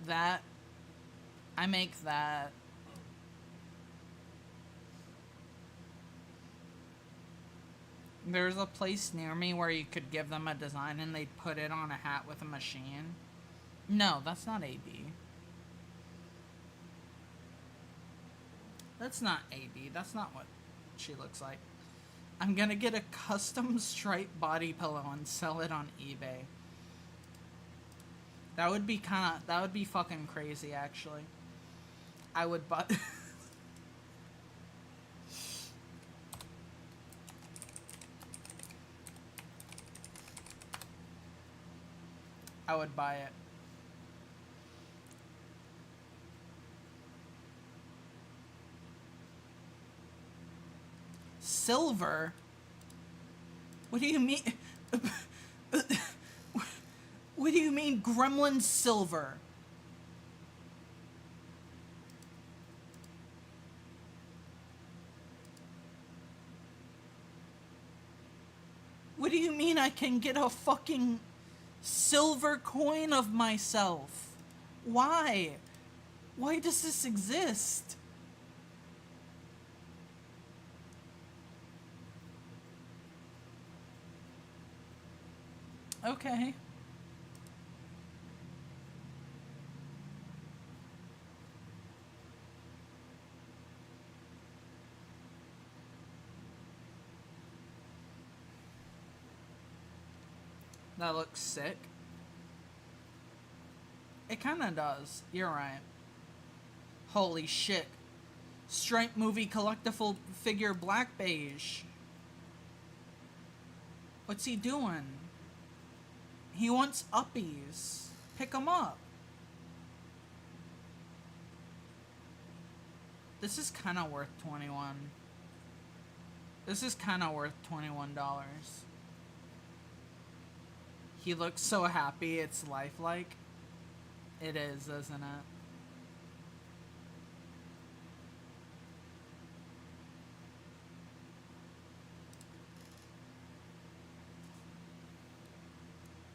That, I make that. There's a place near me where you could give them a design and they'd put it on a hat with a machine. No, that's not AB. That's not AB. That's not what she looks like. I'm gonna get a custom Stripe body pillow and sell it on eBay. That would be fucking crazy, actually. I would buy... I would buy it. Silver? What do you mean? What do you mean, Gremlin Silver? What do you mean I can get a fucking silver coin of myself? Why? Why does this exist? Okay. That looks sick. It kinda does. You're right. Holy shit. Stripe movie collectible figure black beige. What's he doing? He wants uppies. Pick him up. This is kinda worth 21. This is kinda worth $21. He looks so happy, it's lifelike. It is, isn't it?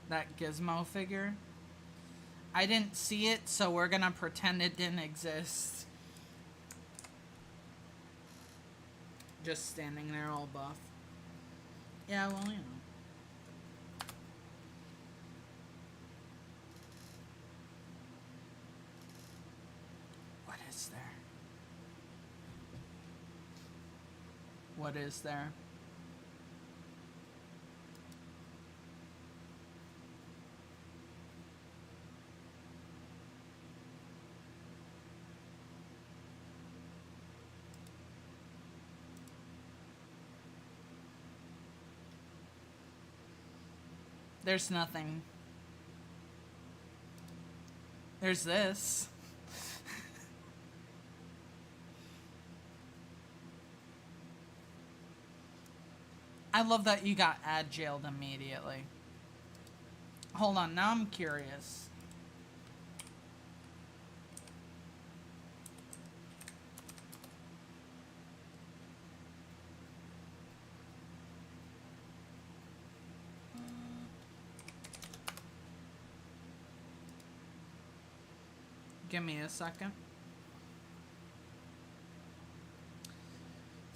That Gizmo figure. I didn't see it, so we're gonna pretend it didn't exist. Just standing there all buff. Yeah, well, you know. What is there? What is there? There's nothing. There's this. I love that you got ad jailed immediately. Hold on, now I'm curious. Give me a second.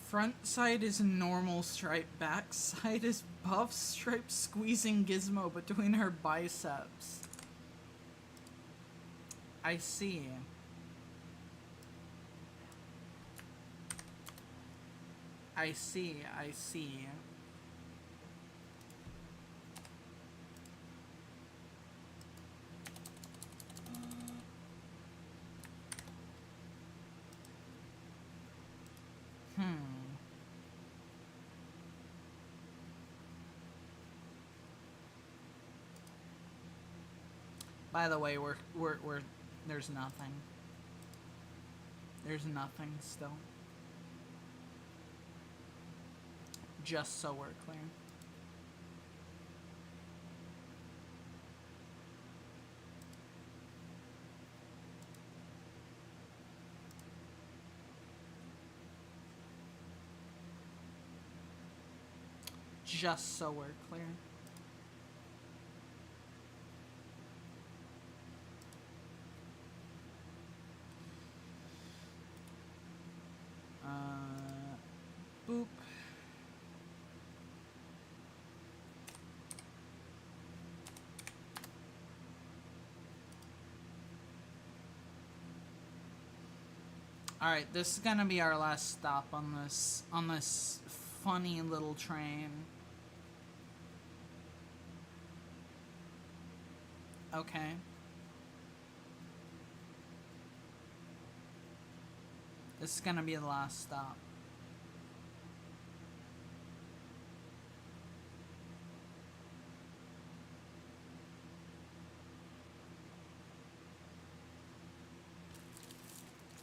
Front side is normal stripe, back side is buff stripe squeezing Gizmo between her biceps. I see. I see, I see. By the way, we're there's nothing. There's nothing still. Just so we're clear. Just so we're clear. Boop. All right, this is gonna be our last stop on this funny little train. Okay. This is gonna be the last stop.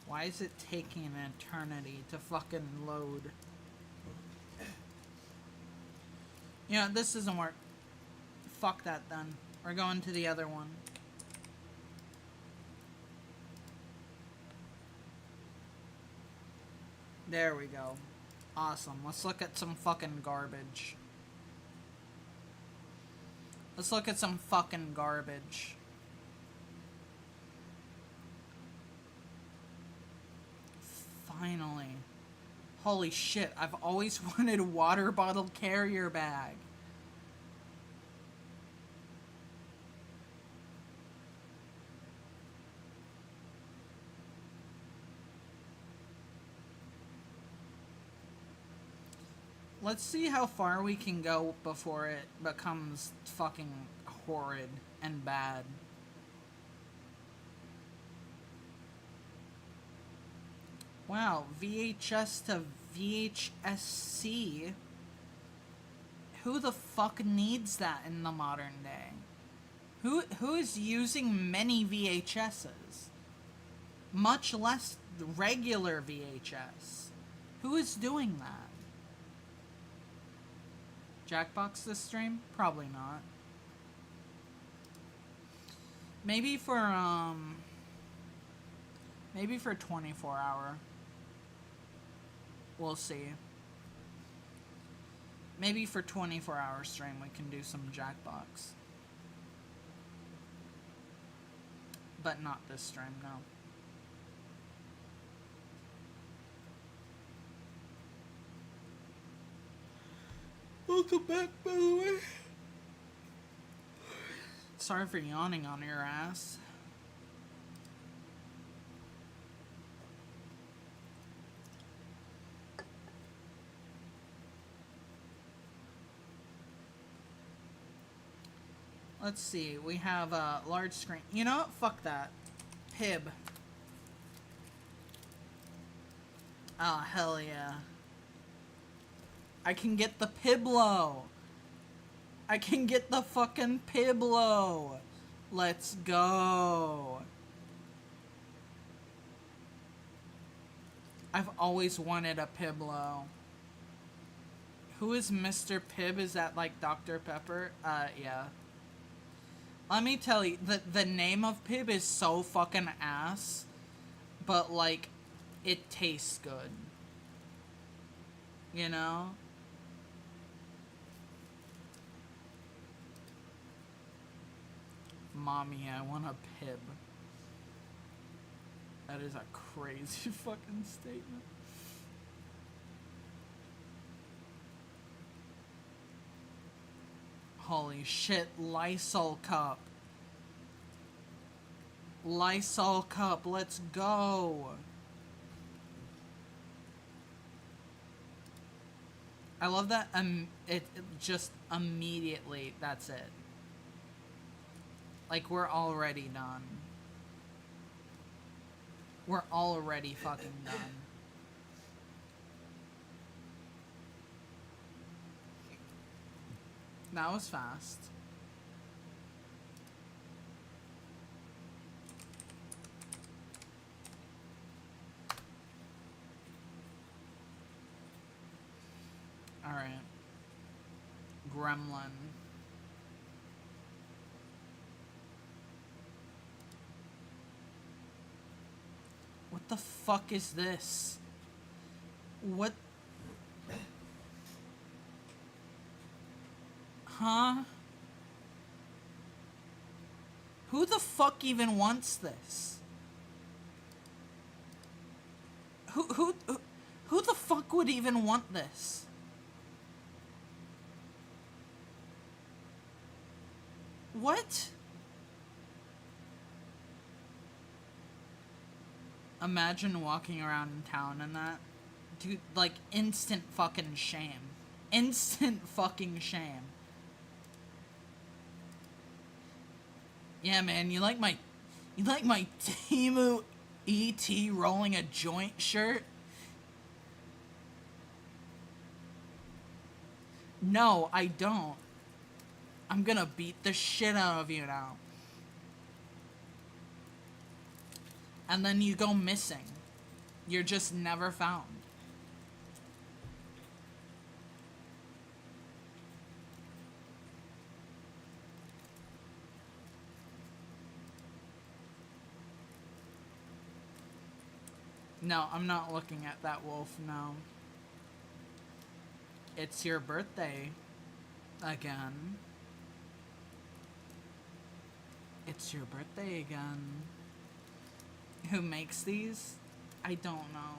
Why is it taking an eternity to fucking load? You know, this doesn't work. Fuck that then. We're going to the other one. There we go. Awesome. Let's look at some fucking garbage. Let's look at some fucking garbage. Finally. Holy shit, I've always wanted a water bottle carrier bag. Let's see how far we can go before it becomes fucking horrid and bad. Wow, VHS to VHSC. Who the fuck needs that in the modern day? Who is using many VHSs? Much less regular VHS. Who is doing that? Jackbox this stream? Probably not. Maybe for 24 hour. We'll see. Maybe for 24-hour stream we can do some Jackbox. But not this stream, no. Welcome back, by the way. Sorry for yawning on your ass. Let's see, we have a large screen. You know what? Fuck that. Pib. Oh, hell yeah. I can get the Piblo. I can get the fucking Piblo. Let's go. I've always wanted a Piblo. Who is Mr. Pibb? Is that like Dr. Pepper? Yeah. Let me tell you, the name of Pib is so fucking ass, but like, it tastes good. You know? Mommy, I want a Pib. That is a crazy fucking statement. Holy shit, Lysol cup. Lysol cup, let's go. I love that it just immediately, that's it. Like, we're already done. We're already fucking done. That was fast. Alright. Gremlin. What the fuck is this? What? Huh? Who the fuck even wants this? Who the fuck would even want this? What? Imagine walking around in town and that. Dude, like, instant fucking shame. Instant fucking shame. Yeah, man, you like my Temu E.T. rolling a joint shirt? No, I don't. I'm gonna beat the shit out of you now. And then you go missing. You're just never found. No, I'm not looking at that wolf, no. It's your birthday. Again. It's your birthday again. Who makes these? I don't know.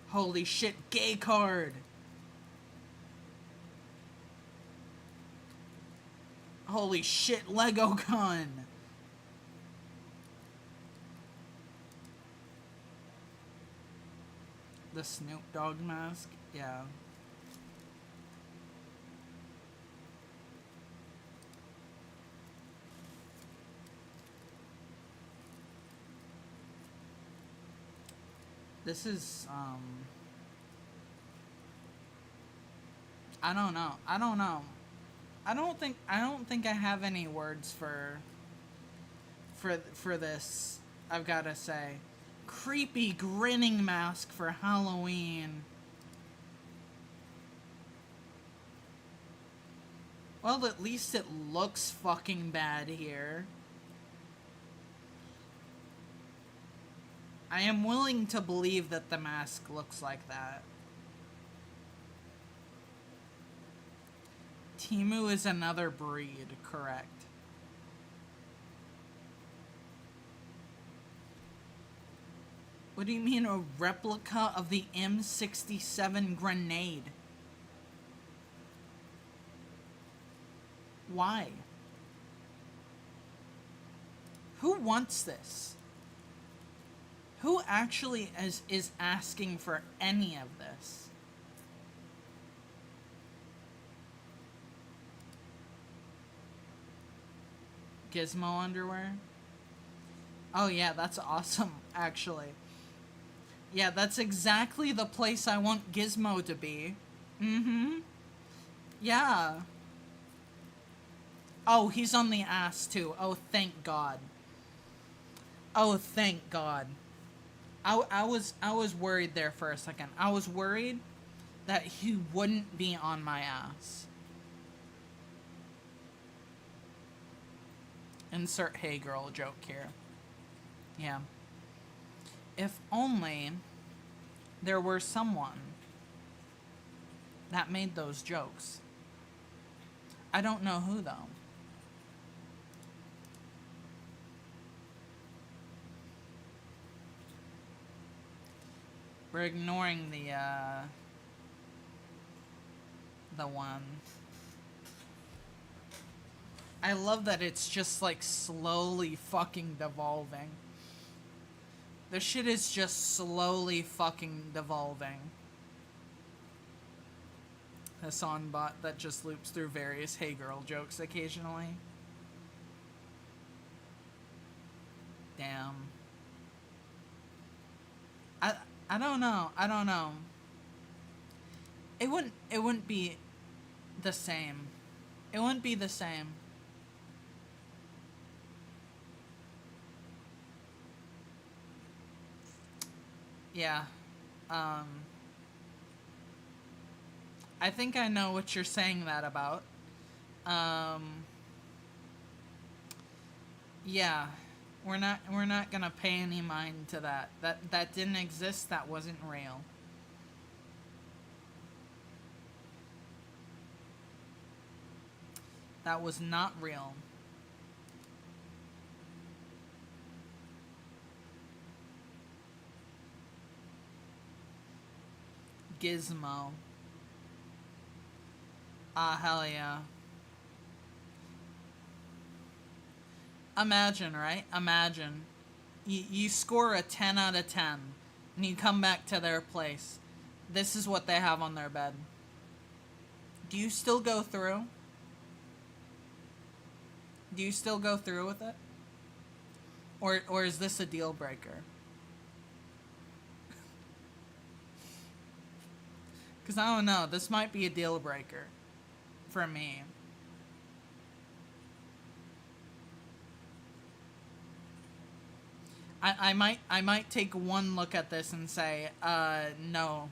Holy shit, gay card! Holy shit, Lego gun! The Snoop Dogg mask? Yeah. This is, I don't know. I don't know. I don't think I have any words for this. I've got to say, creepy grinning mask for Halloween. Well, at least it looks fucking bad here. I am willing to believe that the mask looks like that. Temu is another breed, correct. What do you mean a replica of the M67 grenade? Why? Who wants this? Who actually is asking for any of this? Gizmo underwear? Oh yeah, that's awesome, actually. Yeah, that's exactly the place I want Gizmo to be. Mm-hmm. Yeah. Oh, he's on the ass too. Oh, thank God. Oh, thank God. I was worried there for a second. I was worried that he wouldn't be on my ass. Insert hey girl joke here. Yeah. If only there were someone that made those jokes. I don't know who though. We're ignoring the one. I love that it's just like slowly fucking devolving. The shit is just slowly fucking devolving. Hassan bot that just loops through various hey girl jokes occasionally. Damn. I don't know. I don't know. It wouldn't be the same. It wouldn't be the same. Yeah. I think I know what you're saying that about. Yeah. We're not gonna pay any mind to that. That didn't exist, that wasn't real. That was not real. Gizmo. Ah, hell yeah. Imagine, right? Imagine. You score a 10 out of 10, and you come back to their place. This is what they have on their bed. Do you still go through? Do you still go through with it? Or is this a deal breaker? Because I don't know. This might be a deal breaker for me. I might take one look at this and say, no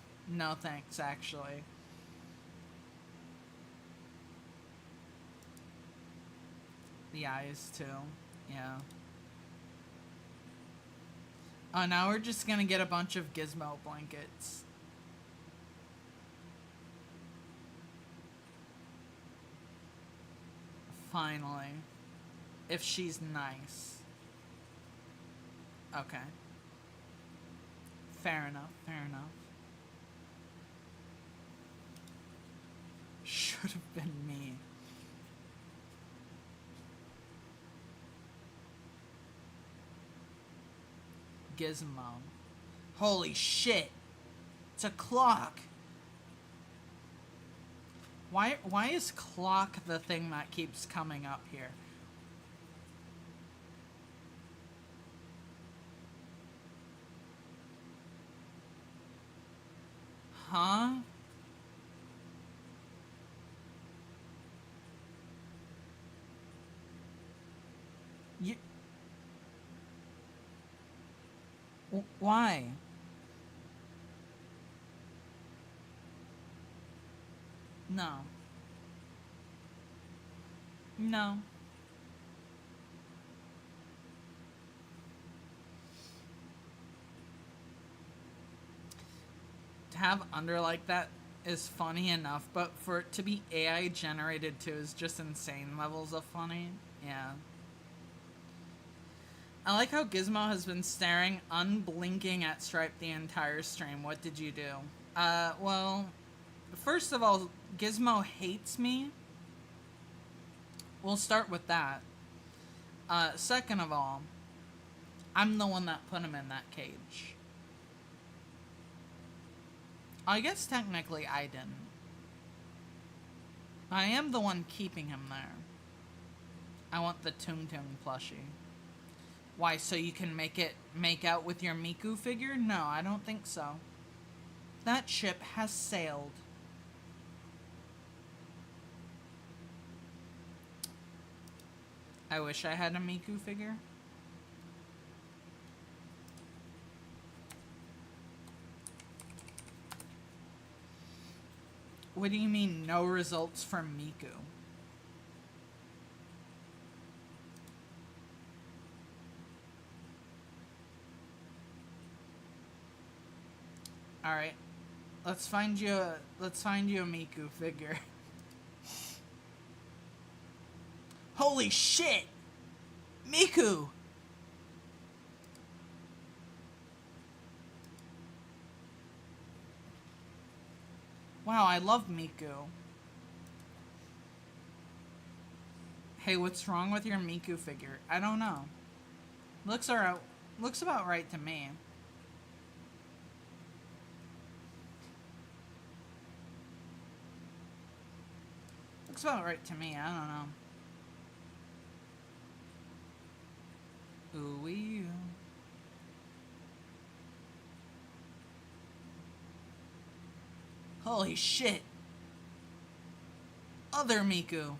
thanks, actually. The eyes too, yeah. Oh, now we're just gonna get a bunch of gizmo blankets. Finally. If she's nice. Okay. Fair enough, fair enough. Should have been me. Gizmo. Holy shit! It's a clock! Why is clock the thing that keeps coming up here? Huh? Why? No. No. To have under like that is funny enough, but for it to be AI generated too is just insane levels of funny. Yeah. I like how Gizmo has been staring unblinking at Stripe the entire stream. What did you do? Well, first of all, Gizmo hates me. We'll start with that. Second of all, I'm the one that put him in that cage. I guess technically I didn't. I am the one keeping him there. I want the Toon Toon plushie. Why, so you can make out with your Miku figure? No, I don't think so. That ship has sailed. I wish I had a Miku figure. What do you mean, no results from Miku? Alright. Let's find you a Miku figure. Holy shit! Miku! Wow, I love Miku. Hey, what's wrong with your Miku figure? I don't know. Looks about right to me. Looks about right to me, I don't know. Ooh-wee. Holy shit! Other Miku!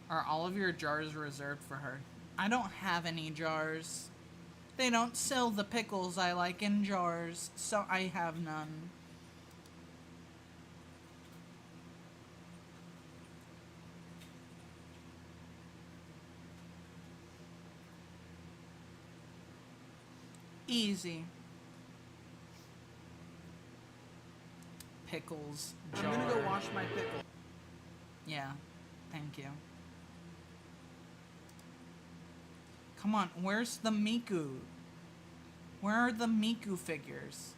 Are all of your jars reserved for her? I don't have any jars. They don't sell the pickles I like in jars, so I have none. Easy. Pickles jar. I'm gonna go wash my pickle. Yeah, thank you. Come on, where's the Miku? Where are the Miku figures?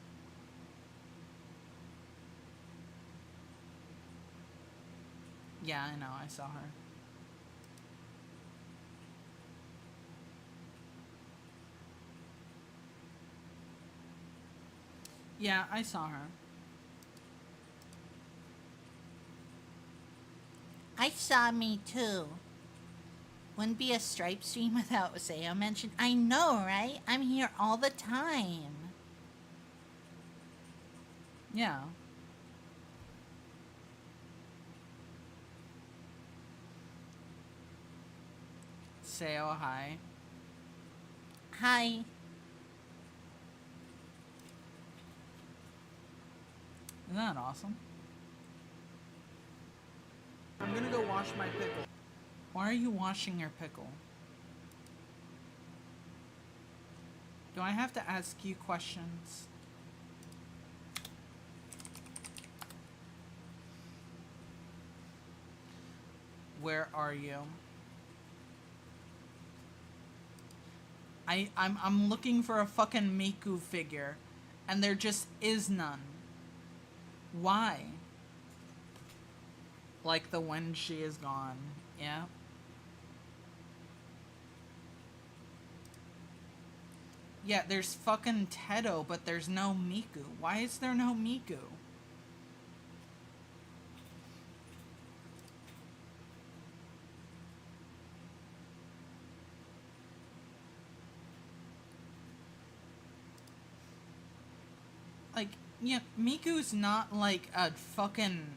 Yeah, I know, I saw her. Yeah, I saw her. I saw me too. Wouldn't be a Stripe stream without Sayo mention. I know, right? I'm here all the time. Yeah. Say oh hi. Hi. Isn't that awesome? I'm gonna go wash my pickle. Why are you washing your pickle? Do I have to ask you questions? Where are you? I'm looking for a fucking Miku figure, and there just is none. Why? Like the when she is gone. Yeah. Yeah, there's fucking Tedo, but there's no Miku. Why is there no Miku? Like, yeah, Miku's not like a fucking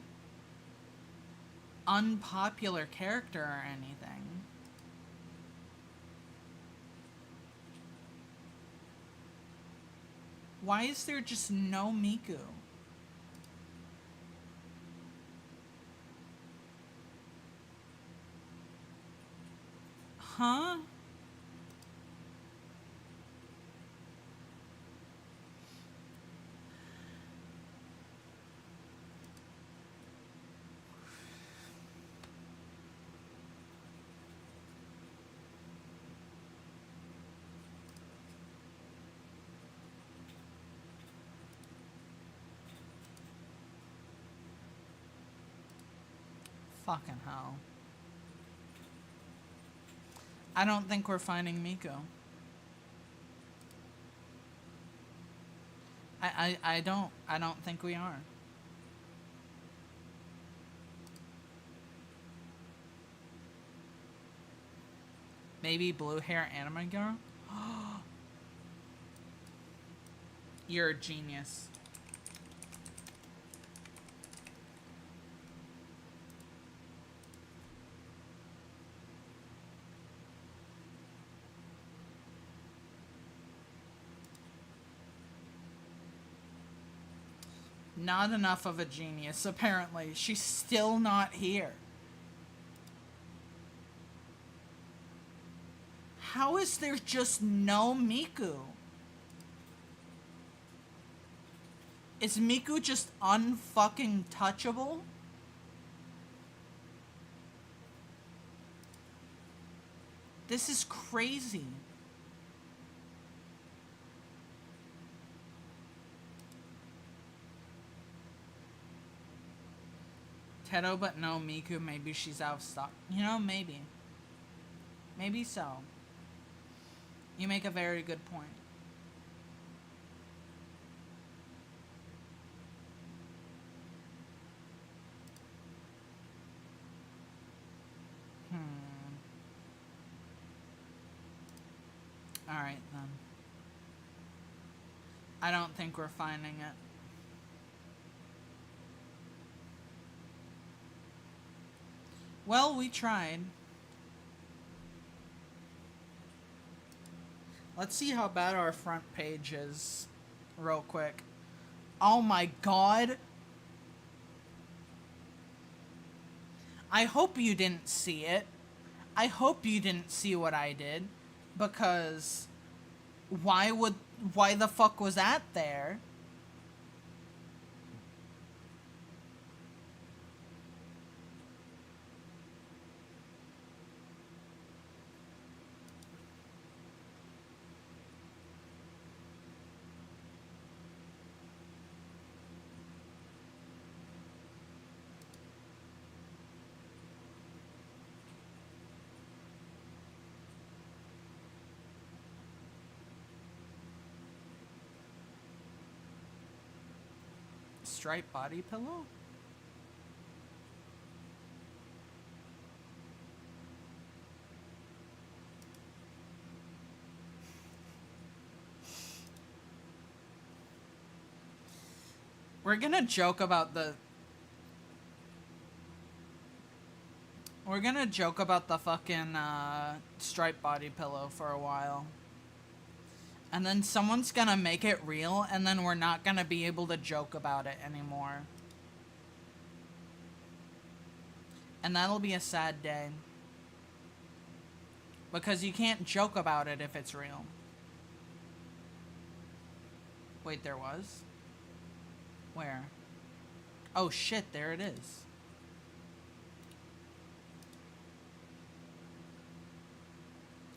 unpopular character or anything. Why is there just no Miku? Huh? Fucking hell. I don't think we're finding Miku. I don't think we are. Maybe blue hair anime girl? You're a genius. Not enough of a genius, apparently. She's still not here. How is there just no Miku? Is Miku just unfucking touchable? This is crazy. Tedo but no Miku, maybe she's out of stock. You know, maybe. Maybe so. You make a very good point. Alright then. I don't think we're finding it. Well, we tried. Let's see how bad our front page is real quick. Oh my god. I hope you didn't see it. I hope you didn't see what I did. Because why the fuck was that there? Striped body pillow? We're gonna joke about the... We're gonna joke about the fucking, striped body pillow for a while. And then someone's gonna make it real, and then we're not gonna be able to joke about it anymore. And that'll be a sad day. Because you can't joke about it if it's real. Wait, there was? Where? Oh shit, there it is.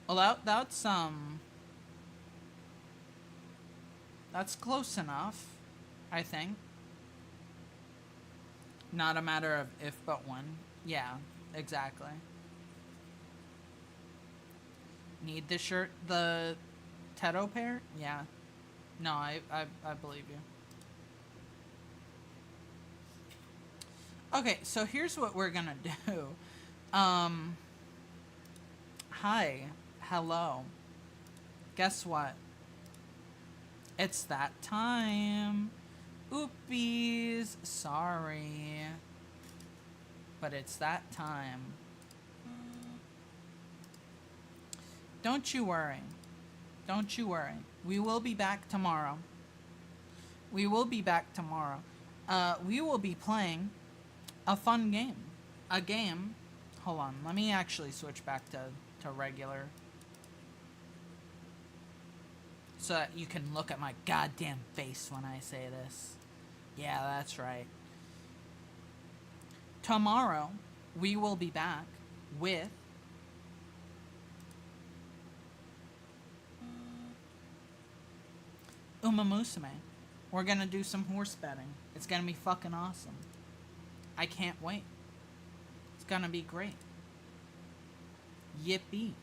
Well, that's close enough, I think. Not a matter of if but when. Yeah, exactly. Need the shirt, the Teto pair? Yeah. No, I believe you. Okay, so here's what we're gonna do. Hi. Hello. Guess what? It's that time. Oopies. Sorry. But it's that time. Don't you worry. Don't you worry. We will be back tomorrow. We will be back tomorrow. We will be playing a fun game. A game. Hold on. Let me actually switch back to regular. So that you can look at my goddamn face when I say this. Yeah, that's right. Tomorrow, we will be back with Uma Musume. We're gonna do some horse betting. It's gonna be fucking awesome. I can't wait. It's gonna be great. Yippee.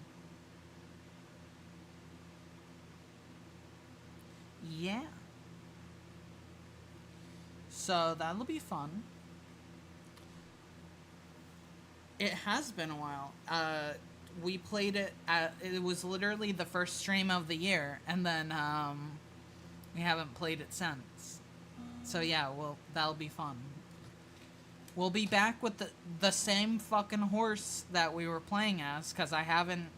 Yeah. So that'll be fun. It has been a while. We played it it was literally the first stream of the year, and then we haven't played it since. So yeah, well, that'll be fun. We'll be back with the same fucking horse that we were playing as, because I haven't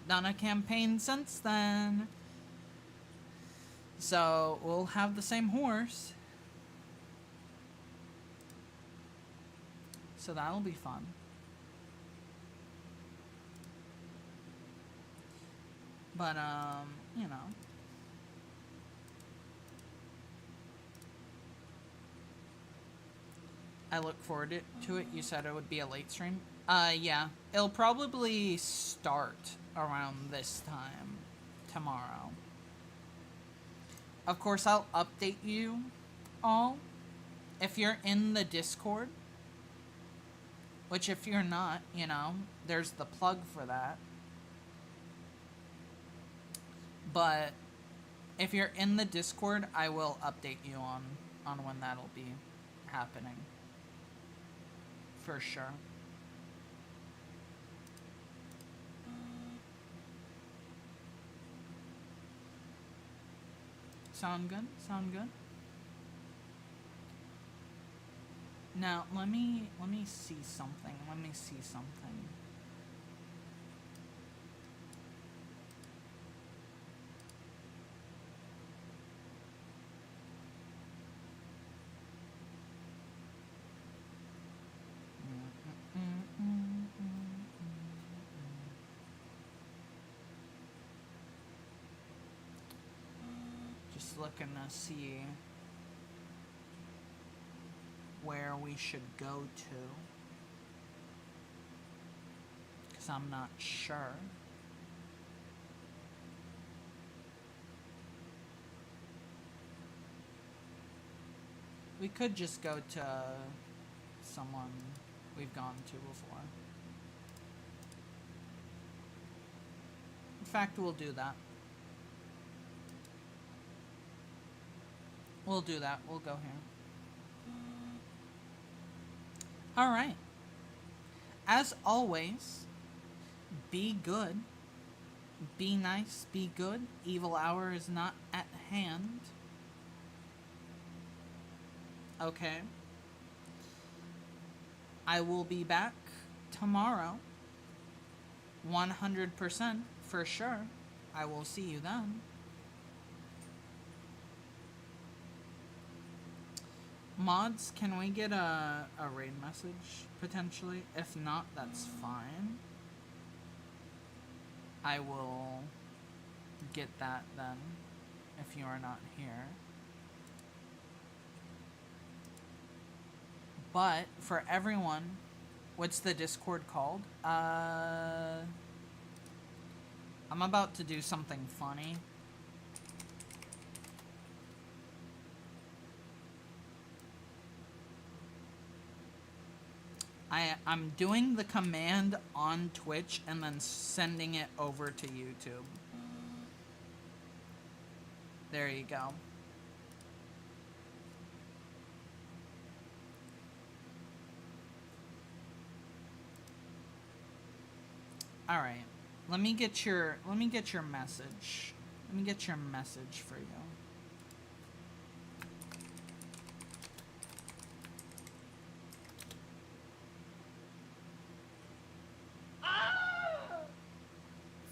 done a campaign since then. So we'll have the same horse. So that'll be fun. But you know. I look forward to it. You said it would be a late stream. Yeah. It'll probably start around this time tomorrow. Of course, I'll update you all if you're in the Discord. Which, if you're not, you know, there's the plug for that. But if you're in the Discord, I will update you on when that'll be happening. For sure. Sound good? Sound good? Now, let me see something. Let me see something. Just looking to see where we should go to, because I'm not sure. We could just go to someone we've gone to before. In fact, we'll do that. We'll do that. We'll go here. Alright. As always, be good. Be nice. Be good. Evil hour is not at hand. Okay? I will be back tomorrow. 100% for sure. I will see you then. Mods, can we get a raid message, potentially? If not, that's fine. I will get that then, if you are not here. But, for everyone, what's the Discord called? I'm about to do something funny. I'm doing the command on Twitch and then sending it over to YouTube. There you go. All right. Let me get your message. Let me get your message for you.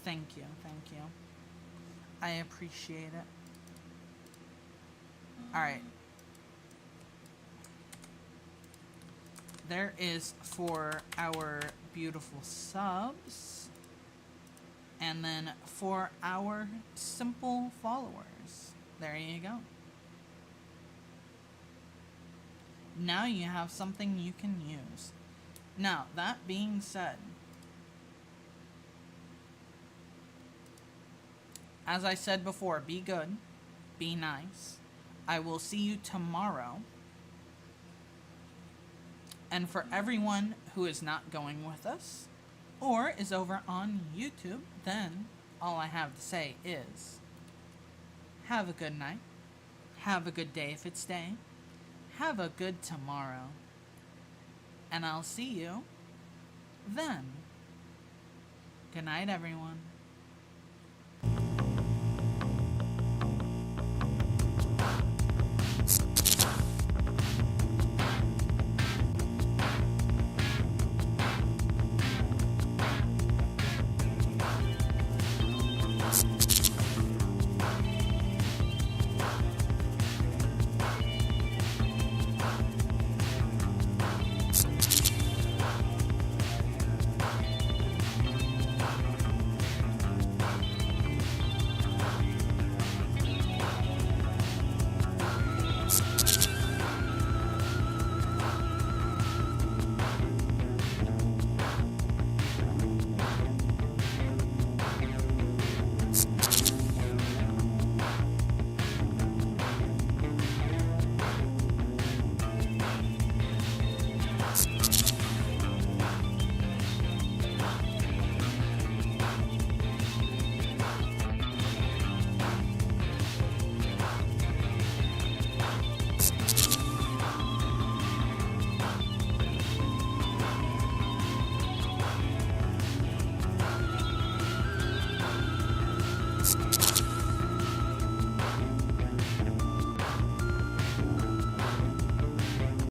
Thank you, thank you. I appreciate it. Alright. There is for our beautiful subs. And then for our simple followers. There you go. Now you have something you can use. Now, that being said, as I said before, be good, be nice. I will see you tomorrow. And for everyone who is not going with us, or is over on YouTube, then all I have to say is, have a good night, have a good day if it's day, have a good tomorrow, and I'll see you then. Good night, everyone.